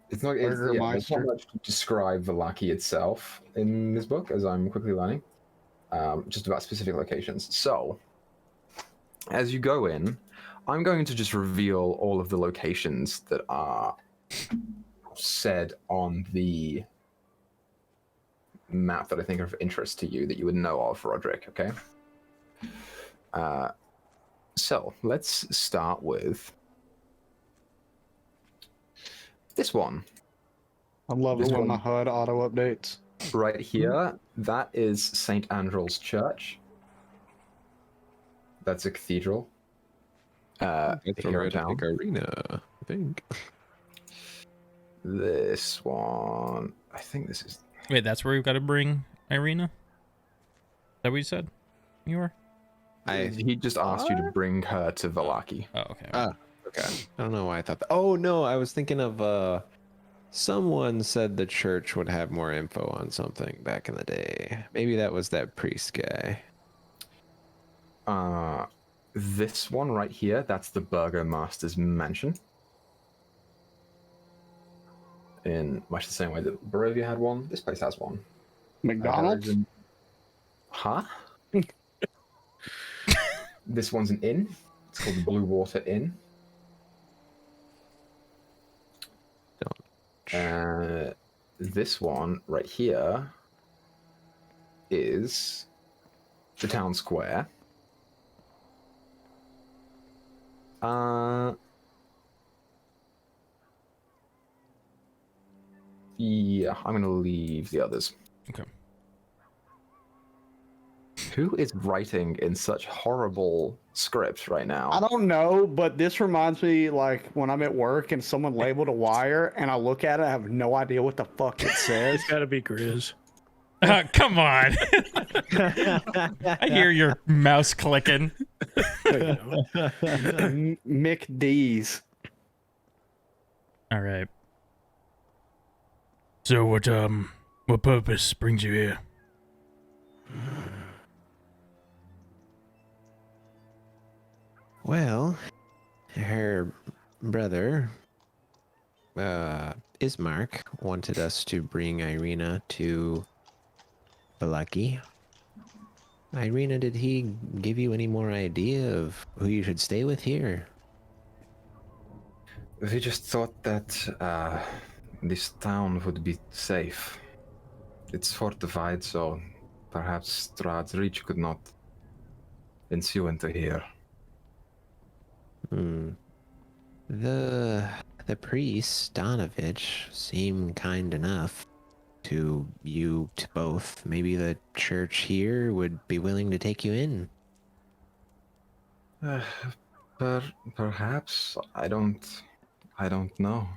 It's not. There's not much to describe Vallaki itself in this book, as I'm quickly learning. Just about specific locations. So, as you go in, I'm going to just reveal all of the locations that are said on the map that I think are of interest to you, that you would know of, Roderick, okay? So, let's start with this one. I love it when my HUD auto updates. Right here, that is St. Andrew's Church. That's a cathedral. That's a Here in red town. arena, I think. This one, I think this is. Wait, that's where we've got to bring Irina? Is that what you said? You were? He just asked you to bring her to Vallaki. Oh, okay. Okay. I don't know why I thought that. Oh, no, I was thinking of, someone said the church would have more info on something back in the day. Maybe that was that priest guy. This one right here, that's the Burgomaster's mansion. In much the same way that Barovia had one, this place has one. McDonald's? Huh? This one's an inn. It's called the Blue Water Inn. This one right here is the town square. Yeah, I'm gonna leave the others. Okay. Who is writing in such horrible script right now? I don't know, but this reminds me like when I'm at work and someone labeled a wire and I look at it, I have no idea what the fuck it says. It's gotta be Grizz. Come on. I hear your mouse clicking. Mick D's. All right. So what purpose brings you here? Well, her brother, Ismark, wanted us to bring Irina to Vallaki. Irina, did he give you any more idea of who you should stay with here? We just thought that this town would be safe. It's fortified, so perhaps Strahd's reach could not ensue into here. The priest, Donovich, seemed kind enough to you to both. Maybe the church here would be willing to take you in. Perhaps. I don't know.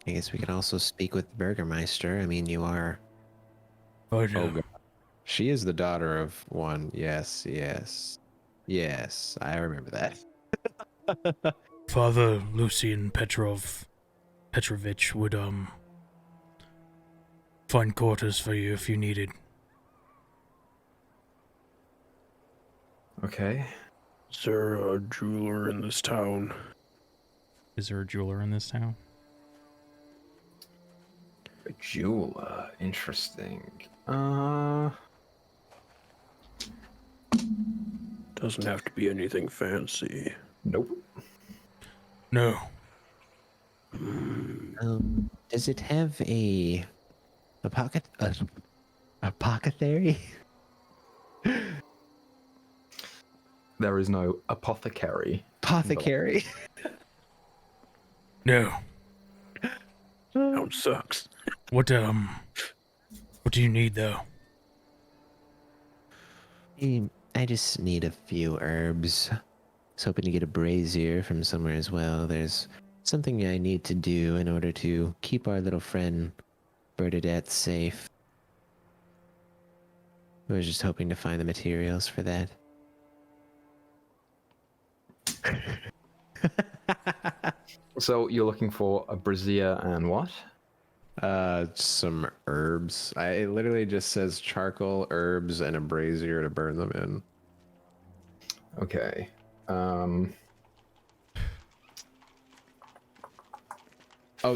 I guess we could also speak with the Burgermeister. I mean, you are... Oh, God. She is the daughter of one. Yes, I remember that. Father Lucian Petrovich would find quarters for you if you needed. Okay. Is there a jeweler in this town? Is there a jeweler in this town? A jeweler. Interesting. Doesn't have to be anything fancy. Nope. No. Does it have a apothecary? There is no apothecary. Apothecary? No. Sound sucks. What do you need though? I just need a few herbs. I was hoping to get a brazier from somewhere as well. There's something I need to do in order to keep our little friend Bernadette safe. I was just hoping to find the materials for that. So you're looking for a brazier and what? Some herbs. It literally just says charcoal, herbs, and a brazier to burn them in. Okay. Oh,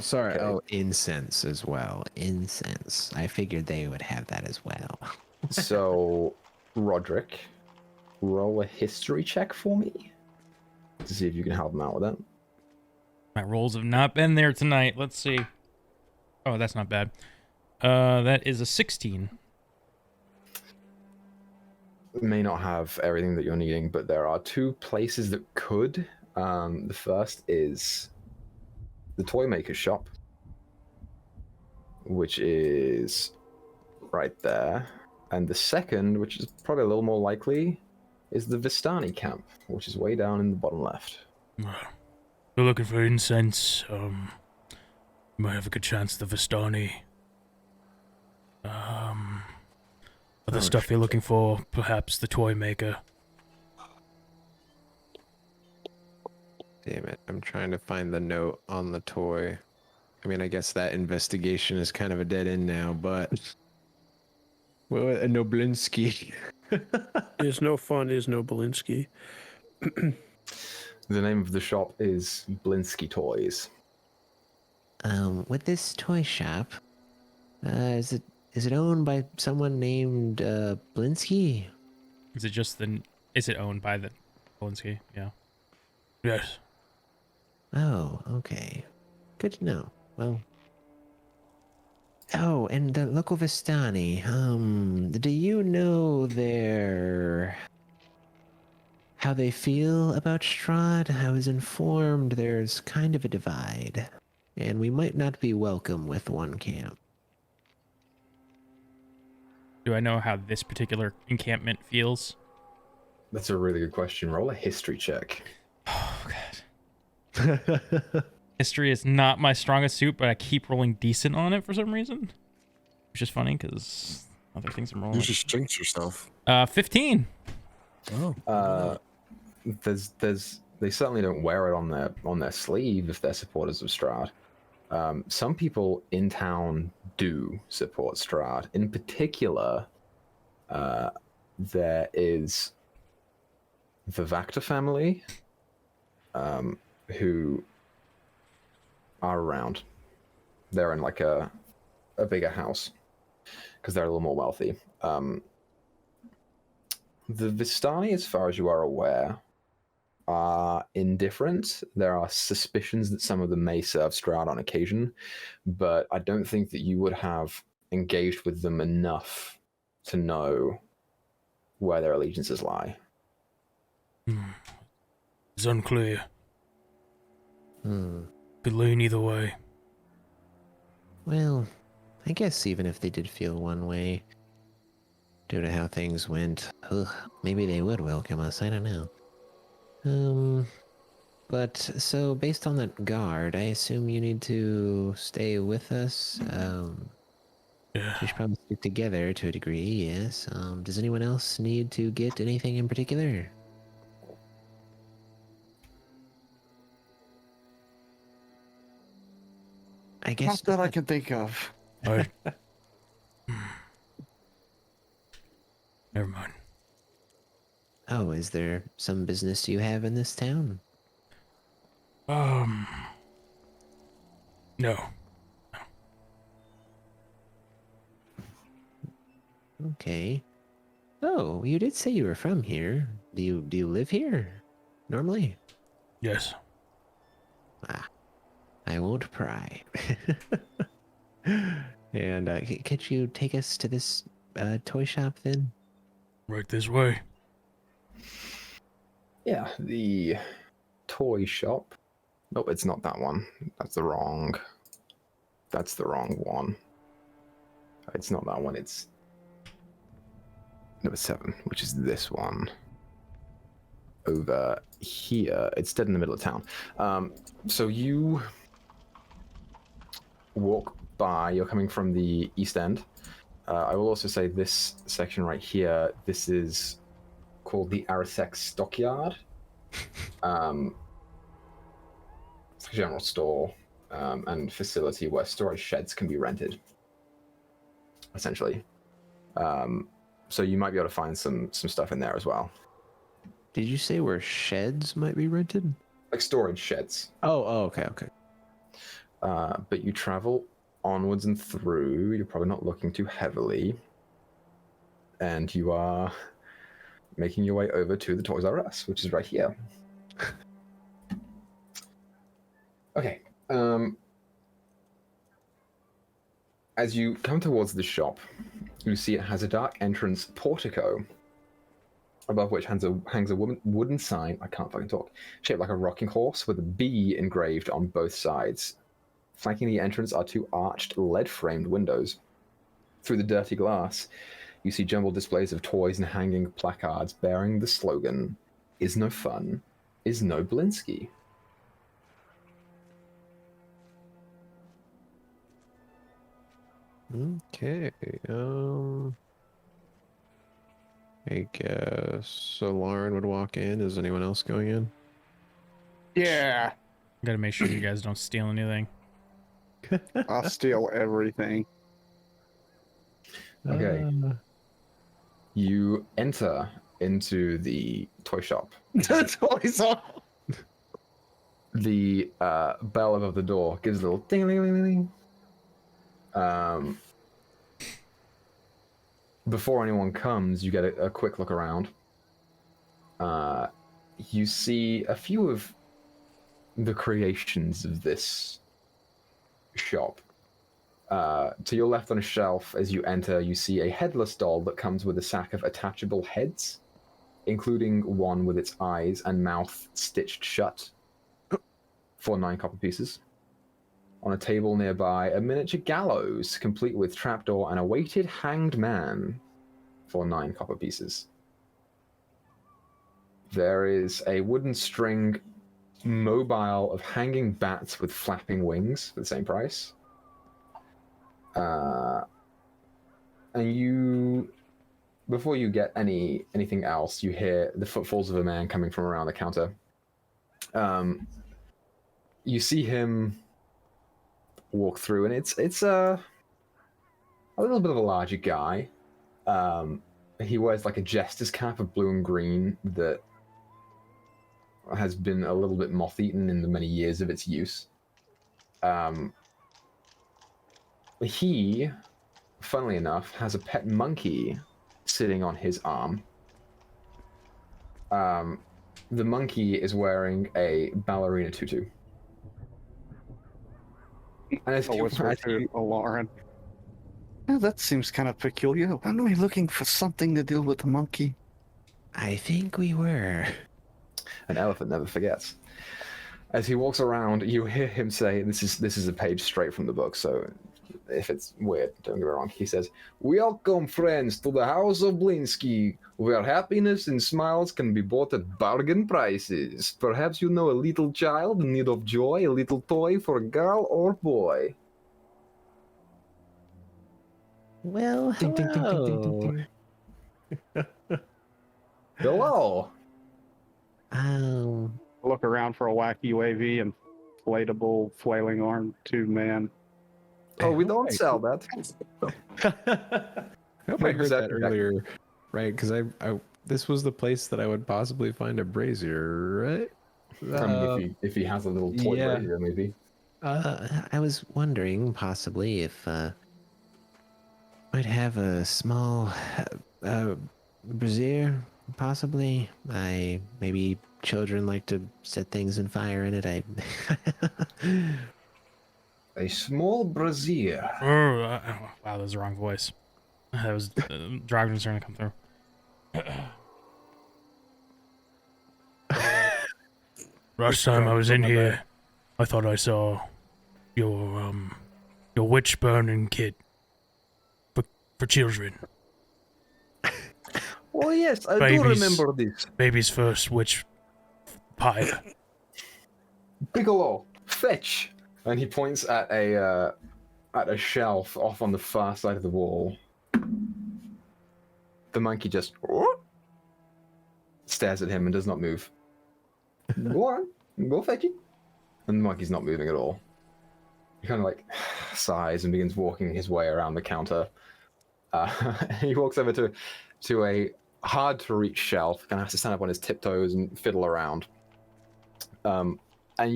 sorry. Okay. Oh, Incense as well. Incense. I figured they would have that as well. So, Roderick, roll a history check for me to see if you can help him out with that. My rolls have not been there tonight. Let's see. Oh, that's not bad. That is a 16. May not have everything that you're needing, but there are two places that could. The first is the toy maker's shop, which is right there. And the second, which is probably a little more likely, is the Vistani camp, which is way down in the bottom left. You're looking for incense. You might have a good chance at the Vistani. Other stuff you're looking for, perhaps the toy maker. damn it. I'm trying to find the note on the toy. I mean, I guess that investigation is kind of a dead end now, but... Well, a Noblinski. Is no fun, is no Belinsky. The name of the shop is Blinsky Toys. With this toy shop, is it owned by someone named Blinsky? Is it owned by the Polinsky? Yeah. Yes. Oh, okay. Good to know. Well. Oh, and the local Vistani. Do you know how they feel about Strahd? I was informed there's kind of a divide, and we might not be welcome with one camp. Do I know how this particular encampment feels? That's a really good question. Roll a history check. Oh, God. History is not my strongest suit, but I keep rolling decent on it for some reason. Which is funny, because other things I'm rolling. You just jinx yourself. 15. Oh. They certainly don't wear it on their sleeve if they're supporters of Strahd. Some people in town do support Strahd. In particular, there is the Vactor family, who are around. They're in like a bigger house because they're a little more wealthy. The Vistani, as far as you are aware, are indifferent. There are suspicions that some of them may serve Strahd on occasion, but I don't think that you would have engaged with them enough to know where their allegiances lie. It's unclear. Could lean either way. Well, I guess even if they did feel one way, due to how things went, maybe they would welcome us. I don't know. But so based on that guard, I assume you need to stay with us. Yeah. We should probably stick together to a degree. Yes. Does anyone else need to get anything in particular? I guess Not that I can think of. Alright. Never mind. Oh, is there some business you have in this town? No. Okay. Oh, you did say you were from here. Do you live here normally? Yes. I I won't pry. And could you take us to this toy shop then? Right this way. Yeah, the toy shop. No, it's not that one. That's the wrong one. It's not that one. It's number 7, which is this one. Over here. It's dead in the middle of town. So you walk by. You're coming from the east end. I will also say this section right here, this is called the Arisek Stockyard. It's a general store and facility where storage sheds can be rented, essentially. So you might be able to find some stuff in there as well. Did you say where sheds might be rented? Like storage sheds. Oh, okay. But you travel onwards and through. You're probably not looking too heavily. And you are making your way over to the Toys R Us, which is right here. Okay. As you come towards the shop, you see it has a dark entrance portico, above which hangs a wooden sign, I can't fucking talk, shaped like a rocking horse with a B engraved on both sides. Flanking the entrance are 2 arched, lead-framed windows. Through the dirty glass, you see jumbled displays of toys and hanging placards bearing the slogan, "Is no fun, is no Blinsky." Okay. I guess Lauren would walk in. Is anyone else going in? Yeah, Gotta make sure you guys don't steal anything. I'll steal everything. Okay. You enter into the toy shop. Toys R Us. The bell above the door gives a little ding-a-ling-ling-ling. Before anyone comes, you get a quick look around. You see a few of the creations of this shop. To your left on a shelf, as you enter, you see a headless doll that comes with a sack of attachable heads, including one with its eyes and mouth stitched shut, for 9 copper pieces. On a table nearby, a miniature gallows, complete with trapdoor and a weighted hanged man, for 9 copper pieces. There is a wooden string mobile of hanging bats with flapping wings for the same price. And you, before you get anything else, you hear the footfalls of a man coming from around the counter. You see him walk through, and it's a little bit of a larger guy. He wears like a jester's cap of blue and green that has been a little bit moth-eaten in the many years of its use. He, funnily enough, has a pet monkey sitting on his arm. The monkey is wearing a ballerina tutu. And as I'll whisper to Lauren. Oh, that seems kind of peculiar. Aren't we looking for something to do with the monkey? I think we were. An elephant never forgets. As he walks around, you hear him say, this is a page straight from the book, so if it's weird, don't get me wrong. He says, "Welcome, friends, to the House of Blinsky, where happiness and smiles can be bought at bargain prices. Perhaps you know a little child in need of joy, a little toy for a girl or boy." Well, Ding, ding, ding, ding, ding, ding, ding. Hello. Look around for a wacky UAV and inflatable flailing arm 2-man. Oh, we don't sell that. I hope I heard that earlier, right? Because I this was the place that I would possibly find a brazier, right? I mean, if he has a little toy brazier, maybe. I was wondering possibly if might have a small brazier, possibly. Maybe children like to set things in fire in it. A small brazier. Wow, that was the wrong voice. That was Drogden's trying to come through. Last time I was in here, I thought I saw your witch burning kit for children. Oh yes, I do Babies. remember this. Baby's first witch pie. Piccolo, fetch! And he points at a shelf off on the far side of the wall. The monkey just stares at him and does not move. Go on, go fetch it. And the monkey's not moving at all. He kind of like sighs and begins walking his way around the counter. He walks over to a hard to reach shelf, kind of has to stand up on his tiptoes and fiddle around. And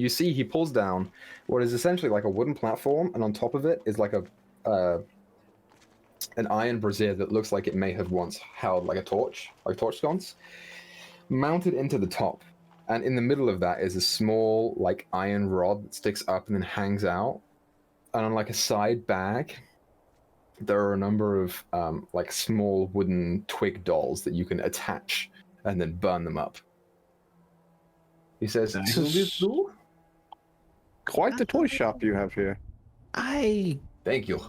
you see he pulls down what is essentially like a wooden platform, and on top of it is like an iron brazier that looks like it may have once held like a torch, like torch sconce, mounted into the top. And in the middle of that is a small like iron rod that sticks up and then hangs out. And on like a side bag, there are a number of like small wooden twig dolls that you can attach and then burn them up. He says, "Will this do?" Quite the toy shop you have here. I Thank you.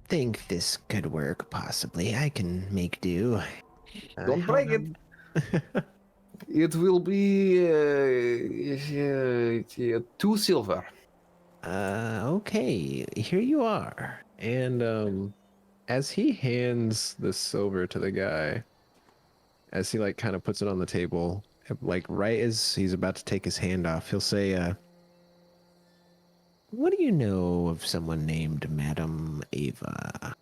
think this could work, possibly. I can make do. Don't break it. It will be 2 silver. Okay, here you are. And as he hands the silver to the guy, as he like kind of puts it on the table, like right as he's about to take his hand off, he'll say, What do you know of someone named Madame Ava?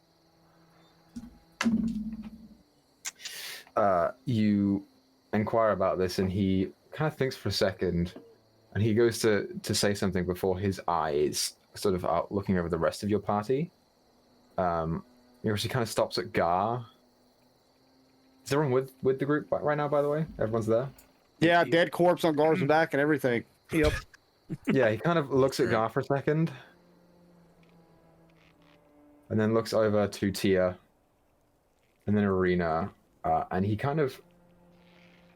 You inquire about this, and he kind of thinks for a second, and he goes to say something before his eyes sort of are looking over the rest of your party. He kind of stops at Gar. Is everyone with the group right now, by the way? Everyone's there? Yeah, dead corpse on Gar's back and everything. Yep. Yeah, he kind of looks at Gar for a second. And then looks over to Tia. And then Arena. And he kind of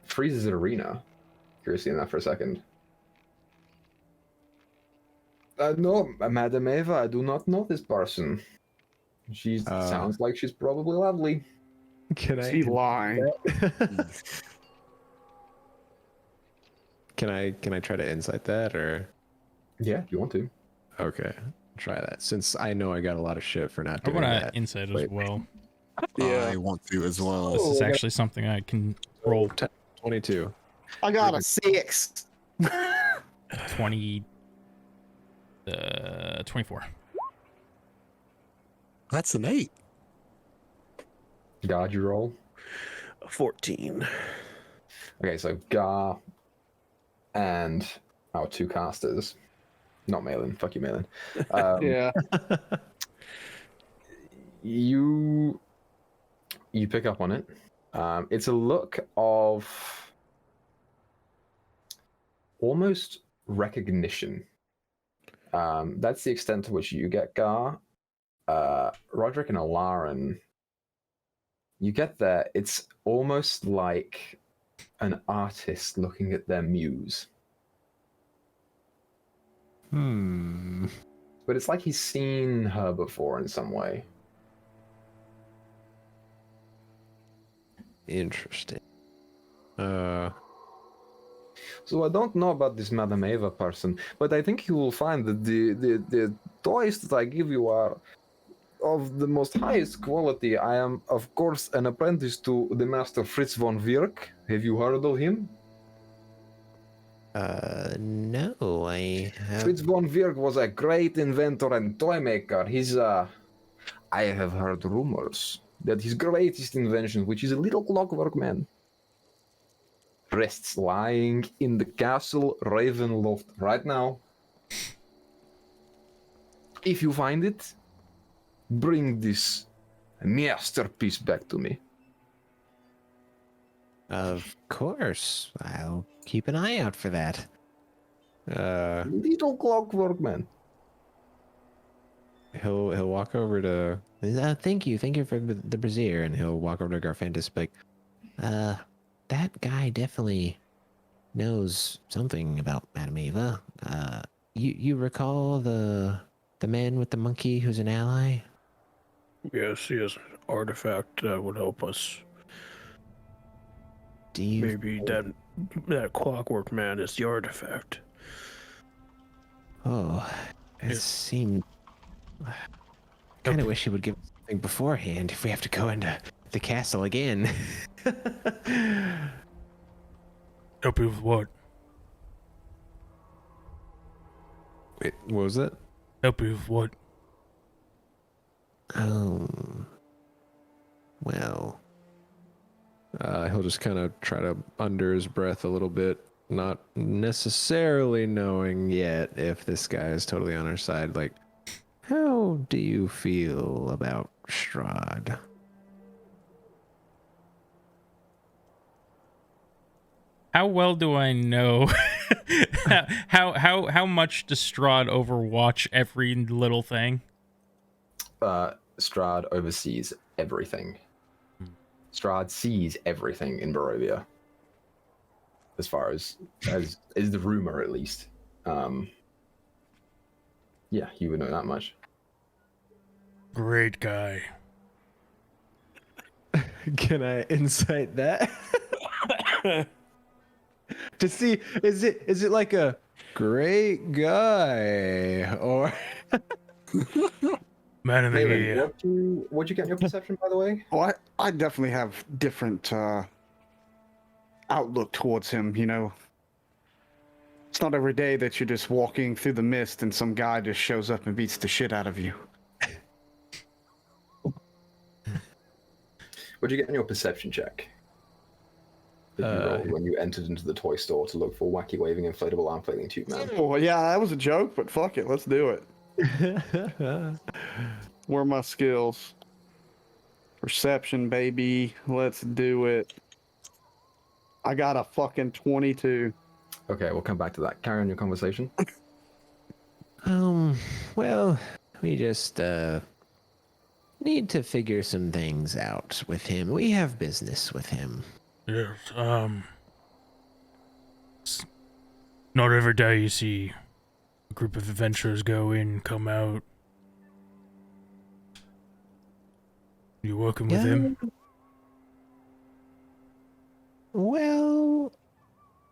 freezes at Arena. Curiously enough for a second. No, Madame Eva, I do not know this person. She sounds like she's probably lovely. "Can Is he lying? Can I try to insight that, or?" Yeah, if you want to. Okay, try that. Since I know I got a lot of shit for not I doing want that. to insight as Wait. well. Yeah. I want to as well. This is actually something I can roll 22. I got a 6. 20. 24. That's an 8. God, you roll. 14. Okay, so Gar and our 2 casters. Not Malin. Fuck you, Malin. Yeah. You pick up on it. It's a look of almost recognition. That's the extent to which you get Gar. Roderick and Alarin, you get there. It's almost like an artist looking at their muse. But it's like he's seen her before in some way. Interesting. So I don't know about this Madame Eva person, but I think you will find that the toys that I give you are of the most highest quality. I am, of course, an apprentice to the master Fritz von Wirk. Have you heard of him? No, I have. Fritz von Wirk was a great inventor and toy maker. I have heard rumors that his greatest invention, which is a little clockwork man, rests lying in the castle Ravenloft right now. If you find it, bring this masterpiece back to me. Of course. I'll keep an eye out for that. Little clockwork man. he'll walk over to. Thank you for the brazier, and he'll walk over to Garfantis, like, that guy definitely knows something about Madame Eva. You recall the man with the monkey who's an ally? Yes, he has an artifact that would help us. Do you? Maybe that clockwork man is the artifact. Oh, it Yeah. seemed. Kind of wish he would give us something beforehand if we have to go into the castle again. Help you with what? Wait, what was that? Help you with what? Oh. Well. He'll just kind of try to under his breath a little bit, not necessarily knowing yet if this guy is totally on our side. Like, how do you feel about Strahd? How well do I know? how much does Strahd overwatch every little thing? Strahd oversees everything. Strahd sees everything in Barovia. As far as is the rumor, at least. Yeah, you would know that much. Great guy. Can I insight that? To see, is it like a great guy or Man of the Malin, year. what'd you get in your perception, by the way? Well, I definitely have different outlook towards him, you know. It's not every day that you're just walking through the mist and some guy just shows up and beats the shit out of you. What'd you get in your perception check? That you rolled when you entered into the toy store to look for wacky waving inflatable arm flailing tube man. Oh, yeah, that was a joke, but fuck it, let's do it. Where are my skills? Perception, baby. Let's do it. I got a fucking 22. Okay, we'll come back to that. Carry on your conversation. Well, we just need to figure some things out with him. We have business with him. Yes, not every day you see a group of adventurers go in, come out. You working with him? Well,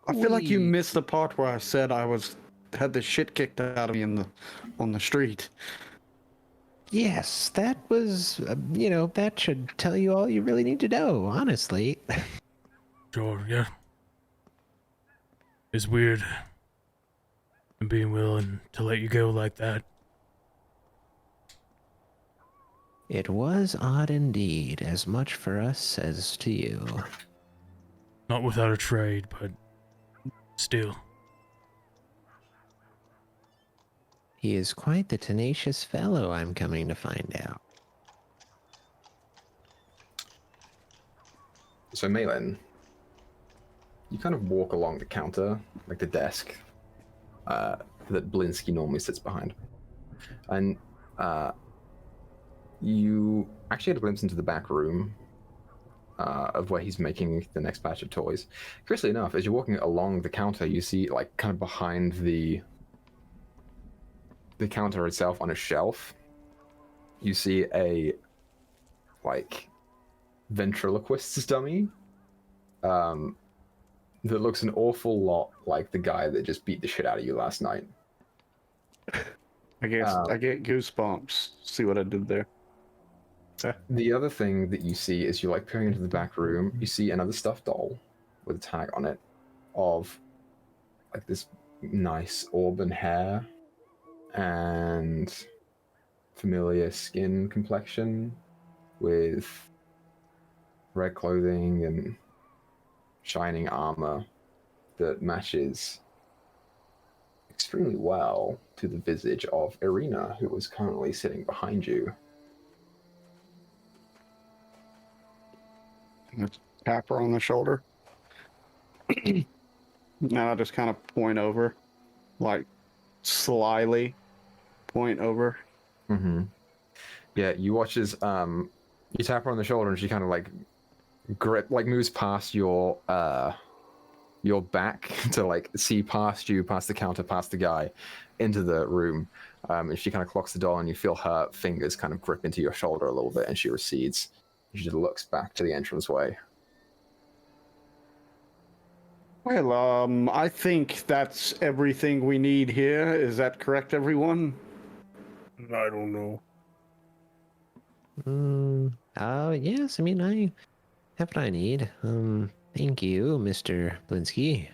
I feel like you We- missed the part where I said I had the shit kicked out of me on the street. yes, that was, that should tell you all you really need to know, honestly. Sure, yeah. It's weird. And being willing to let you go like that. It was odd indeed, as much for us as to you. Not without a trade, but still. He is quite the tenacious fellow, I'm coming to find out. So, Malin, you kind of walk along the counter, like the desk that Blinsky normally sits behind. And you actually had a glimpse into the back room of where he's making the next batch of toys. Curiously enough, as you're walking along the counter, you see, like, kind of behind the counter itself on a shelf, you see a, like, ventriloquist's dummy that looks an awful lot like the guy that just beat the shit out of you last night. I guess I get goosebumps. See what I did there? The other thing that you see is you're like peering into the back room, you see another stuffed doll with a tag on it of like this nice auburn hair and familiar skin complexion with red clothing and shining armor that matches extremely well to the visage of Irina, who was currently sitting behind you. Let's tap her on the shoulder. Now I just kind of point over, like slyly point over. Mm-hmm. Yeah, you watch as you tap her on the shoulder and she kind of like moves past your back to like see past you, past the counter, past the guy, into the room. And she kind of clocks the door, and you feel her fingers kind of grip into your shoulder a little bit, and she recedes. She just looks back to the entranceway. Well, I think that's everything we need here. Is that correct, everyone? I don't know. Yes, I mean, I have what I need. Thank you, Mr. Blinsky.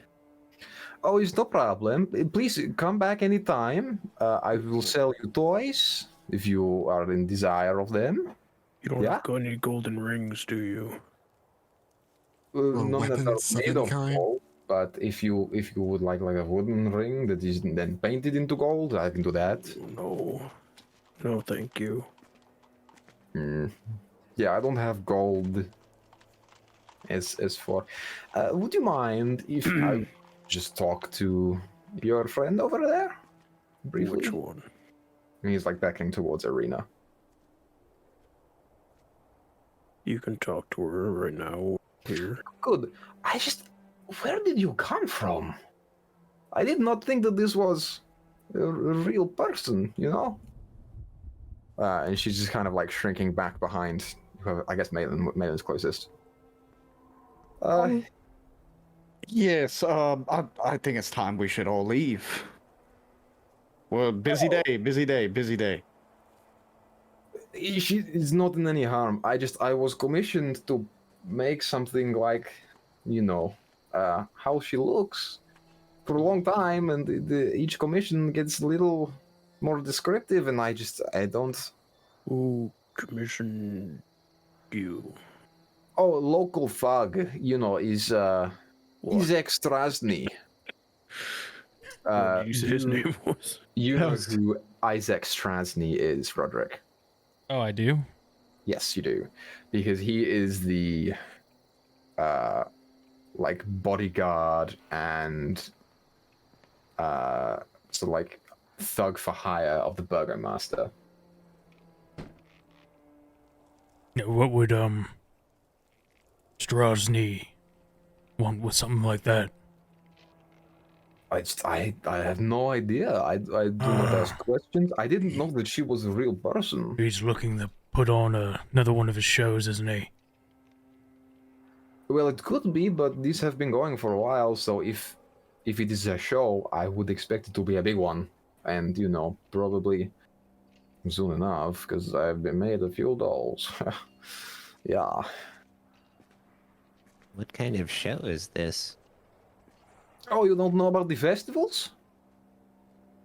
Oh, it's no problem. Please come back anytime. I will sell you toys if you are in desire of them. You don't Yeah? have any golden rings, do you? None that are weapons of made any of kind? gold. But if you would like a wooden ring that is then painted into gold, I can do that. No. No, thank you. Yeah, I don't have gold. As for, would you mind if I just talk to your friend over there briefly? Which one? And he's like beckoning towards Arena. You can talk to her right now. Here. Good. Where did you come from? I did not think that this was a real person, you know? And she's just kind of like shrinking back behind, I guess Malin's closest. Yes, I think it's time we should all leave. Well, busy day, busy day, busy day. She is not in any harm. I was commissioned to make something like, you know, how she looks for a long time, and each commission gets a little more descriptive, and I don't. Who commissioned you? Oh, local thug, you know, is Strahd. What did you say his name was? You know who Isaac Strahd is, Roderick. Oh, I do. Yes, you do, because he is the like bodyguard and so like thug for hire of the Burgomaster. Now, what would Strahd want with something like that? I have no idea. I do not ask questions. I didn't know that she was a real person. He's looking to put on another one of his shows, isn't he? Well, it could be, but these have been going for a while, so if it is a show, I would expect it to be a big one. And, you know, probably soon enough, because I've been made a few dolls. Yeah. What kind of show is this? Oh, you don't know about the festivals?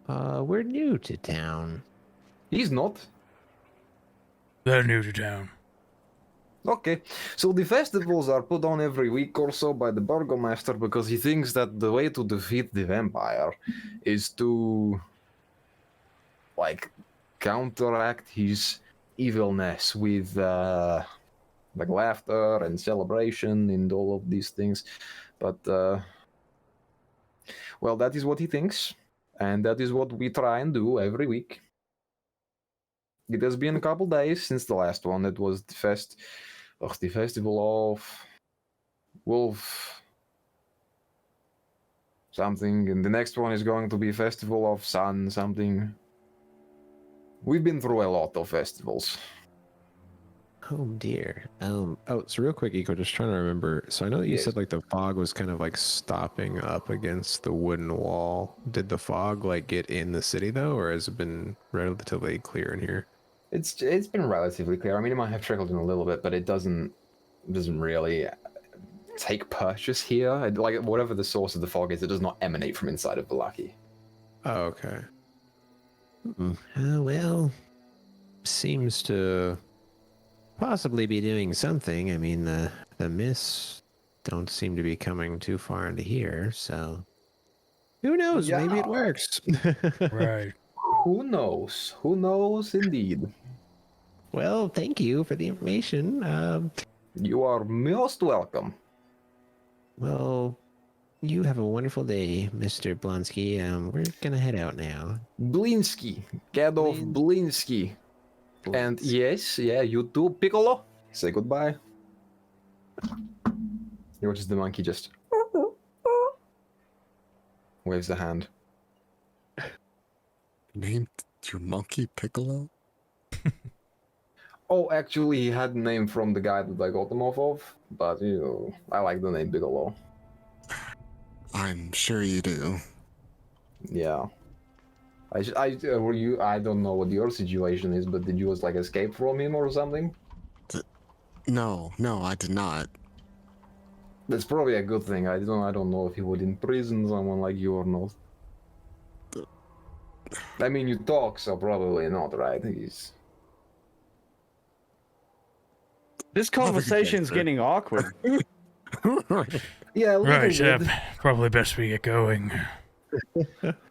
We're new to town. He's not. They're new to town. Okay, so the festivals are put on every week or so by the Burgomaster because he thinks that the way to defeat the vampire is to, like, counteract his evilness with, like, laughter and celebration and all of these things. But, well, that is what he thinks, and that is what we try and do every week. It has been a couple days since the last one. It was the festival of Wolf something, and the next one is going to be Festival of Sun something. We've been through a lot of festivals. Oh dear. So real quick, Eco, just trying to remember. So I know that you Yes. said like the fog was kind of like stopping up against the wooden wall. Did the fog like get in the city though, or has it been relatively clear in here? It's been relatively clear. I mean, it might have trickled in a little bit, but it doesn't really take purchase here. Like whatever the source of the fog is, it does not emanate from inside of Vallaki. Oh, okay. Well, seems to possibly be doing something. I mean, the mists don't seem to be coming too far into here, so who knows? Maybe it Yeah. works. Right. Who knows? Who knows indeed. Well, thank you for the information. You are most welcome. Well, you have a wonderful day, Mr. Blonsky. We're gonna head out now. Blinsky. Gadolf Blinsky. And yes, yeah, you too, Piccolo. Say goodbye. He watches the monkey just waves the hand. Named your monkey Piccolo? Oh, actually, he had a name from the guy that I got them off of, but you know, I like the name Bigelow. I'm sure you do. Yeah. Were you? I don't know what your situation is, but did you just like escape from him or something? No, I did not. That's probably a good thing. I don't know if he would imprison someone like you or not. I mean, you talk, so probably not, right? He's. This conversation's getting awkward. Yeah, a little Right, bit. probably best we get going.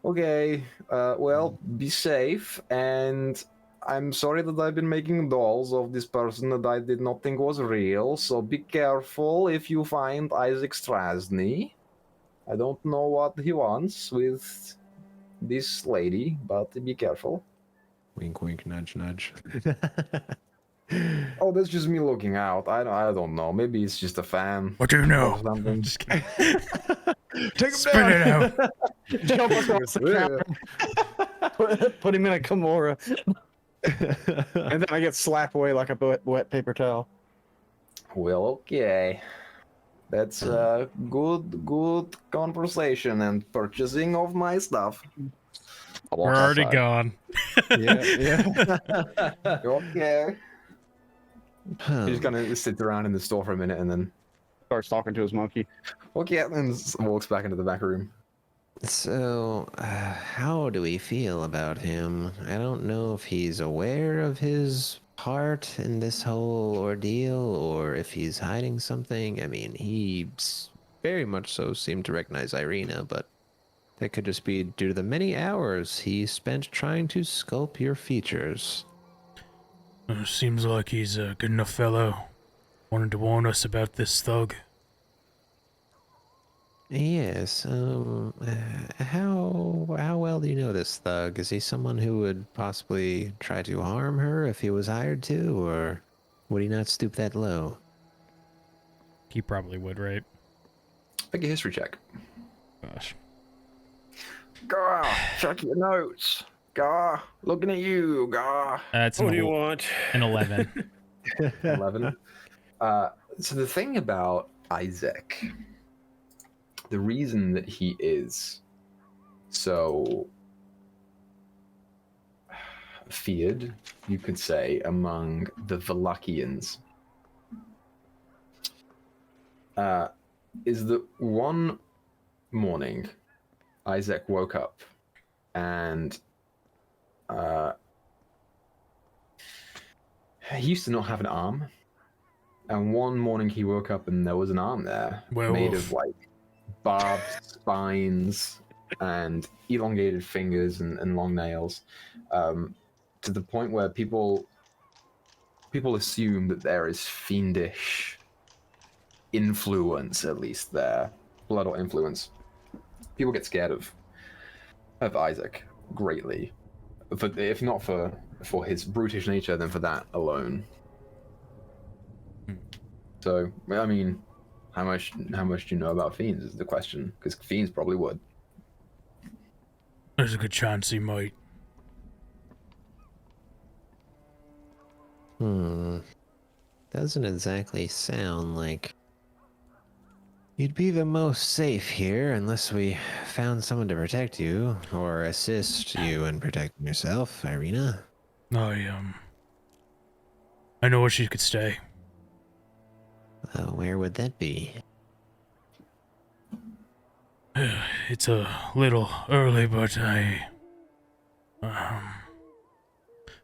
Okay. Well, be safe, and I'm sorry that I've been making dolls of this person that I did not think was real. So be careful if you find Isaac Strasny. I don't know what he wants with this lady, but be careful. Wink, wink, nudge, nudge. Oh, that's just me looking out. I don't know. Maybe it's just a fan. What do you Or know? something. Just kidding. Take him Spit down. it out. Jump across the counter. Put him in a Kimura. And then I get slapped away like a wet paper towel. Well, okay. That's a good conversation and purchasing of my stuff. We're already gone. Yeah. Okay. Huh. He's gonna sit around in the store for a minute and then Starts talking to his monkey. okay, and walks back into the back room. So, how do we feel about him? I don't know if he's aware of his part in this whole ordeal or if he's hiding something. I mean, he very much so seemed to recognize Irina, but that could just be due to the many hours he spent trying to sculpt your features. Seems like he's a good enough fellow. Wanted to warn us about this thug. Yes, how well do you know this thug? Is he someone who would possibly try to harm her if he was hired to, or would he not stoop that low? He probably would, right? Make a history check. Gosh. Gah, check your notes. Gah, looking at you, Gah. That's What do you want? an 11. 11. So the thing about Isaac, the reason that he is so feared, you could say, among the Valakians, is that one morning Isaac woke up and he used to not have an arm. And one morning he woke up and there was an arm there, made of like barbed spines and elongated fingers and long nails, to the point where people assume that there is fiendish influence, at least there, blood or influence. People get scared of Isaac greatly, if not for his brutish nature, then for that alone. So, I mean, how much do you know about fiends is the question, because fiends probably would. There's a good chance he might. Doesn't exactly sound like you'd be the most safe here unless we found someone to protect you or assist you in protecting yourself, Irina. I know where she could stay. Where would that be? It's a little early, but I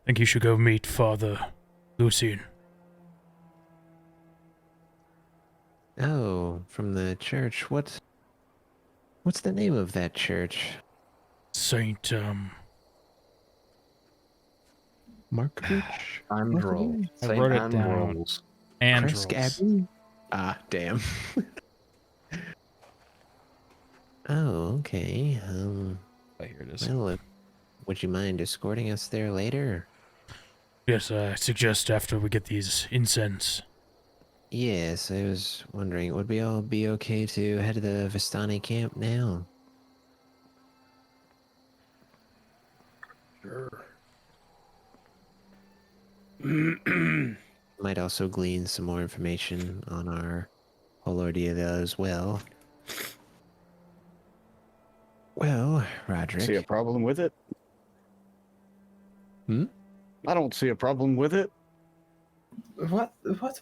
think you should go meet Father Lucian. Oh, from the church. What's the name of that church? Saint, Markovich? Androl. I Saint wrote it down. Androl's. Andros. Kresk Abbey? Ah, damn. Oh, okay. Oh, here it is. Well, would you mind escorting us there later? Yes, I suggest after we get these incense. Yes, I was wondering, would we all be okay to head to the Vistani camp now? Sure. Might also glean some more information on our whole ordeal as well. Well, Roderick. See a problem with it? Hmm? I don't see a problem with it. What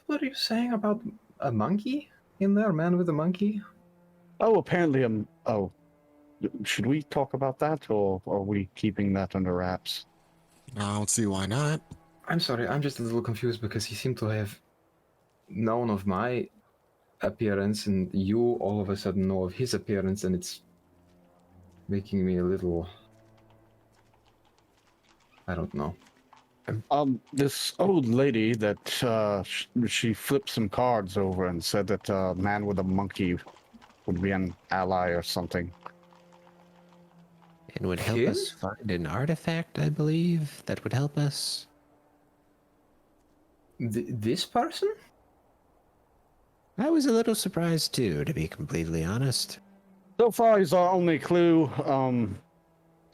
were you saying about a monkey in there? A man with a monkey? Oh, apparently oh, should we talk about that, or are we keeping that under wraps? I don't see why not. I'm sorry, I'm just a little confused because he seemed to have known of my appearance, and you all of a sudden know of his appearance, and it's making me a little... I don't know. This old lady that she flipped some cards over and said that a man with a monkey would be an ally or something. And would help Him? us find an artifact, I believe, that would help us. This person? I was a little surprised too, to be completely honest. So far, he's our only clue.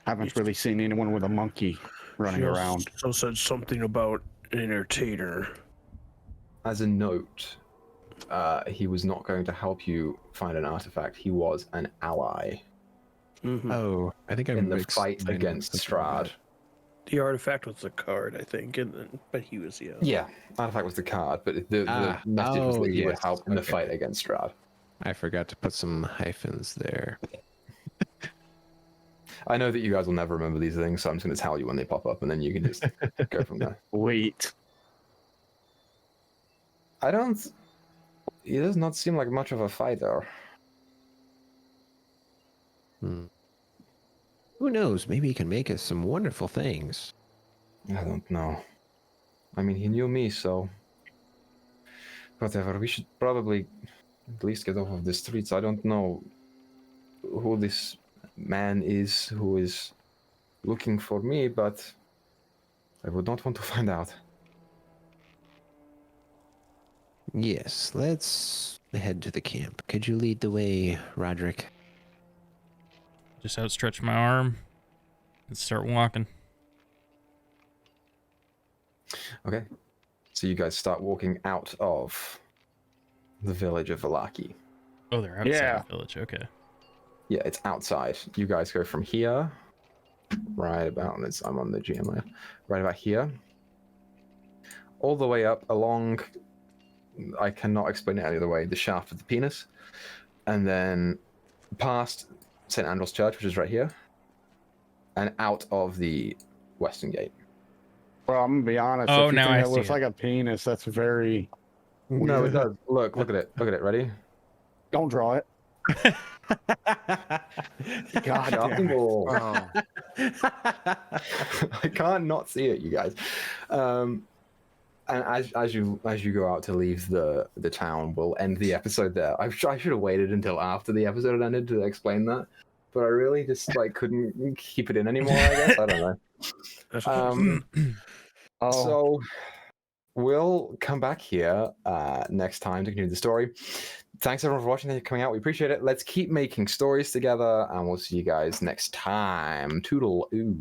Haven't really seen anyone with a monkey running She around. also said something about an entertainer. As a note, he was not going to help you find an artifact. He was an ally Mm-hmm. Oh, I think I'm in the fight against Strahd. The artifact was the card, I think, and then, but he was Yeah, artifact was the card, but the message was that he would help in the fight against Strahd. I forgot to put some hyphens there. I know that you guys will never remember these things, so I'm just going to tell you when they pop up, and then you can just go from there. Wait. He does not seem like much of a fighter. Who knows? Maybe he can make us some wonderful things. I don't know. I mean, he knew me, so... Whatever, we should probably at least get off of the streets. I don't know who this man is who is looking for me, but I would not want to find out. Yes, let's head to the camp. Could you lead the way, Roderick? Just outstretch my arm and start walking. Okay. So you guys start walking out of the village of Vallaki. Oh, they're outside Yeah. the village. Okay. Yeah, it's outside. You guys go from here, right about, I'm on the GM layer, right about here, all the way up along, I cannot explain it any other way, the shaft of the penis, and then past St. Andrew's Church, which is right here, and out of the western gate. Well, I'm gonna be honest. Oh, if you now think I that see looks it. like a penis, that's very. No, weird. it does. Look at it. Look at it. Ready? Don't draw it. God damn it. Oh. Oh, I can't not see it, you guys. And as you go out to leave the town, we'll end the episode there. I should have waited until after the episode had ended to explain that, but I really just couldn't keep it in anymore. I guess I don't know. Oh, So we'll come back here next time to continue the story. Thanks everyone for watching and coming out. We appreciate it. Let's keep making stories together, and we'll see you guys next time. Toodle-oo.